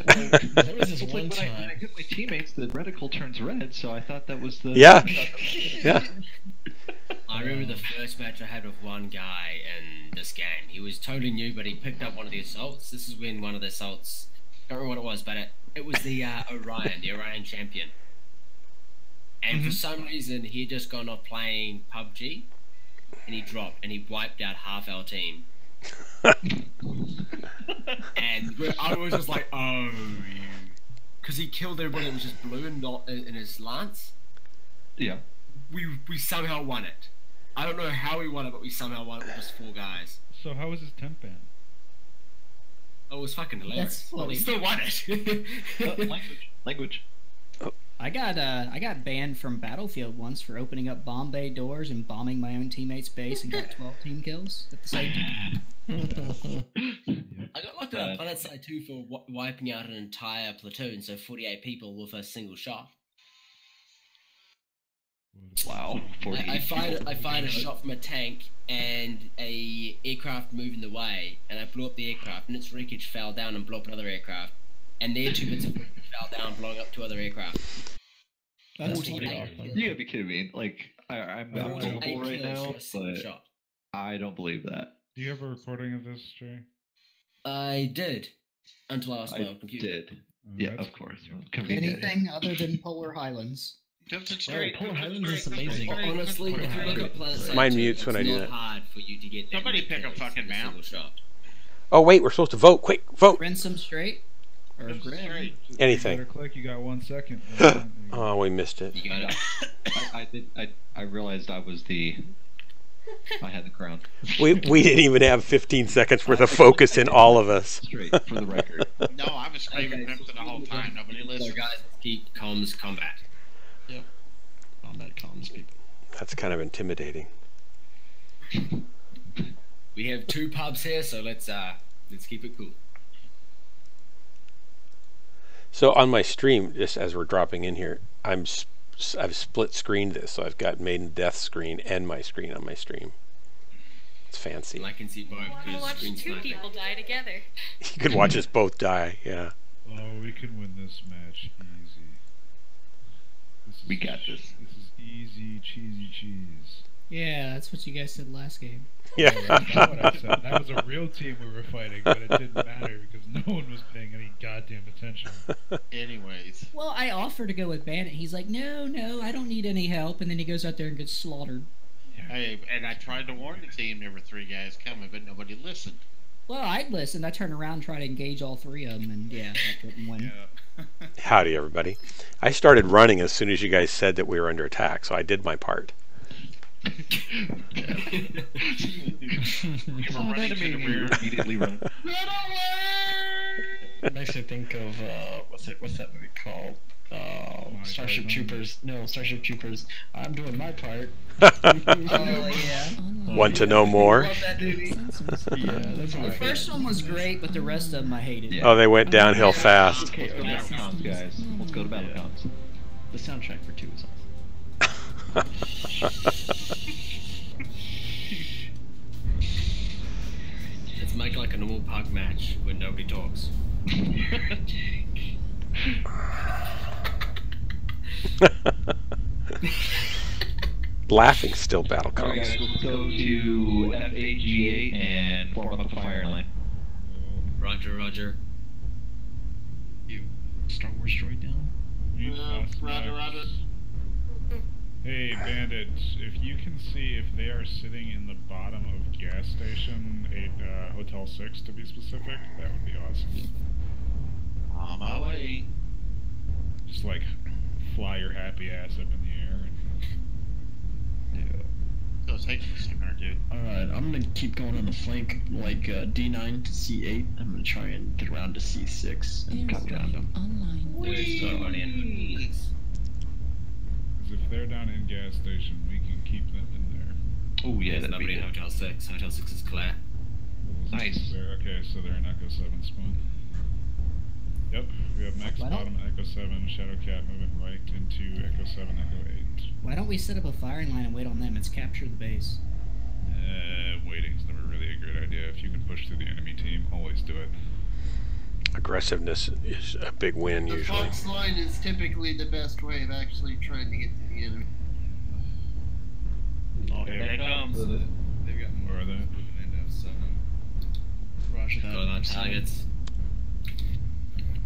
There was this one When I time. hit my teammates, the reticle turns red, so I thought that was the... Yeah. Yeah. I remember the first match I had with one guy in this game. He was totally new, but he picked up one of the assaults. This is when one of the assaults... I don't remember what it was, but it was the Orion champion. And for some reason, he had just gone off playing PUBG. And he dropped, and he wiped out half our team. And I was just like, oh, because he killed everybody that was just blue and not in his lance. Yeah. We somehow won it. I don't know how we won it, but we somehow won it with just 4 guys. So how was his temp ban? Oh, it was fucking hilarious. Well, we still won it. Language. I got banned from Battlefield once for opening up bomb bay doors and bombing my own teammate's base and got 12 team kills at the same time. I got locked up on that side too for wiping out an entire platoon, so 48 people with a single shot. Wow. I fired a shot from a tank and a aircraft moving the way, and I blew up the aircraft, and its wreckage fell down and blew up another aircraft. And their 2 bits of wreckage fell down, blowing up 2 other aircraft. That's pretty awesome. You gotta be kidding me. Like, I'm gullible right now, but I don't believe that. Do you have a recording of this, Jay? I did. Until I lost my old computer. Did. Yeah, of course. Convenient. Anything other than Polar Highlands. Polar Highlands is amazing. Honestly, if you look at PlanetSide, Mine mutes when I do it's that. not hard for you to get Somebody pick a fucking map. Oh wait, we're supposed to vote. Quick, vote. Ransom straight or Grim? Anything. You better click. You got 1 second. Oh, we missed it. You got it. I realized I had the crown. We didn't even have 15 seconds worth of focus in all of us. Straight for the record. No, I was screaming Crimson the whole time. Nobody So listened. guys, keep comms combat. Yep. Combat comms, people. That's kind of intimidating. We have 2 pubs here, so let's keep it cool. So on my stream, just as we're dropping in here, I've split screened this, so I've got Maiden Death screen and my screen on my stream. It's fancy. And I can see both. I want to watch 2 people die together. You could watch us both die. Yeah. Oh, we can win this match easy. We got this. This is easy, cheesy cheese. Yeah, that's what you guys said last game. Yeah. That's not what I said. That was a real team we were fighting, but it didn't matter because no one was paying any goddamn attention. Anyways. Well, I offered to go with Bandit. He's like, no, I don't need any help. And then he goes out there and gets slaughtered. Hey, and I tried to warn the team there were 3 guys coming, but nobody listened. Well, I'd listen. I turned around and tried to engage all 3 of them, and yeah, I couldn't win. Howdy, everybody. I started running as soon as you guys said that we were under attack, so I did my part. Immediately run. It makes me think of what's that movie called? Starship Troopers. No, Starship Troopers. I'm doing my part. Oh yeah. Want to know more? Yeah, that's The first one was great, but the rest of them I hated. Oh, they went downhill fast. Let's go to battle comms, guys. Let's go to battle comms. The soundtrack for 2 is Let's make like a normal pug match where nobody talks. Laughing's still battle Alright comms. guys, let's go to FAGA and form up a fire line. Roger. You Star Wars droid down? Roger. Hey, bandits, if you can see if they are sitting in the bottom of gas station 8, Hotel 6 to be specific, that would be awesome. On my way. Just like fly your happy ass up in the air. So it takes a second, dude. Alright, I'm gonna keep going on the flank, like D9 to C8. I'm gonna try and get around to C6 and cut around them. Online. There's nobody in. Because they're down in gas station, we can keep them in there. Oh yeah, There's that'd nobody be in good. Hotel 6. Hotel 6 is clear. Nice. Okay, so they're in Echo 7 spawn. Yep, we have Mech's Why don't- bottom, Echo 7, Shadowcat moving right into Echo 7, Echo 8. Why don't we set up a firing line and wait on them? It's capture the base. Waiting's never really a great idea. If you can push through the enemy team, always do it. Aggressiveness is a big win The usually. Fox line is typically the best way of actually trying to get to the enemy. Oh, Here they come. They've got more Where are they? moving into F7. Roger that. Going on targets.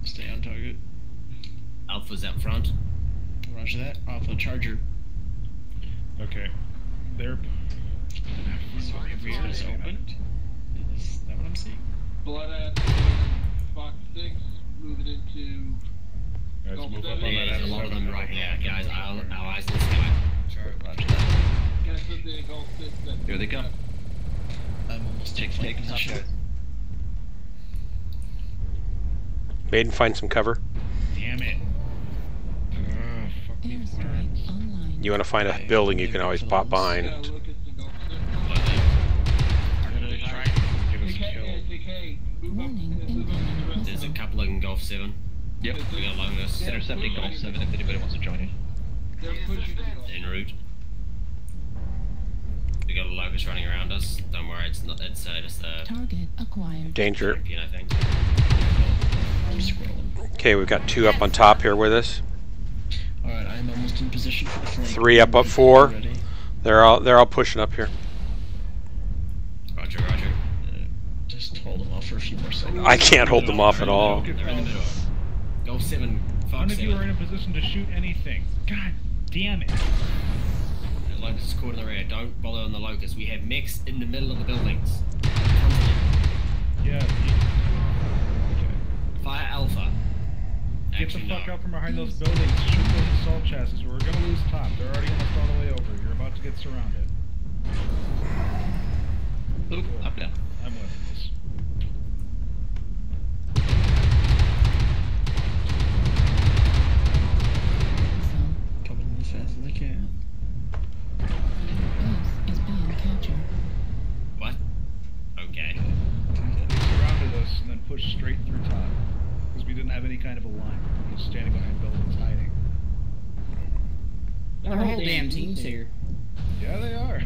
Stay on target. Alpha's out front. Roger that. Alpha Charger. Okay. They're... Rear is open. Is that what I'm seeing? Blood at Fox 6, moving into Guys, Gulf move up 7. on that There's a lot of them F7. right here, guys. Our eyes in the sky. Roger that. Guys, something in Gulf 6 that Here they come. I'm almost taking position. Maiden, find some cover. Damn it. Fuck these worms. Online. You want to find a building you can always pop Yeah, behind. look at the Gulf 6. Give us a kill. TK, move up, Warning, move up to the rest There's of a them. couple in Gulf 7. Yep. We got Longus Intercepting Golf 7 if anybody wants to join in. They're pushing the Gulf. en route. We got a Locust running around us. Don't worry, it's not. It's just a Target acquired. Danger. champion, I think. I'm scrolling. Okay, we've got 2 up on top here with us. Alright, I'm almost in position for the flank. 3 up 4. Ready. They're all pushing up here. Roger, Roger. Just hold them off for a few more seconds. I can't hold them off at all. They're in the middle. Gulf 7, None Fox of you are 7. in a position to shoot anything. God damn it. The Locust is caught in the rear. Don't bother on the Locust. We have mechs in the middle of the buildings. Yeah. Fire Alpha. Get Actually, the fuck no. out from behind those buildings. Shoot those assault chassis. We're gonna lose top. They're already almost all the way over. You're about to get surrounded. Oop, up down. I'm with this. Coming in as fast as I can. Base is being captured. What? Okay. They surrounded us and then pushed straight through top. Because we didn't have any kind of a line. We were just standing behind buildings hiding. Our whole damn team's here. Yeah, they are.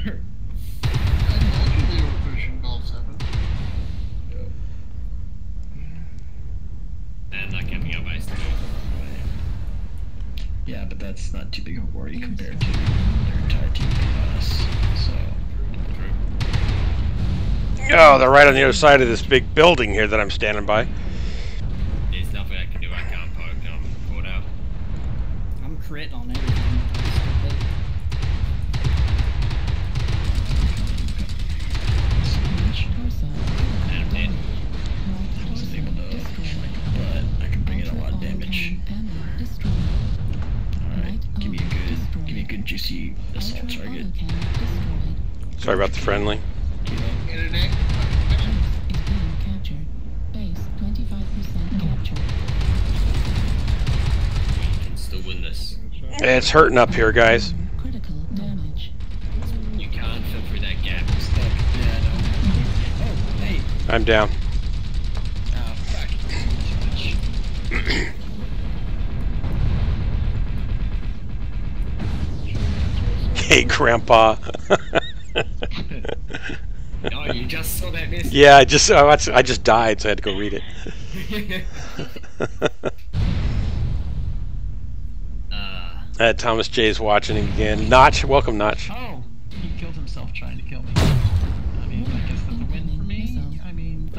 I told you they were pushing Gulf 7. And not camping our base. Yeah, but that's not too big of a worry compared to their entire team being us. So, Oh, they're right on the other side of this big building here that I'm standing by. There's nothing I can do. I can't poke. I'm caught out. I'm crit on everything. Torso. And I'm dead. I wasn't able to flank, but I can bring in a lot of damage. Destroyed. Alright, give me a good juicy assault target. Sorry about the friendly. Internet. Base is being captured. Base 25% captured. We can still win this. It's hurting up here, guys. Critical damage. You can't fit through that gap. Yeah, I know. Oh, hey. I'm down. Oh, fuck. Too much. Hey, Grandpa. Oh, you just saw that message? Yeah, I just died, so I had to go read it. Thomas J's watching again. Notch, welcome, Notch. Oh, he killed himself trying to kill me. I mean, I guess that's a win for me. I mean,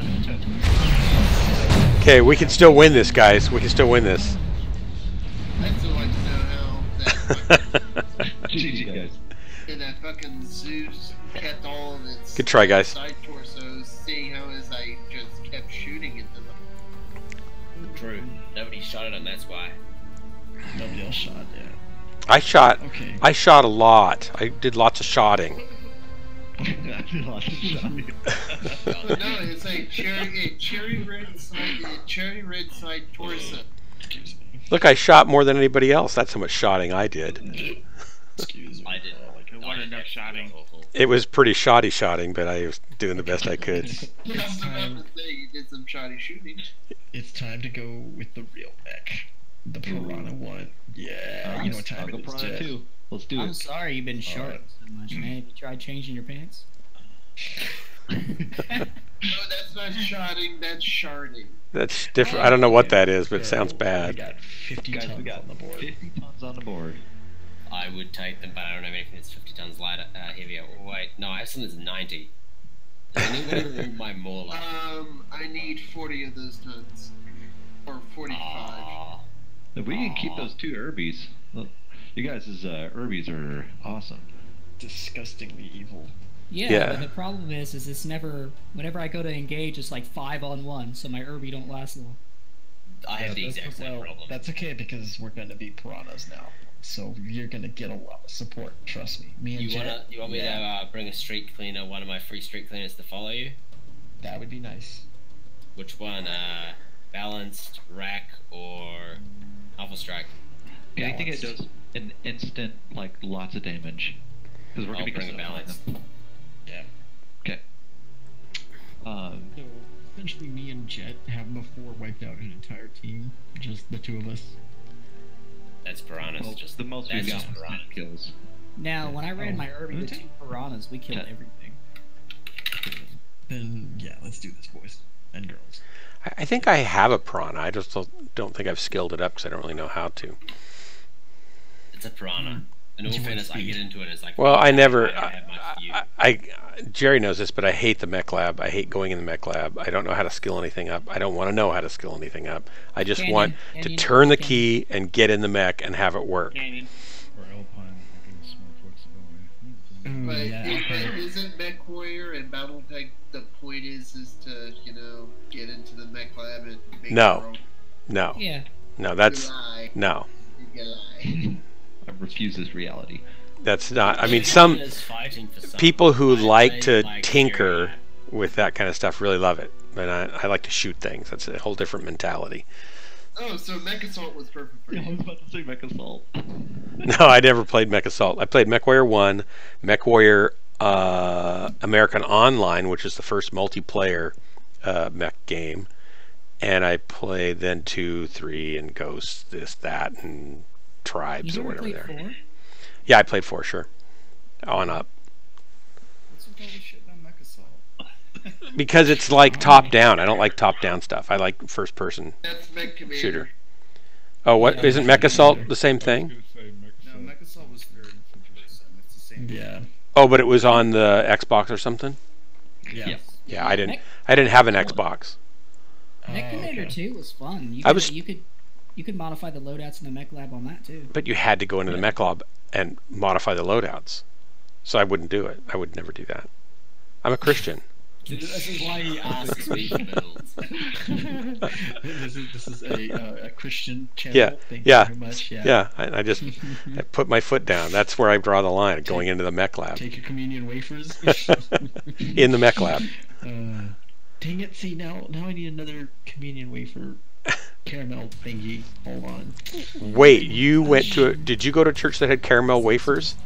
Okay, we can still win this, guys. We can still win this. I'd still like to know how that GG, guys. and that fucking Zeus kept all of its Good try, guys. side torsos, seeing how as I just kept shooting into them. True. Nobody shot at him, that's why. nobody else shot. Yeah. I shot. Okay. I shot a lot. I did lots of shotting. I did lots of shotting. No, it's a cherry red side torso. Look, I shot more than anybody else. That's how much shotting I did. Excuse me. I didn't. It wasn't enough shotting. It was pretty shoddy shotting, but I was doing the best I could. It's time, you did some shoddy shooting. it's time to go with the real mech. The Piranha one. Yeah, you know what time it is, Piranha Jet. 2. Let's do I'm it. sorry you've been short so much, man. Have you tried changing your pants? No, that's not shotting, that's sharding. That's different. I don't know what that is, but it sounds We bad. got 50 Guys, tons we got on the board. 50 tons on the board. I would take them, but I don't have anything that's 50 tons lighter, heavier. Oh, wait, no, I have something that's 90. I need to remove my Mauler. I need 40 of those tons. Or 45. If we can keep those 2 Irbies. Look, you guys' Irbies are awesome. Disgustingly evil. Yeah, but the problem is it's never. Whenever I go to engage, it's like 5-on-1, so my Irby don't last long. I have the exact same problem. That's okay because we're gonna be piranhas now, so you're gonna get a lot of support. Trust me. Me and You Jet. want me to bring a street cleaner, one of my free street cleaners, to follow you? That would be nice. Which one? Balanced, rack, or Alpha Strike? Anything that does an instant, like lots of damage. Because we're I'll gonna bring a get balanced. Yeah. Okay. So essentially, me and Jet have before wiped out an entire team, just the 2 of us. That's piranhas. Well, just the most we've got was 10 kills. Now, when I ran my Irby with 2 piranhas, we killed everything. Then yeah, let's do this, boys and girls. I think I have a piranha. I just don't think I've skilled it up because I don't really know how to. It's a piranha. In all fairness, I get into it as like. Well, I never. have much view. Jerry knows this, but I hate the mech lab. I hate going in the mech lab. I don't know how to skill anything up. I don't want to know how to skill anything up. I just want to turn the key and get in the mech and have it work. Or Alpine, gives more flexibility. But isn't Mech Warrior and Battle Tech the point is to get into the mech lab and make your own? No. Yeah. No, that's You lie. no. You lie. I refuse this reality. That's not. I mean, some people who like to tinker with that kind of stuff really love it, and I like to shoot things. That's a whole different mentality. Oh, so Mech Assault was perfect for you. I was about to say Mech Assault. No, I never played Mech Assault. I played Mech Warrior 1, Mech Warrior American Online, which is the first multiplayer mech game, and I played then 2, 3, and Ghosts, this, that, and Tribes or whatever there. 4? Yeah, I played 4, sure. On up. What's with all the shit on Mech Assault? Because it's like top down. I don't like top down stuff. I like first person shooter. Oh, what isn't Mech Assault the same thing? No, Mech Assault was third person. It's the same. Yeah. Oh, but it was on the Xbox or something? Yeah. Yeah, I didn't have an Xbox. Mechanator 2 was fun. You could modify the loadouts in the mech lab on that too. But you had to go into the mech lab and modify the loadouts. So I wouldn't do it. I would never do that. I'm a Christian. This is why he asks me for builds. This is a Christian channel. Yeah, Thank yeah, you very much. yeah. I just I put my foot down. That's where I draw the line, going into the mech lab. Take your communion wafers. In the mech lab. Dang it! See now I need another communion wafer caramel thingy. Hold on. Wait, you went to? Did you go to a church that had caramel wafers?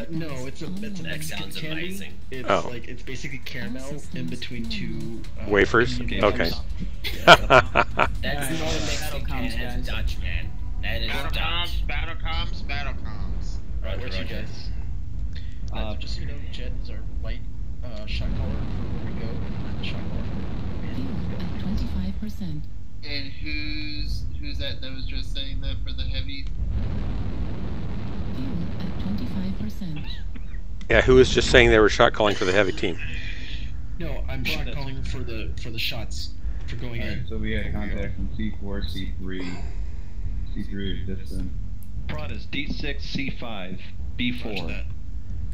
No, it's an Mexican sounds candy. amazing. It's like it's basically caramel in between 2 wafers. communion Okay. wafers. That's not a Mexican, that's Dutch, man. That is Dutch. Battle comms. Right, where's you guys? Just so you know, Jet is our light shot caller for where we go. Shot caller. At 25%. And who's that was just saying that for the heavy? At 25%. Yeah, who was just saying they were shot calling for the heavy team? No, I'm shot calling for the shots for going in. So we had contact from C4, C3. C3 is distant. Prawn is D6, C5, B4.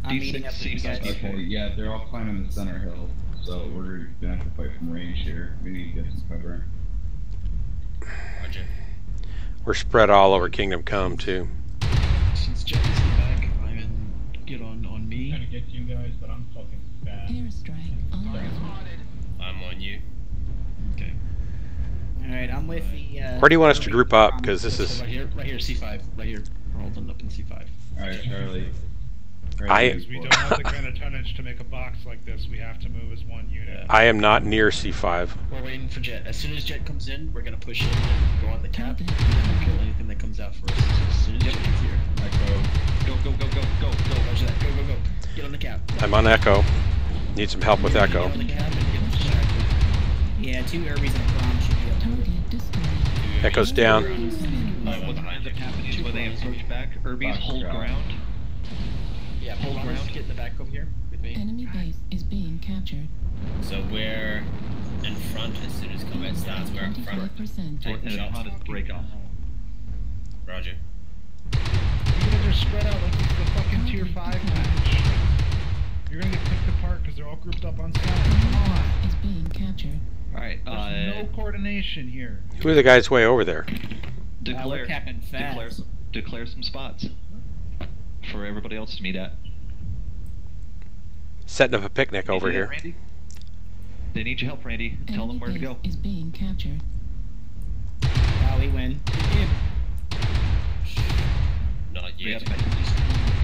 I'm meeting up with you guys. Okay, yeah, they're all climbing the center hill, so we're gonna have to fight from range here. We need to get some cover. Roger. We're spread all over Kingdom Come too. Since Jet is in the back, I'm in. Get on me. I'm trying to get to you guys, but I'm fucking fast. Airstrike online. I'm on you. Okay. Alright, I'm with the Where do you want us to group up? Because this is Right here, C5, right here. We're holding up in C5. Alright, Charlie. Because we don't have the kind of tonnage to make a box like this. We have to move as one unit. I am not near C5. We're waiting for Jet. As soon as Jet comes in, we're gonna push in and go on the cap. And kill anything that comes out for us. As soon as Jet gets here. Go. Roger that. Go. Get on the cap. I'm on Echo. Need some help with Echo. Get on the cap and get distracted. Yeah, 2 Irbies and a Piranha should be able to. Echo's down. What ends up happening is when they approach back, Irby's hold ground. Yeah, hold ground. Get in the back over here with me. Enemy base is being captured. So we're in front as soon as combat starts. We're up front. Taking shots. Break off. Roger. You guys are spread out like it's the fucking tier 5 match. You're gonna get picked apart because they're all grouped up on side. Come on. Is being captured. Alright, There's no coordination here. Who are the guys way over there? We're capping fast. Declare some spots for everybody else to meet at. Setting up a picnic over here. Randy? They need your help, Randy. Tell them where to go. Is being captured. Oh, we win. Not yet.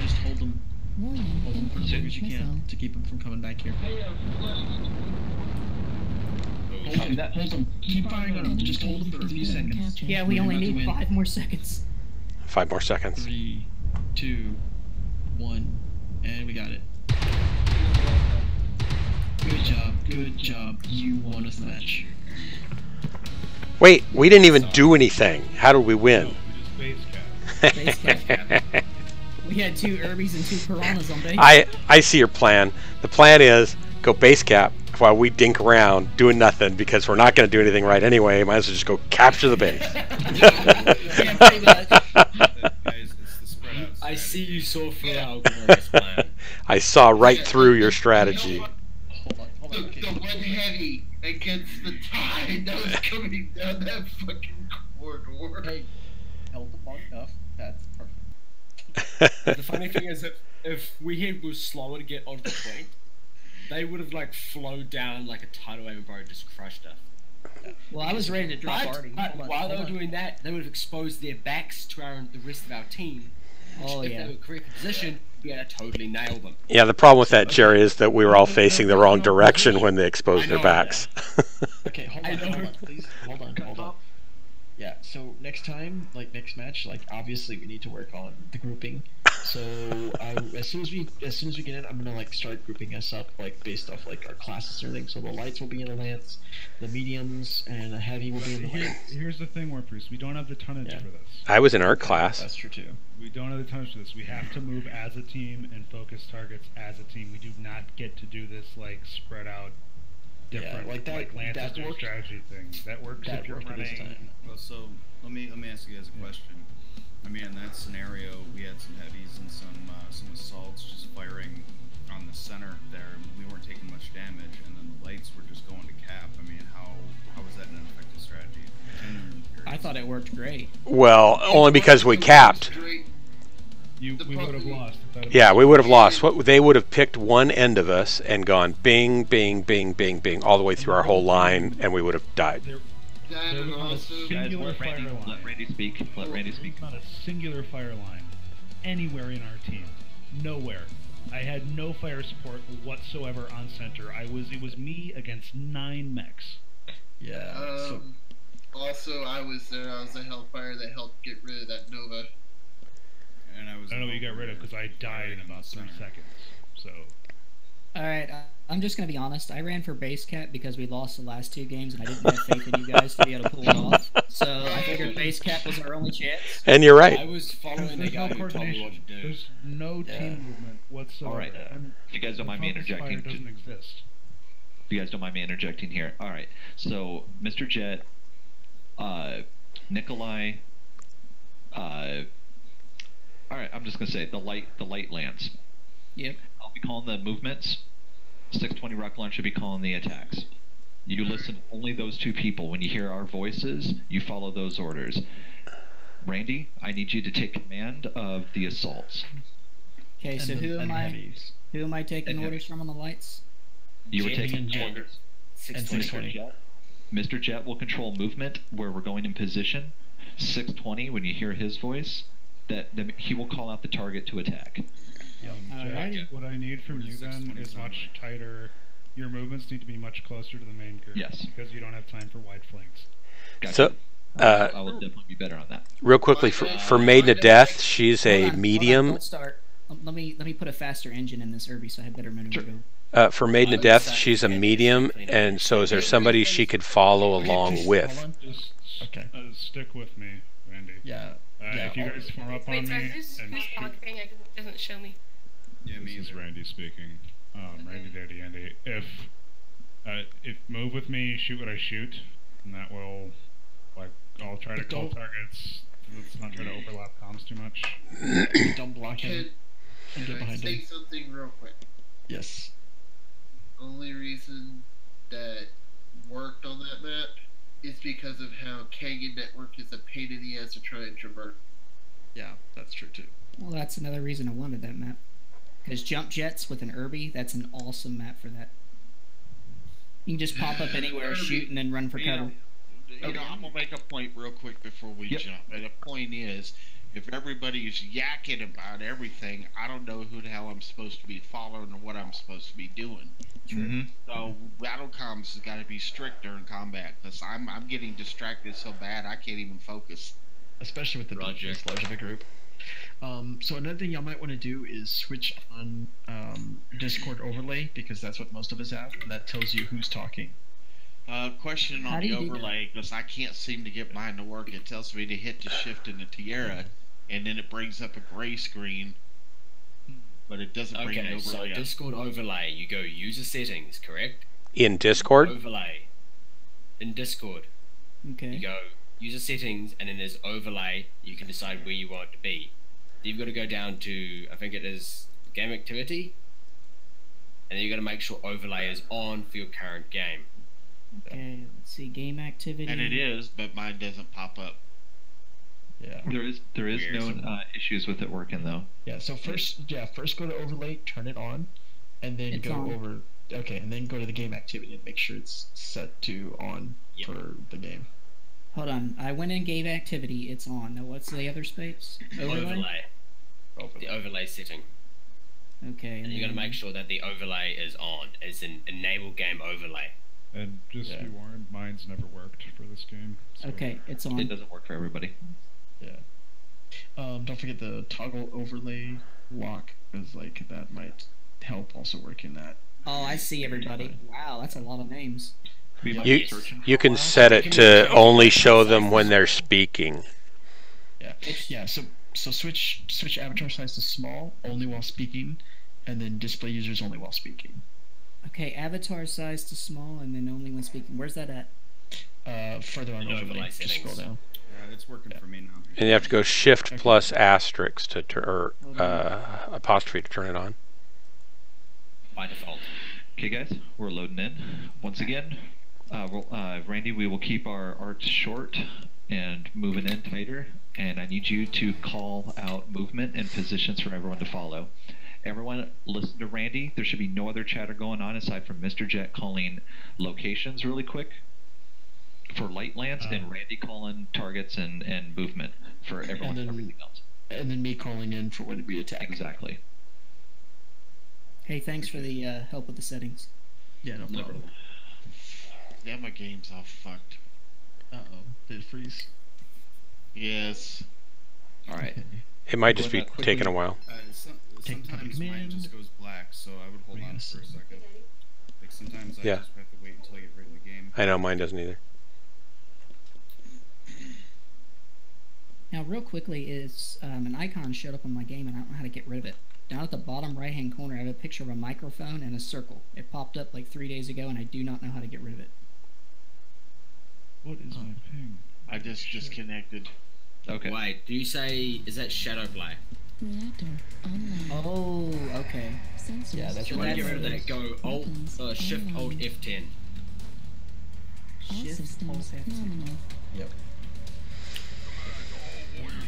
Just hold them. Warning, Hold them for as long as you missile. can to keep them from coming back here. Hold them. Keep firing on them. Just hold them for a few seconds. Yeah, we only need 5 more seconds. 5 more seconds. 3, 2, 1, and we got it. Good job. You won us the match. Wait, we didn't even do anything. How did we win? We just base cap. We had 2 Irbies and 2 Piranhas on base. I see your plan. The plan is go base cap while we dink around doing nothing because we're not going to do anything right anyway. Might as well just go capture the base. Yeah, pretty much. Guys, it's the spread out I strategy. see you saw through our glorious plan. I saw right through your strategy. The one heavy against the tide that was coming down that fucking corridor. Hey, held them long enough. That's perfect. The funny thing is that if we had was slower to get onto the point, they would have like flowed down like a tidal wave and probably just crushed us. Well, I was ready to drop already. But while they were doing that, they would have exposed their backs to the rest of our team. Oh, if yeah. they were correct position, we had to totally nail them. Yeah, the problem with that, Jerry, is that we were all facing the wrong direction when they exposed their backs. Okay, hold on, please. Hold on. Yeah, so next time, like next match, like obviously we need to work on the grouping. So as soon as we get in, I'm gonna like start grouping us up like based off like our classes and everything. So the lights will be in a lance, the mediums and the heavy will be in the lance. Here's the thing, Warpriest. We don't have the tonnage for this. I was in art class. That's true too. We don't have the tonnage for this. We have to move as a team and focus targets as a team. We do not get to do this like spread out, different like that. Lances That worked. Strategy thing. That works if you're running. Well, so let me ask you guys a question. I mean, in that scenario, we had some heavies and some assaults just firing on the center there. We weren't taking much damage, and then the lights were just going to cap. I mean, how was that an effective strategy? I thought it worked great. Well, only because we capped. We would have lost. Yeah, we would have lost. They would have picked one end of us and gone bing, bing, bing, bing, bing, all the way through our whole line, and we would have died. There was not a singular fire line. Let Randy speak. Let Randy speak. Not a singular fire line anywhere in our team. Nowhere. I had no fire support whatsoever on center. It was me against 9 mechs. Yeah. Also, I was there. I was the Hellfire that helped get rid of that Nova. And I don't know what you got rid of because I died in about 3 seconds. So. Alright, I'm just gonna be honest. I ran for base cap because we lost the last 2 games and I didn't have faith in you guys to be able to pull it off. So I figured base cap was our only chance. And you're right. I was following the guy who told me what to do. There's no team movement whatsoever. Alright, if you guys don't mind me interjecting. Doesn't exist. If you guys don't mind me interjecting here. Alright, so Mr. Jet, Nikolai, alright, I'm just gonna say the light lance. Yep. I'll be calling the movements. 620 Rock Launch should be calling the attacks. You listen to only those 2 people. When you hear our voices, you follow those orders. Randy, I need you to take command of the assaults. Okay, so who am I taking orders from on the lights? You were taking orders. 620. Mr. Jet will control movement where we're going in position. 620, when you hear his voice, that he will call out the target to attack. Jack, what I need from you then is much tighter. Your movements need to be much closer to the main group. Yes. Because you don't have time for wide flanks. Gotcha. So, I will definitely be better on that. real quickly, for Maiden of Death, she's a medium. Don't start. Let me put a faster engine in this Irby so I have better maneuverability. For Maiden of Death, she's a medium, and so is there somebody she could follow along with? Just stick with me, Randy. Yeah. If you guys form up on Wait, sorry, me who's and shoot. talking? It doesn't show me. Yeah, this is Randy speaking. Randy Daddy Andy. If move with me, shoot what I shoot, and that will, like, I'll try to call targets. Let's not try to overlap comms too much. Don't block him. And get Can I behind say him. something real quick? Yes. Only reason that worked on that map is because of how Kangen Network is a pain in the ass to try and traverse. Yeah, that's true too. Well, that's another reason I wanted that map. Because jump jets with an Irby, that's an awesome map for that. You can just pop up anywhere, shoot, and then run for cover. You know, I'm gonna make a point real quick before we jump. And the point is, if everybody is yakking about everything, I don't know who the hell I'm supposed to be following or what I'm supposed to be doing. So battle comms has got to be strict during combat because I'm getting distracted so bad I can't even focus. Especially with the this large of a group. So another thing y'all might want to do is switch on Discord overlay because that's what most of us have, and that tells you who's talking. Question on the overlay because I can't seem to get mine to work. It tells me to hit the shift in the Tierra, and then it brings up a gray screen, but it doesn't bring an Okay, overlay so up. Discord overlay, you go user settings, correct? In Discord? Overlay. In Discord. Okay. You go user settings, and then there's overlay. You can decide where you want it to be. You've got to go down to, I think it is game activity, and then you've got to make sure overlay is on for your current game. Okay, let's see, game activity. And it is, but mine doesn't pop up. Yeah. There is no issues with it working though. Yeah. So first go to overlay, turn it on, and then It's go on. over. Okay, and then go to the game activity and make sure it's set to on for the game. Hold on, I went in game activity, it's on. Now what's the other space? Overlay. The overlay setting. Okay. And you got to make sure that the overlay is on. It's an enable game overlay. And just to be warned, mine's never worked for this game. So. Okay, it's on. It doesn't work for everybody. Yeah. Don't forget the toggle overlay lock, because like that might help also work in that. Oh, I see everybody. Wow, that's a lot of names. You can set it to only show them when they're speaking. Yeah. Yeah. So switch avatar size to small only while speaking, and then display users only while speaking. Okay, avatar size to small and then only when speaking. Where's that at? Further on overlay. Just scroll down. Yeah, it's working for me now. And you have to go Shift plus asterisk to apostrophe to turn it on. By default. Okay, guys, we're loading in. Once again, Randy, we will keep our arcs short and moving in tighter. And I need you to call out movement and positions for everyone to follow. Everyone listen to Randy. There should be no other chatter going on aside from Mr. Jet calling locations really quick for light lands and Randy calling targets and movement for everyone and everything else. And then me calling in for when we attack. Exactly. Hey, thanks for the help with the settings. Yeah, no problem. Yeah, my game's all fucked. Uh-oh. Did it freeze? Yes. Alright. It might just be taking a while. Sometimes mine just goes black, so I would hold on for a second. Like sometimes I just have to wait until I get right in the game. I know, mine doesn't either. Now, real quickly, is an icon showed up on my game and I don't know how to get rid of it. Down at the bottom right-hand corner, I have a picture of a microphone and a circle. It popped up like 3 days ago and I do not know how to get rid of it. What is my ping? I just disconnected. Okay. Wait, do you say, is that shadow play? Oh, okay. Yeah, that's You want to get rid of that, go Shift Alt F10. Shift Alt F10. Yep.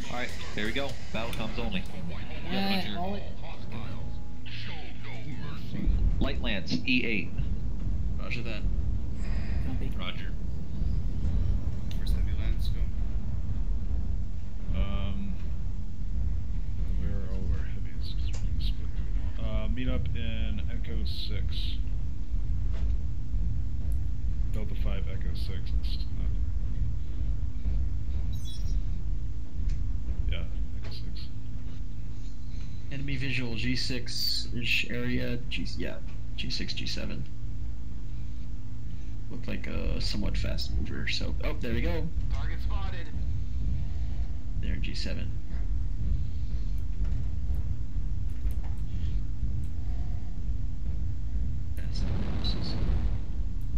Alright, there we go. Battle comes only. Light lance, E8. Roger that. Roger. Where's heavy lands go? meet up in Echo 6. Delta 5 Echo 6. Yeah, Echo 6. Enemy visual G6-ish area. G6, G7. Looked like a somewhat fast mover. So, oh, there we go. Target spotted. There, G7.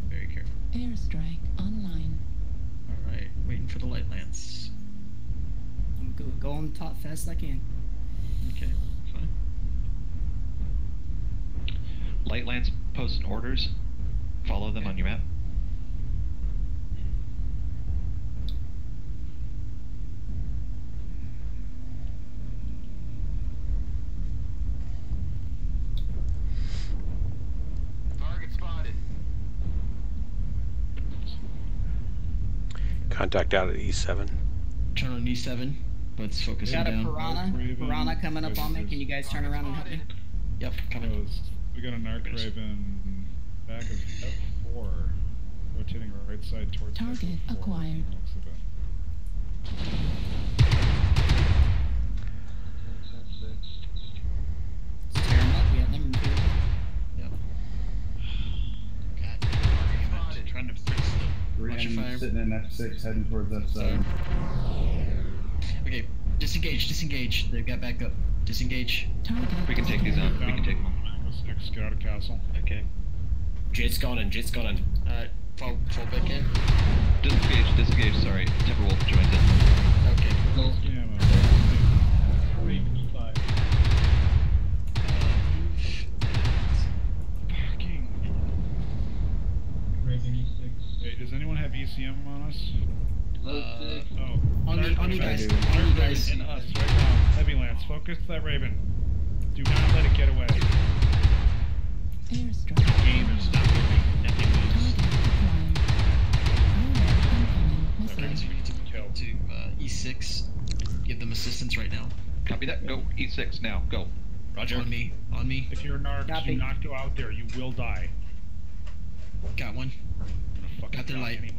Very careful. Airstrike online. Alright, waiting for the light lance. I'm going top fast as I can. Okay, fine. Light lance post orders. Follow them on your map. Target spotted. Contact out at E7. Turn on E7. Let's focus We got him a down. piranha coming up on me. Can you guys turn around and help me? Yep, coming. We got a Narc Raven back of F4. Rotating right side towards Target F4. acquired. Let's tear 'em up. We got them too. Yep. God, I'm trying to fix the. Watch your fire. Sitting in F6, heading towards F7. Okay, disengage, disengage. They got back up. Disengage. We can take these out. We can take them. Let's get out of castle. Okay. Jet's gone in. Jet's gone in. Alright, fall back in. Disengage, sorry. Timberwolf joins in. Okay. Raven E5. Fucking. Raven E6. Hey, does anyone have ECM on us? Oh. On you guys. Narc On you guys. Raven in us right now. Heavy Lance, focus that Raven. Do not let it get away. Airstrike. The game is not moving. Nothing moves. Guys, we need to go to E6. Give them assistance right now. Copy that. Go E6 now. Go. Roger. On me. On me. If you're Narc, Copy. do not go out there. You will die. Got one. I'm gonna fucking Got their die light. anyway.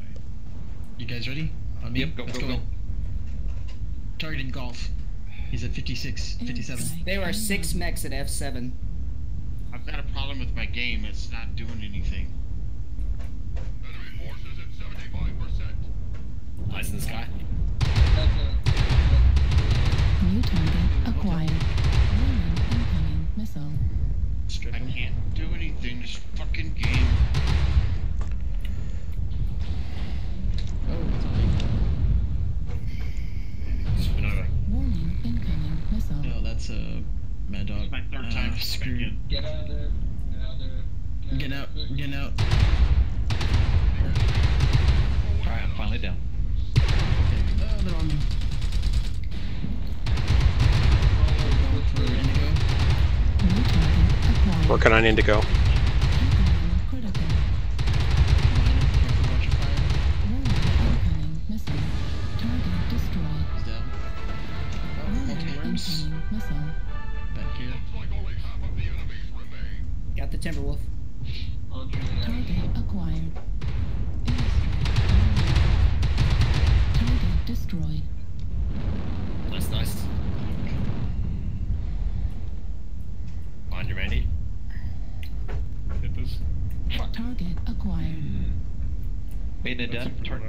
You guys ready? On me. Yep, go, Let's go, go. Targeting golf. He's at 56, 57. There are 6 mechs at F7. I've got a problem with my game. It's not doing anything. Enemy forces at 75%. Eyes in the sky. New target acquired. Warning, incoming missile. I can't do anything. This fucking game. Oh, it's on me. Supernova. Warning, incoming missile. No, that's a Mad Dog. It's my third time Screw. again. Get out of there. Get out of there. I'm getting out. I'm getting out. Alright, I'm finally down. Oh, they're on me. Look for Indigo. New target acquired. Working on Indigo. Incoming critical. Mine. Careful, watch your fire. Warning, incoming missile. Target destroyed. He's down. Oh, Warning, multi-worms. incoming missile. Back here. Like only half of the enemies remain. Got the Timberwolf. Target acquired. Airstrike online. Target destroyed. Nice, nice. Find your Randy. Hit this. Target acquired. Made in a death. Turn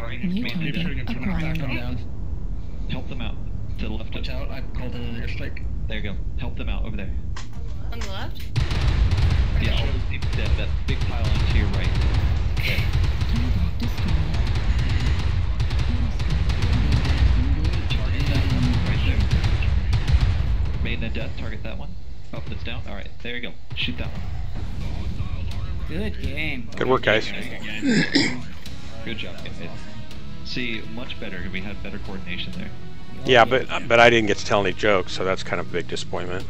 right. New Made in a target death. acquired. Come down. Help them out. To the left of. Watch out. I called in an airstrike. There you go. Help them out over there. On the left? Yeah, all those people, that big pile on to your right. There. Target destroyed. Target that one. Right there. Made in a death. Target that one. Oh, that's down. Alright, there you go. Shoot that one. Good game. Good work, guys. Good job, guys. See, much better. We had better coordination there. Yeah, but I didn't get to tell any jokes, so that's kind of a big disappointment.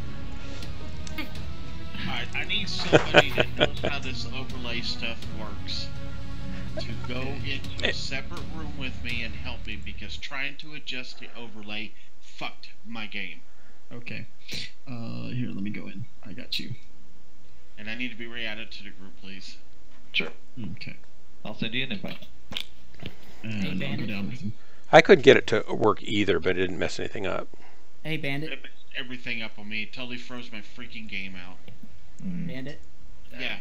Alright, I need somebody that knows how this overlay stuff works to go into a separate room with me and help me, because trying to adjust the overlay fucked my game. Okay. Here, let me go in. I got you. And I need to be re-added to the group, please. Sure. Okay. I'll send you an invite. And I'll go down with him. I couldn't get it to work either, but it didn't mess anything up. Hey, Bandit. It messed everything up on me. Totally froze my freaking game out. Bandit. Yeah.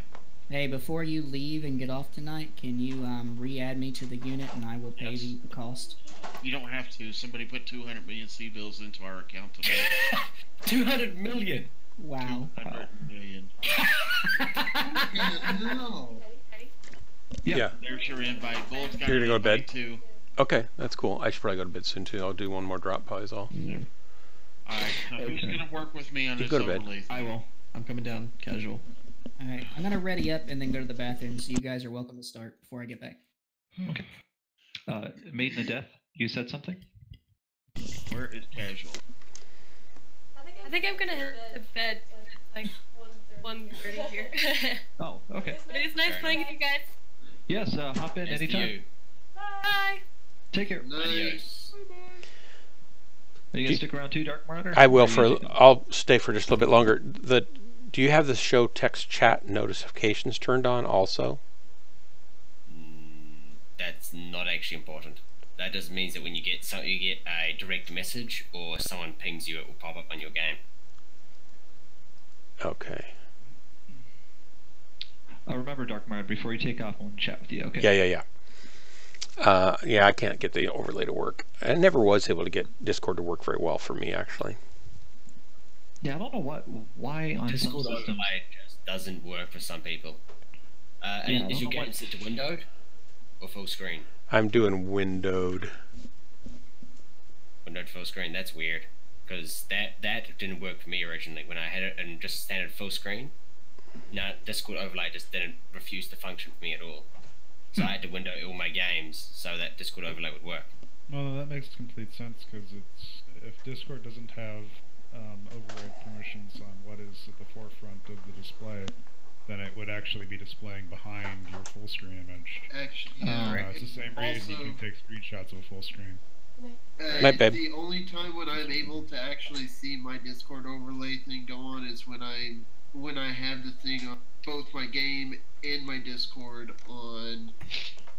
Hey, before you leave and get off tonight, can you re-add me to the unit and I will pay the cost? You don't have to. Somebody put 200 million C-bills into our account today. 200 million. Wow. 200 million. No. Yeah. There's your invite. Bull's got You're gonna go to bed? invite too. Okay, that's cool. I should probably go to bed soon too. I'll do one more drop probably is all. Alright, so who's gonna work with me on You this go to bed. overlay? I will. I'm coming down. Casual. Alright, I'm gonna ready up and then go to the bathroom, so you guys are welcome to start before I get back. Okay. Maiden of Death, you said something? Where is casual? I think I'm gonna head to bed. It's like 1:30 here. Oh, okay. But it is nice playing with you guys. Yes, hop in anytime. Bye. Take care. Adios. Are you gonna stick around too, Dark Marauder? I will I'll stay for just a little bit longer. Do you have the show text chat notifications turned on also? That's not actually important. That just means that when you get a direct message or someone pings you, it will pop up on your game. Okay. Remember, Dark Marauder, before you take off, I want to chat with you, okay? Yeah. Yeah, I can't get the overlay to work. I never was able to get Discord to work very well for me, actually. Yeah, I don't know why on Discord some systems... overlay just doesn't work for some people. Is your game set to windowed or full screen? I'm doing windowed. Windowed full screen, that's weird. Because that didn't work for me originally. When I had it in just standard full screen, no, Discord overlay just didn't refuse to function for me at all. So I had to window all my games so that Discord overlay would work. Well, that makes complete sense because if Discord doesn't have override permissions on what is at the forefront of the display, then it would actually be displaying behind your full screen image. Actually, yeah. It's the same reason you can take screenshots of a full screen. Night, babe. The only time when I'm able to actually see my Discord overlay thing go on is when I have the thing on both my game and my Discord on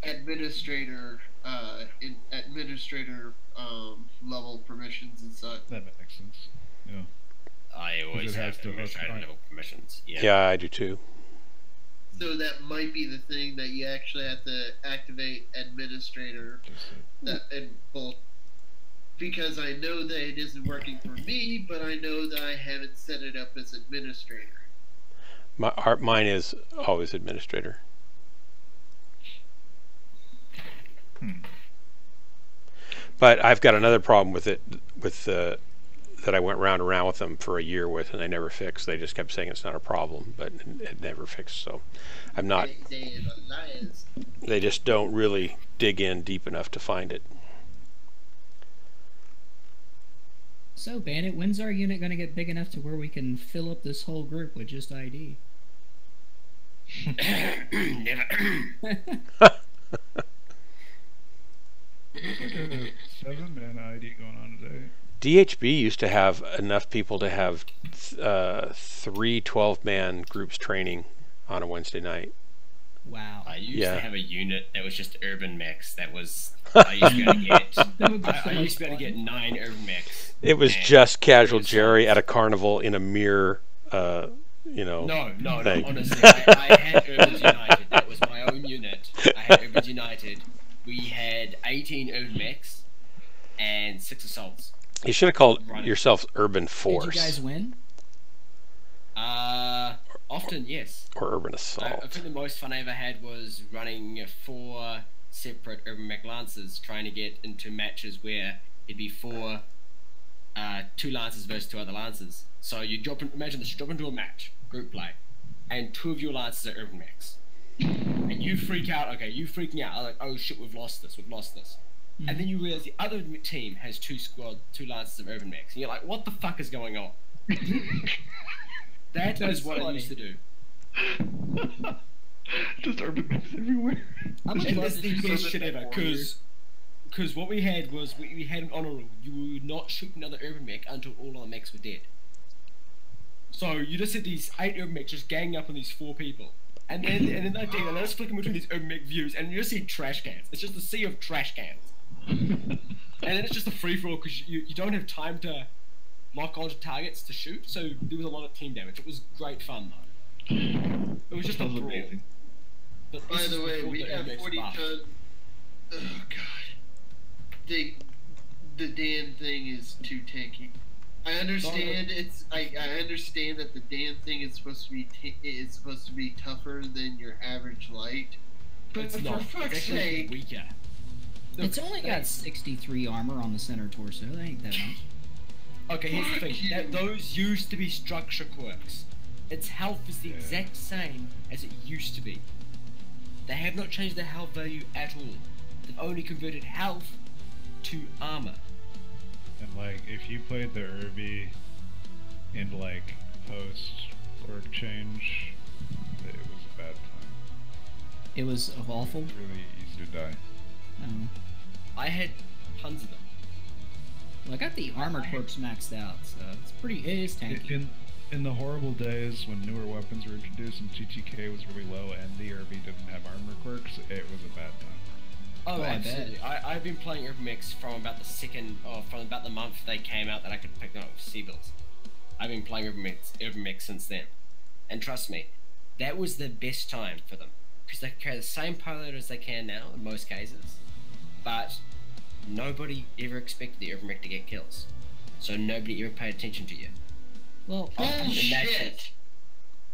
administrator level permissions and such. That makes sense. Yeah. I always have administrator level permissions. Yeah, I do too. So that might be the thing that you actually have to activate administrator and both, because I know that it isn't working for me, but I know that I haven't set it up as administrator. Mine is always administrator. But I've got another problem with it, that I went round and round with them for a year with, and they never fixed. They just kept saying it's not a problem, but it never fixed. So I'm not. They just don't really dig in deep enough to find it. So, Bandit, when's our unit going to get big enough to where we can fill up this whole group with just ID? Never. There's like a 7-man ID going on today. DHB used to have enough people to have 3 12-man groups training on a Wednesday night. Wow. I used to have a unit that was just urban mechs. That was I used to be able to get. I used to be able to get 9 urban mechs. It was just casual Jerry at a carnival in a mirror, No, thing. honestly, I had Urbans United. That was my own unit. I had Urbans United. We had 18 urban mechs and 6 assaults. You should have called yourself Urban Force. Did you guys win? Often, yes. Or Urban Assault. I think the most fun I ever had was running 4 separate urban mech lancers, trying to get into matches where it'd be 2 lancers versus 2 other lancers. So you imagine this, you drop into a match, group play, and 2 of your lancers are urban mechs. And you freak out, you freaking out, like, oh shit, we've lost this. Mm-hmm. And then you realize the other team has 2 lancers of urban mechs, and you're like, what the fuck is going on? That is what I used to do. Just urban mechs everywhere. And that's the best shit ever, because Because what we had was we had an honor rule. You would not shoot another urban mech until all our mechs were dead. So you just had these 8 urban mechs just ganging up on these 4 people. And then that day, let us flicking between these urban mech views, and you just see trash cans. It's just a sea of trash cans. And then it's just a free-for-all because you don't have time to lock onto targets to shoot, so there was a lot of team damage. It was great fun, though. It was just a brawl. But by the way, we have 40 ton. Oh god, the damn thing is too tanky. I understand I understand that the damn thing is supposed to be tougher than your average light, but it's for not. fuck's sake, weaker. It's only got 63 armor on the center torso. That ain't that much. Okay, here's the thing. Those used to be structure quirks. Its health is the exact same as it used to be. They have not changed their health value at all. They've only converted health to armor. And like, if you played the Irby in like post quirk change, it was a bad time. It was awful. It was really easy to die. Oh. I had tons of them. Well, I got the armor quirks maxed out, so it's pretty. It is tanky. In the horrible days when newer weapons were introduced and TTK was really low and the Irby didn't have armor quirks, it was a bad time. Oh, absolutely. I've been playing Urban Mechs from about the month they came out that I could pick them up with C-builds. I've been playing Urban Mechs since then. And trust me, that was the best time for them. Because they carry the same payload as they can now, in most cases. But nobody ever expected the Urban Mech to get kills. So nobody ever paid attention to you. Well, shit.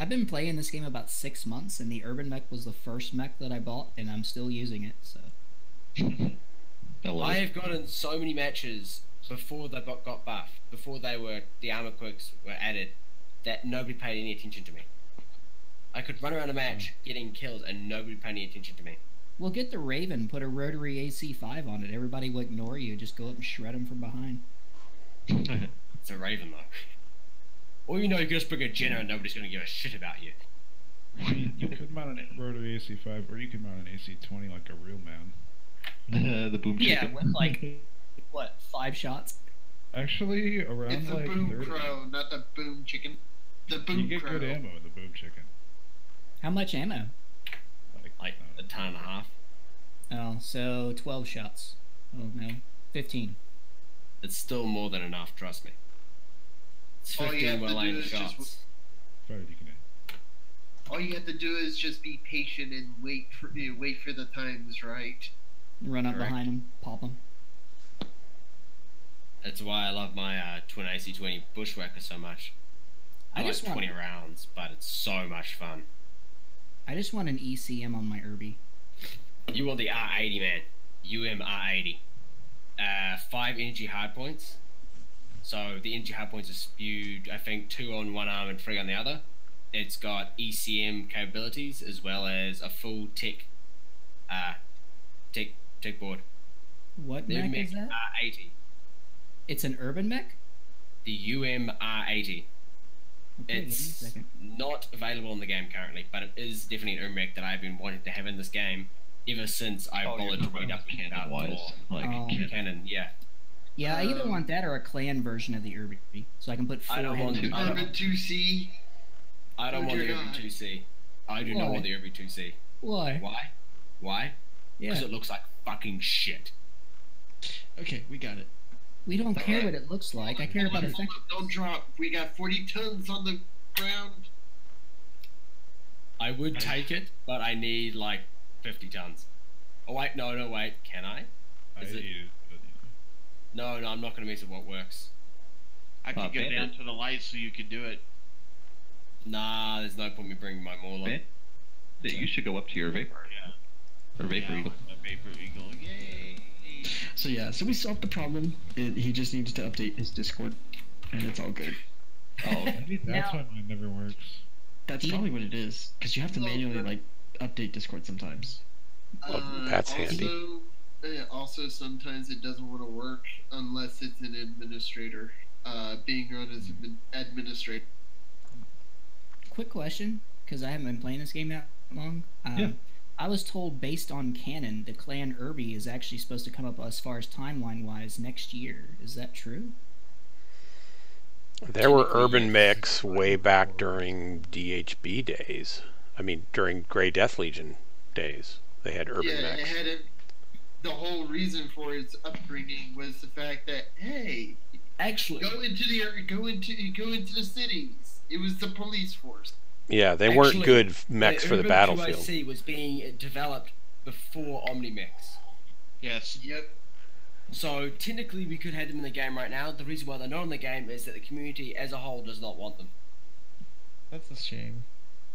I've been playing this game about 6 months, and the Urban Mech was the first mech that I bought, and I'm still using it, so... I have gotten so many matches before they got buffed, before the armor quirks were added, that nobody paid any attention to me. I could run around a match getting kills and nobody paid any attention to me. Well, get the Raven, put a rotary AC5 on it. Everybody will ignore you. Just go up and shred them from behind. It's a Raven, though. Or you can just bring a Jenner and nobody's going to give a shit about you. You could mount a rotary AC5, or you could mount an AC20 like a real man. The boom chicken. Yeah, with like, what, 5 shots? Actually, around it's like the boom 30. crow, not the boom chicken. The boom You get crow. good ammo with the boom chicken. How much ammo? Like a ton and a half. Oh, so 12 shots. Oh, no. 15. It's still more than enough, trust me. It's All you 15 have to well-aimed do is shots. just... All you have to do is just be patient and wait for the times right. Run up behind him, pop him. That's why I love my twin AC-20 Bushwhacker so much. I just 20 rounds, but it's so much fun. I just want an ECM on my Irby. You want the R80, man. R80. 5 energy hardpoints. So the energy hardpoints are spewed, I think, 2 on one arm and 3 on the other. It's got ECM capabilities as well as a full tech board. What mech is that? R80. It's an urban mech? The R80. Okay, It's not available in the game currently, but it is definitely an urban mech that I've been wanting to have in this game ever since I bothered to read up Canon, yeah. Yeah, I either want that or a clan version of the Irby, so I can put 4 Urban 2C. I don't want the Irby 2C. I do not want the Irby 2C. Why? Why? Yeah. Because it looks like fucking shit. Okay, we got it. We don't care what it looks like. I care about effect. Don't drop. We got 40 tons on the ground. I would take it, but I need like 50 tons. Oh wait, no, wait. Can I? Is it? No, I'm not going to mess with what works. I could get down to the light so you could do it. Nah, there's no point me bringing my Mauler. You should go up to your Vapor. Or Vapor Eagle. Vapor Eagle, yay! So yeah, so we solved the problem. He just needs to update his Discord, and it's all good. Oh, maybe that's why mine never works. That's probably what it is, because you have to manually like update Discord sometimes. That's handy. Also, sometimes it doesn't want to work unless it's an administrator, being run as an administrator. Quick question, because I haven't been playing this game that long. Yeah. I was told based on canon, the clan Irby is actually supposed to come up as far as timeline-wise next year. Is that true? There were urban mechs way back during DHB days. I mean, during Grey Death Legion days. They had urban mechs. The whole reason for its upbringing was the fact that, hey, actually, go into the cities. It was the police force. Yeah, they weren't good mechs for the battlefield. QIC was being developed before Omnimex. Yes. Yep. So technically, we could have them in the game right now. The reason why they're not in the game is that the community as a whole does not want them. That's a shame.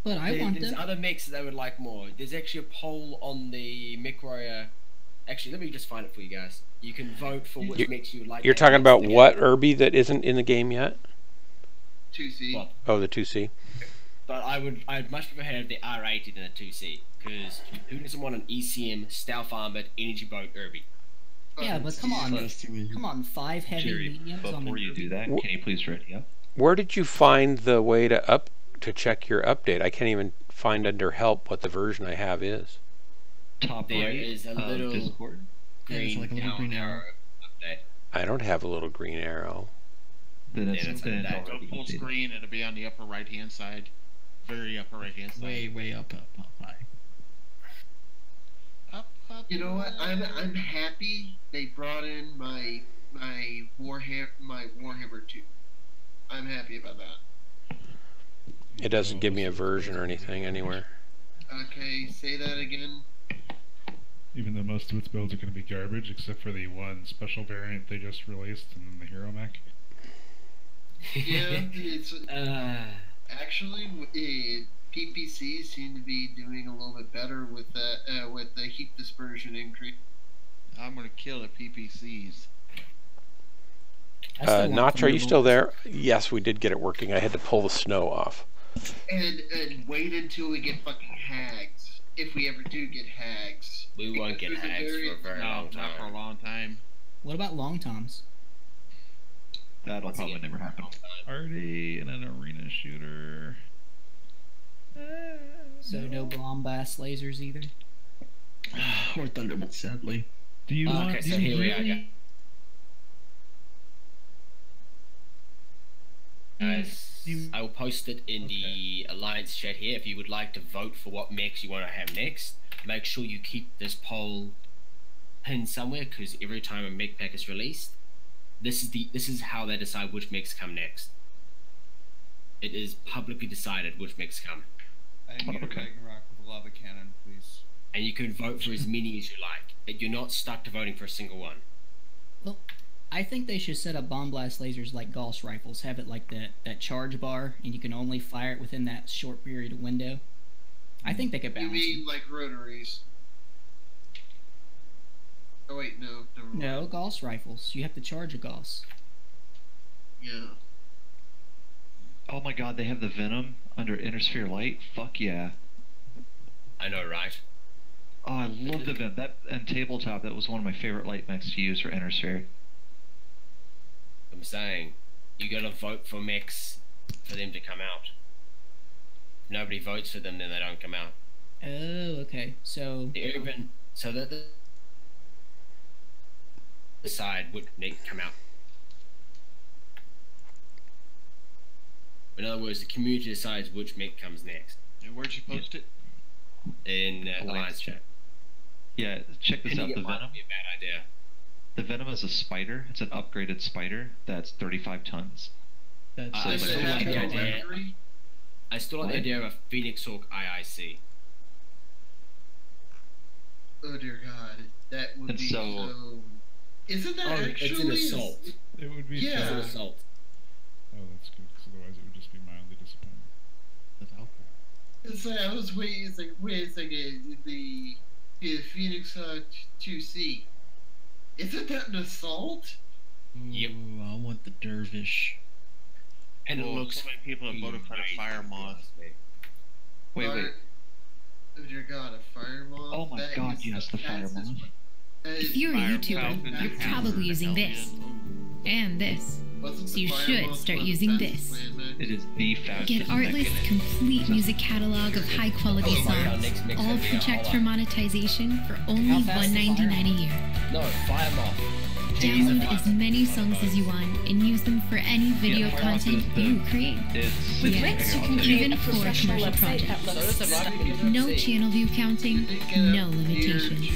But I want them. There's other mechs that they would like more. There's actually a poll on the MechWarrior. Actually, let me just find it for you guys. You can vote for which mechs you would like. You're talking about what Irby that isn't in the game yet? 2C. Well, oh, the 2C. But I'd much prefer have the R80 than the 2C, because who doesn't want an ECM, stealth armored, energy boat Irby? Yeah, but come on, 5 heavy Jerry, mediums on the before you do that, can you please ready up? Where did you find the way to check your update? I can't even find under help what the version I have is. Top there right is a little Discord. green, like a little green arrow. Update. I don't have a little green arrow. Then it's Go full screen. It'll be on the upper right hand side. Very upper right hand side. Way up high. Up. You know what? I'm happy they brought in my Warhammer 2. I'm happy about that. It doesn't give me a version or anything anywhere. Okay, say that again. Even though most of its builds are going to be garbage, except for the one special variant they just released, and then the Hero Mech. Yeah, it's actually PPCs seem to be doing a little bit better with the heat dispersion increase. I'm gonna kill the PPCs. Notch, are you still there? Yes, we did get it working. I had to pull the snow off. And wait until we get fucking hags. If we ever do get hags. We won't get hags for a very long time. Not for a long time. What about long toms? That'll probably never happen. Already in an arena shooter. So no bombast lasers either? Or Thunderbolt, sadly. Do you want? Okay, so here we are. Guys, I will post it in the Alliance chat here. If you would like to vote for what mechs you want to have next, make sure you keep this poll pinned somewhere, because every time a mech pack is released, this is how they decide which mechs come next. It is publicly decided which mechs come. I need a Ragnarok with a lava cannon, please. And you can vote for as many as you like. But you're not stuck to voting for a single one. Well, I think they should set up bomb blast lasers like Gauss rifles. Have it like that charge bar, and you can only fire it within that short period of window. I think they could balance it. You mean like rotaries? Oh wait, no. No, Gauss rifles. You have to charge a Gauss. Yeah. Oh my god, they have the Venom under Intersphere Light? Fuck yeah. I know, right? Oh, I love the Venom. That and Tabletop, that was one of my favorite light mechs to use for Intersphere. I'm saying, you gotta vote for mechs for them to come out. If nobody votes for them, then they don't come out. Oh, okay. So the urban, so that the decide would mech come out. In other words, the community decides which mech comes next. And where'd you post it? In Alliance chat. Yeah, check this out. The Venom. Might be a bad idea. The Venom is a spider. It's an upgraded spider that's 35 tons. I still like the idea. I still like the idea of a Phoenix Hawk IIC. Oh dear God, that would be so. Isn't that actually? It's an assault. It would be. Yeah. It's an assault. Oh, that's good. Because otherwise, it would just be mildly disappointing. It's like, I was waiting. It's like, wait a second. The Phoenix 2C. Isn't that an assault? Yep. Ooh, I want the dervish. And it looks so many people have voted for the Fire Moth. Wait. Oh dear God, a Fire Moth. Oh my God, yes, the Fire Moth. If you're a YouTuber, you're probably using this. And this. So you should start using this. It is the fastest. Get Artlist's complete music catalog of high-quality songs, all pre-checked for monetization for only $1.99 a year. No, fire them off. Download as many songs as you want and use them for any video content you create. With Mech, you can even afford commercial projects. No channel view counting, no limitations.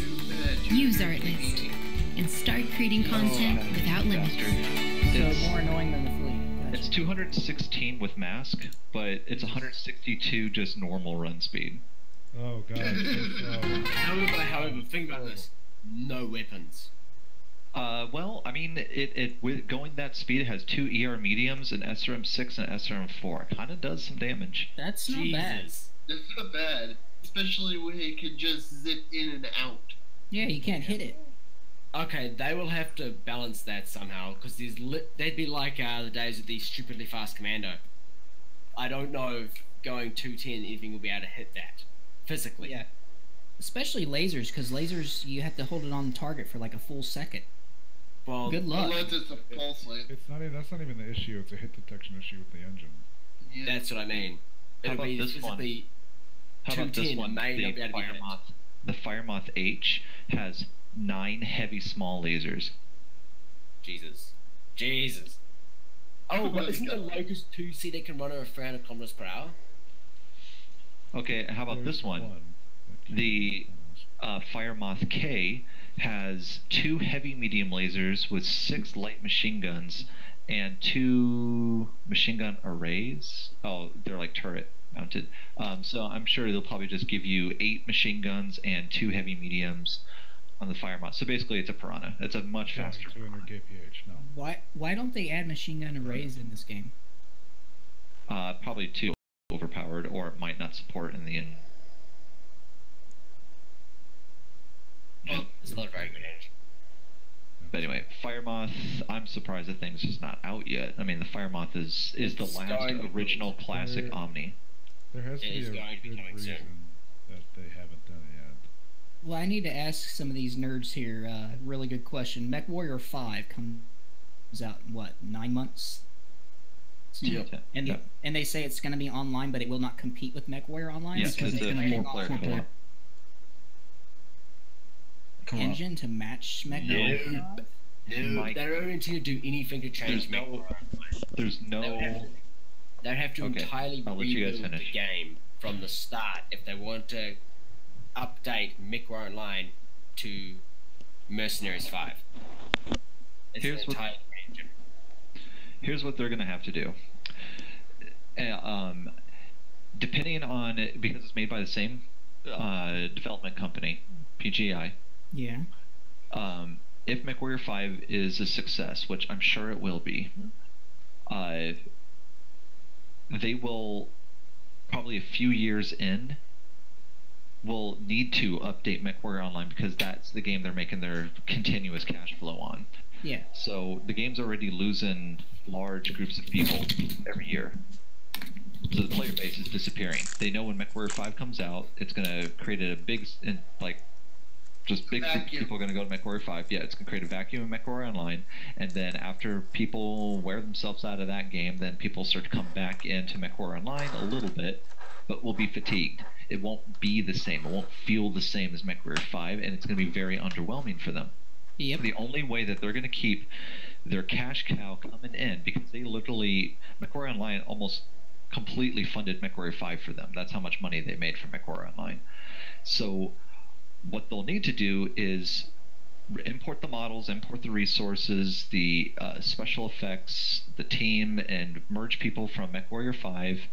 Use Artlist and start creating content without limits. So more annoying than the Flea. Gotcha. It's 216 with mask, but it's 162 just normal run speed. Oh god. However, think about this. No weapons. Well, I mean, with going that speed, it has 2 ER mediums, an SRM6 and an SRM4. Kind of does some damage. That's not bad. It's not bad, especially when it can just zip in and out. Yeah, you can't hit it. Okay, they will have to balance that somehow, because they'd be like the days of the stupidly fast commando. I don't know if going 210 anything will be able to hit that physically. Yeah. Especially lasers, because lasers, you have to hold it on target for like a full second. Well, good luck. Unless it's a pulse lane. That's not even the issue. It's a hit detection issue with the engine. Yeah. That's what I mean. How It'll about be this physically How about this 210 one? may The not be able to be hit. Firemoth. The Firemoth H has 9 heavy small lasers. Jesus. Oh, but isn't the Locust 2C that can run over 300 kilometers per hour? Okay, how about this one? The Firemoth K has 2 heavy medium lasers with 6 light machine guns and 2 machine gun arrays. Oh, they're like turret mounted. So I'm sure they'll probably just give you 8 machine guns and 2 heavy mediums on the Firemoth. So basically it's a Piranha. It's a much faster 200 kph, no. Why don't they add machine gun arrays in this game? Probably too overpowered, or it might not support in the end. It's not a very good engine. But anyway, Firemoth, I'm surprised the thing's just not out yet. I mean, the Firemoth is the last original classic Omni. There has to be a good reason that they haven't done it yet. Well, I need to ask some of these nerds here. Really good question. MechWarrior 5 comes out in what, 9 months? Yep. And they say it's going to be online, but it will not compete with MechWarrior Online. Yes, because it's a 4-player co-op. Engine to match MechWarrior. No, they don't need to do anything to change There's no. They'd have to entirely rebuild the game from the start if they want to update MWOnline to Mercenaries 5. It's an entire engine. Here's what they're going to have to do. Depending on, because it's made by the same development company, PGI. Yeah. If MechWarrior 5 is a success, which I'm sure it will be, they will probably a few years in will need to update MechWarrior Online because that's the game they're making their continuous cash flow on. Yeah. So the game's already losing large groups of people every year. So the player base is disappearing. They know when MechWarrior 5 comes out, it's going to create a big, just big group of people are going to go to MechWarrior 5. Yeah, it's going to create a vacuum in MechWarrior Online, and then after people wear themselves out of that game, then people start to come back into MechWarrior Online a little bit, but will be fatigued. It won't be the same. It won't feel the same as MechWarrior 5, and it's going to be very underwhelming for them. Yep. The only way that they're going to keep their cash cow coming in, because they literally, MechWarrior Online almost completely funded MechWarrior 5 for them. That's how much money they made from MechWarrior Online. So what they'll need to do is import the models, import the resources, the special effects, the team, and merge people from MechWarrior 5,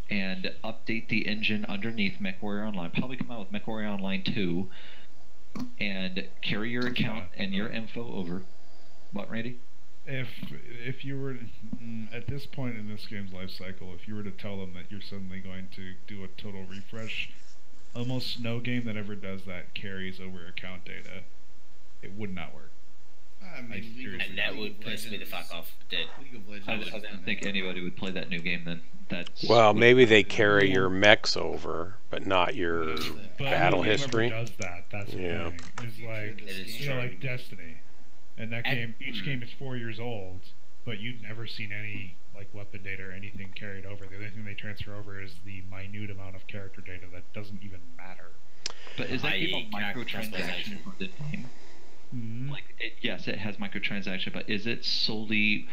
and update the engine underneath MechWarrior Online. Probably come out with MechWarrior Online 2, and carry your account and your info over. What, Randy? If you were at this point in this game's life cycle, if you were to tell them that you're suddenly going to do a total refresh, almost no game that ever does that carries over account data. It would not work. I mean, and that would piss me the fuck off. I don't think anybody would play that new game then. Well, maybe they carry your mechs over, but not your battle history. Does that? That's the thing. It's like like Destiny. And that game, each game is 4 years old, but you've never seen any like weapon data or anything carried over. The only thing they transfer over is the minute amount of character data that doesn't even matter. But is that even microtransaction for the game? Like, yes, it has microtransaction, but is it solely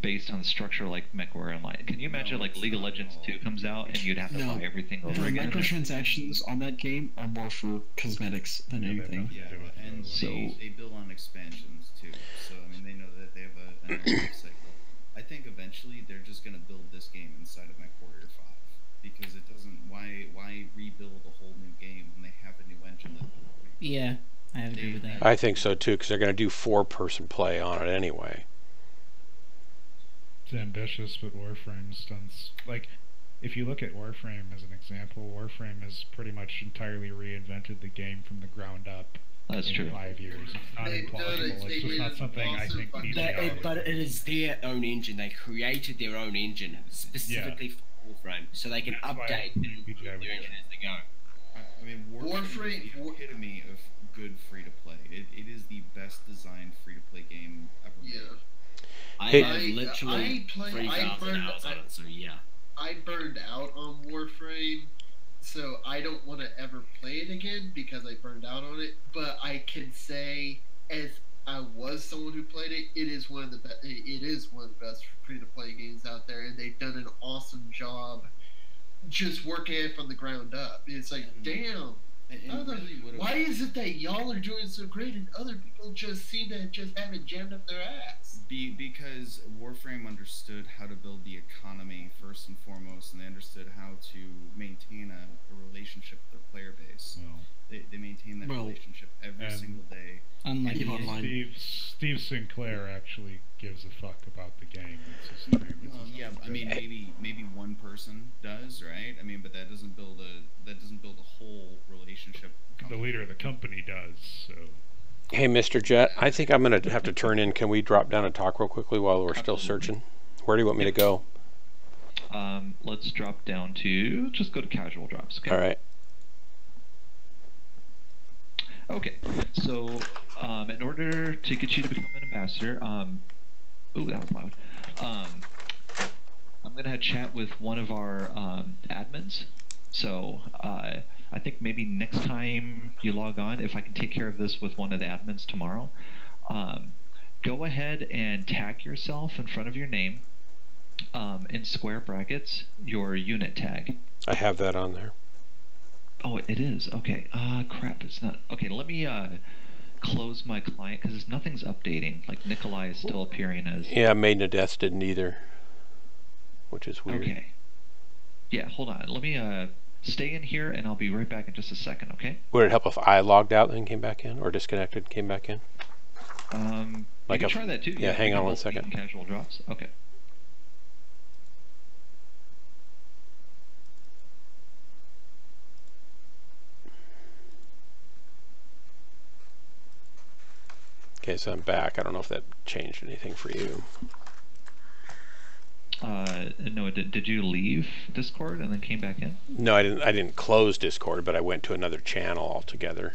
based on the structure like MWOnline? Can you imagine like League of Legends 2 comes out and you'd have to buy everything over again? Microtransactions on that game are more for cosmetics than anything. Yeah, and so they build on expansions too. So I mean, they know that they have an life cycle. I think eventually they're just gonna build this game inside of MechWarrior 5 because it doesn't. Why rebuild a whole new game when they have a new engine? Yeah, I agree with that. I think so too, because they're going to do 4-person play on it anyway. It's ambitious, but Warframe's done like. If you look at Warframe as an example, Warframe has pretty much entirely reinvented the game from the ground up. That's in true. 5 years. It's not implausible. It's just not something I think But it is their own engine. They created their own engine specifically for Warframe, so they can update their engine as they go. I mean, Warframe is the epitome of good free-to-play. It is the best designed free-to-play game ever made. I have literally 3,000 hours on it, so yeah. I burned out on Warframe, so I don't want to ever play it again because I burned out on it. But I can say, as I was someone who played it, it is one of the best free-to-play games out there, and they've done an awesome job just working it from the ground up. It's like, damn. Why is it that y'all are doing so great and other people just seem to just have it jammed up their ass? Because Warframe understood how to build the economy first and foremost, and they understood how to maintain a relationship with their player base. They maintain that relationship every single day. Unlike Steve Sinclair actually gives a fuck about the game. It's his name. Yeah, I mean maybe one person does, right? I mean, but that doesn't build a whole relationship. The leader of the company does. So. Hey, Mr. Jet, I think I'm going to have to turn in. Can we drop down and talk real quickly while we're still searching? Where do you want me to go? Let's drop down to, just go to casual drops. Okay? All right. Okay, so in order to get you to become an ambassador, ooh, that was loud. I'm going to chat with one of our admins. So I think maybe next time you log on, if I can take care of this with one of the admins tomorrow, go ahead and tag yourself in front of your name in square brackets, your unit tag. I have that on there. Oh, it is? Okay. Crap, it's not. Okay, let me close my client because nothing's updating. Like Nikolai is still appearing as... Yeah, Maiden of Death didn't either, which is weird. Okay. Yeah, hold on. Let me stay in here and I'll be right back in just a second, okay? Would it help if I logged out and came back in, or disconnected and came back in? You can try that too. Yeah, hang on one second. Casual drops. Okay. Okay, so I'm back. I don't know if that changed anything for you. No, it did. Did you leave Discord and then came back in? No, I didn't. I didn't close Discord, but I went to another channel altogether.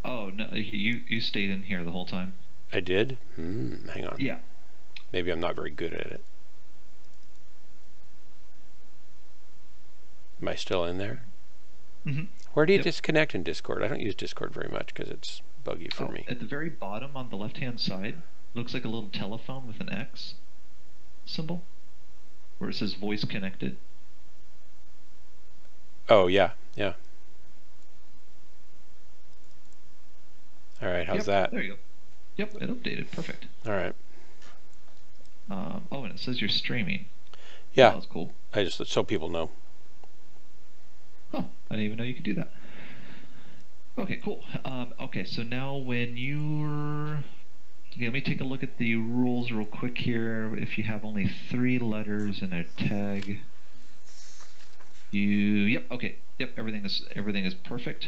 Oh no, you stayed in here the whole time. I did. Hang on. Yeah. Maybe I'm not very good at it. Am I still in there? Mm-hmm. Where do you disconnect in Discord? I don't use Discord very much because it's buggy for me. At the very bottom on the left-hand side, looks like a little telephone with an X symbol, where it says voice connected. Oh, yeah, yeah. All right, how's that? There you go. Yep, it updated. Perfect. All right. Oh, and it says you're streaming. Yeah. Oh, that's cool. I just, so people know. Oh, I didn't even know you could do that. Okay, cool. Okay, so now when you're... Okay, let me take a look at the rules real quick here. If you have only 3 letters in a tag, yep, okay, yep, everything is perfect.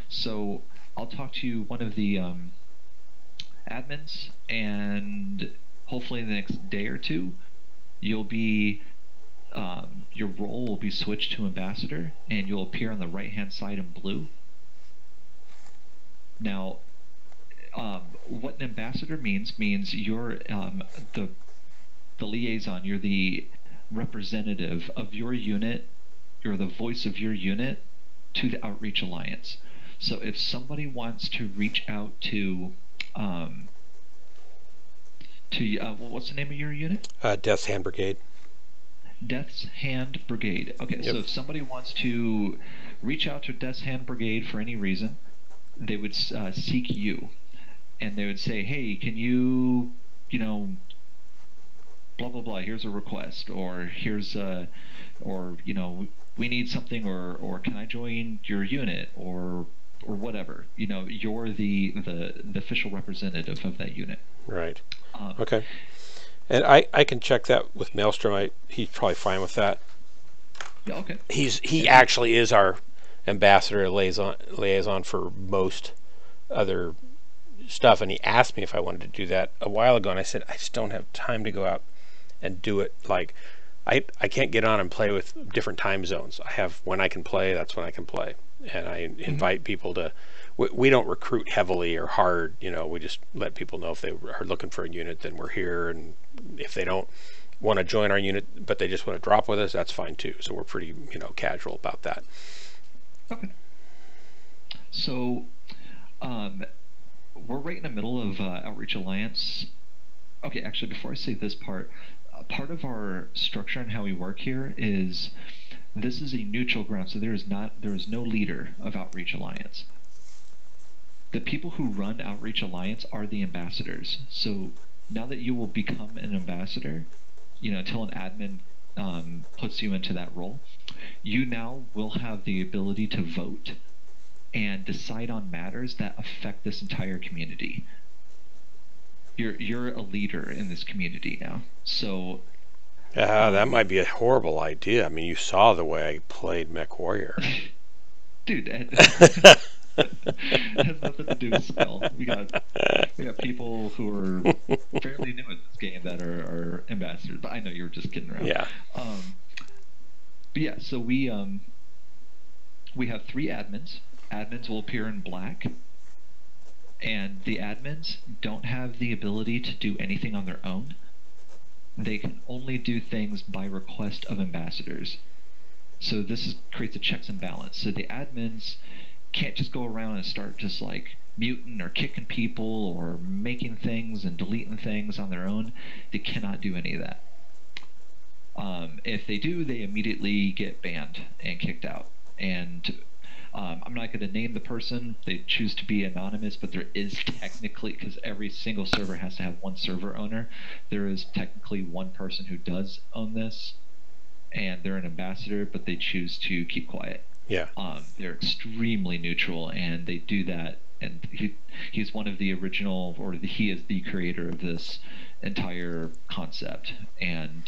So I'll talk to one of the admins, and hopefully in the next day or two, you'll be your role will be switched to ambassador, and you'll appear on the right-hand side in blue. Now, what an ambassador means you're the liaison. You're the representative of your unit. You're the voice of your unit to the Outreach Alliance. So if somebody wants to reach out to what's the name of your unit? Death's Hand Brigade. Death's Hand Brigade. Okay, Yep. So if somebody wants to reach out to Death's Hand Brigade for any reason, they would seek you, and they would say, "Hey, can you, blah blah blah. Here's a request, or here's we need something, or can I join your unit, or whatever. You're the official representative of that unit." Right. Okay. And I can check that with Maelstrom. He's probably fine with that. Yeah, okay. He actually is our ambassador liaison for most other stuff, and he asked me if I wanted to do that a while ago, and I said I just don't have time to go out and do it. Like I can't get on and play with different time zones. I have when I can play, that's when I can play, and I invite people to. We don't recruit heavily or hard, we just let people know if they are looking for a unit, then we're here, and if they don't want to join our unit but they just want to drop with us, that's fine too. So we're pretty casual about that. Okay. So we're right in the middle of Outreach Alliance. Okay, actually before I say this part of our structure and how we work here is this is a neutral ground, so there is no leader of Outreach Alliance. The people who run Outreach Alliance are the ambassadors. So now that you will become an ambassador, until an admin puts you into that role, you now will have the ability to vote and decide on matters that affect this entire community. You're a leader in this community now. So that might be a horrible idea. I mean, you saw the way I played Mech Warrior. Dude, it has nothing to do with skill. We got people who are fairly new at this game that are ambassadors. But I know you were just kidding around. Yeah. But yeah, so we have 3 admins. Admins will appear in black, and the admins don't have the ability to do anything on their own. They can only do things by request of ambassadors. So this creates a checks and balance. So the admins can't just go around and start just like muting or kicking people or making things and deleting things on their own. They cannot do any of that. If they do, they immediately get banned and kicked out. And I'm not going to name the person. They choose to be anonymous, but there is technically, because every single server has to have one server owner, there is technically one person who does own this, and they're an ambassador, but they choose to keep quiet. Yeah. They're extremely neutral, and they do that. And he's one of the original, or he is the creator of this entire concept, and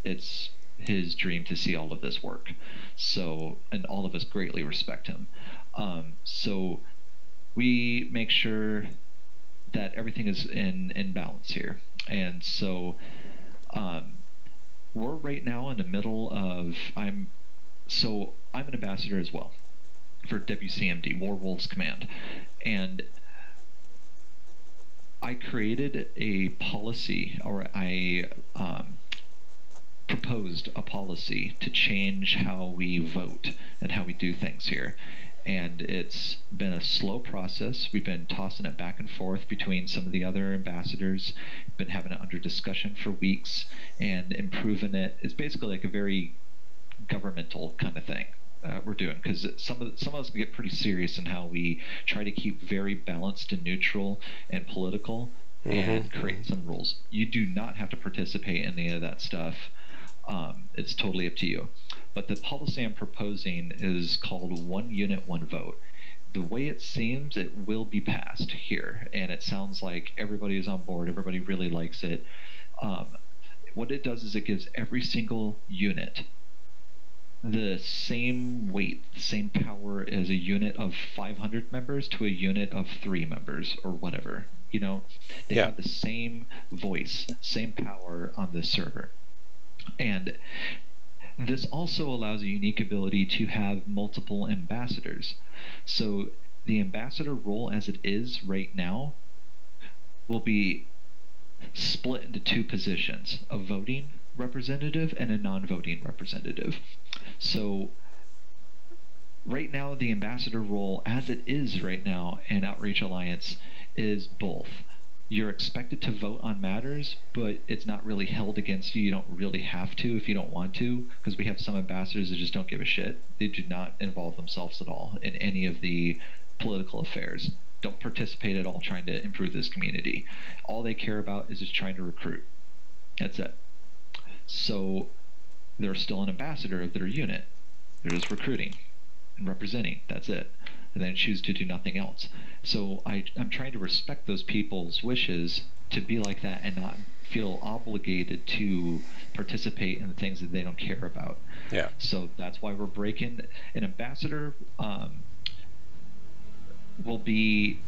it's his dream to see all of this work. So, and all of us greatly respect him. So we make sure that everything is in balance here. And so we're right now in the middle of I'm an ambassador as well for WCMD, Warwolves Command, and I created a policy, or I proposed a policy to change how we vote and how we do things here. And it's been a slow process. We've been tossing it back and forth between some of the other ambassadors, been having it under discussion for weeks and improving it. It's basically like a very governmental kind of thing we're doing, because some of us get pretty serious in how we try to keep very balanced and neutral and political and create some rules. You do not have to participate in any of that stuff. It's totally up to you. But the policy I'm proposing is called One Unit, One Vote. The way it seems, it will be passed here, and it sounds like everybody is on board, everybody really likes it. What it does is it gives every single unit the same weight, the same power as a unit of 500 members to a unit of 3 members, or whatever. They have the same voice, same power on this server. And this also allows a unique ability to have multiple ambassadors. So the ambassador role as it is right now will be split into two positions: a voting representative and a non-voting representative. So right now, the ambassador role, as it is right now in Outreach Alliance, is both. You're expected to vote on matters, but it's not really held against you. You don't really have to if you don't want to, because we have some ambassadors that just don't give a shit. They do not involve themselves at all in any of the political affairs. Don't participate at all trying to improve this community. All they care about is just trying to recruit. That's it. So they're still an ambassador of their unit. They're just recruiting and representing. That's it. And then choose to do nothing else. So I'm trying to respect those people's wishes to be like that and not feel obligated to participate in the things that they don't care about. Yeah. So that's why we're breaking. An ambassador will be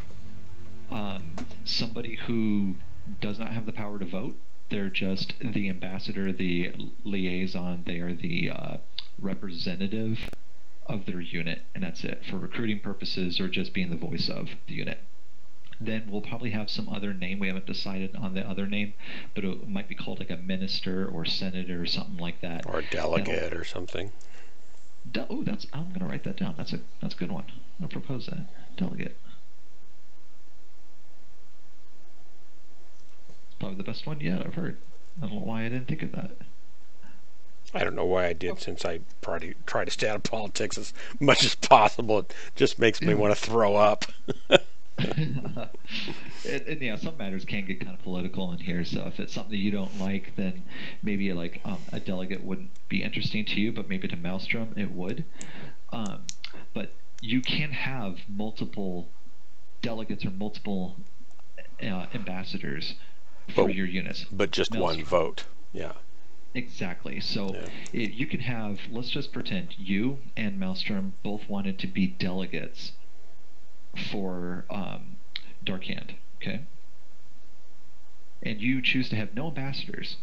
somebody who does not have the power to vote. They're just the ambassador, the liaison. They are the representative of their unit, and that's it, for recruiting purposes or just being the voice of the unit. Then we'll probably have some other name. We haven't decided on the other name, but it might be called like a minister or senator or something like that. Or a delegate or something. Oh, I'm gonna write that down. That's a good one. I'll propose that. Delegate. It's probably the best one yet I've heard. I don't know why I didn't think of that. I don't know why I did, since I try to stay out of politics as much as possible. It just makes me want to throw up. and yeah, some matters can get kind of political in here, so if it's something that you don't like, then maybe like a delegate wouldn't be interesting to you, but maybe to Maelstrom it would. But you can have multiple delegates or multiple ambassadors for your units. But just one vote. Yeah. Exactly. So you can have, let's just pretend you and Maelstrom both wanted to be delegates for Dark Hand, okay? And you choose to have no ambassadors.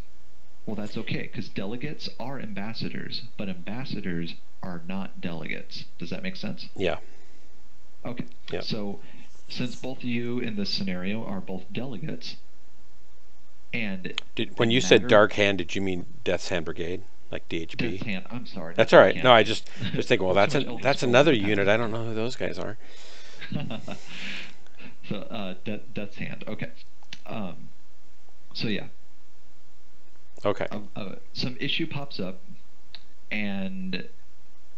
Well, that's okay, because delegates are ambassadors, but ambassadors are not delegates. Does that make sense? Yeah. Okay. Yeah. So since both of you in this scenario are both delegates, and when you said Dark Hand, did you mean Death's Hand Brigade, like DHB? Death's Hand. I'm sorry. That's all right. No, I just was thinking, well, that's another unit. I don't know who those guys are. So Death's Hand. Okay. So yeah. Okay. Some issue pops up, and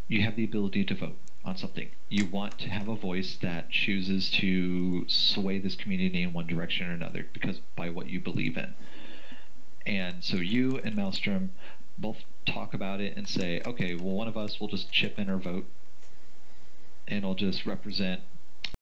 you have the ability to vote on something. You want to have a voice that chooses to sway this community in one direction or another because by what you believe in. And so you and Maelstrom both talk about it and say, okay, well, one of us will just chip in our vote and it'll just represent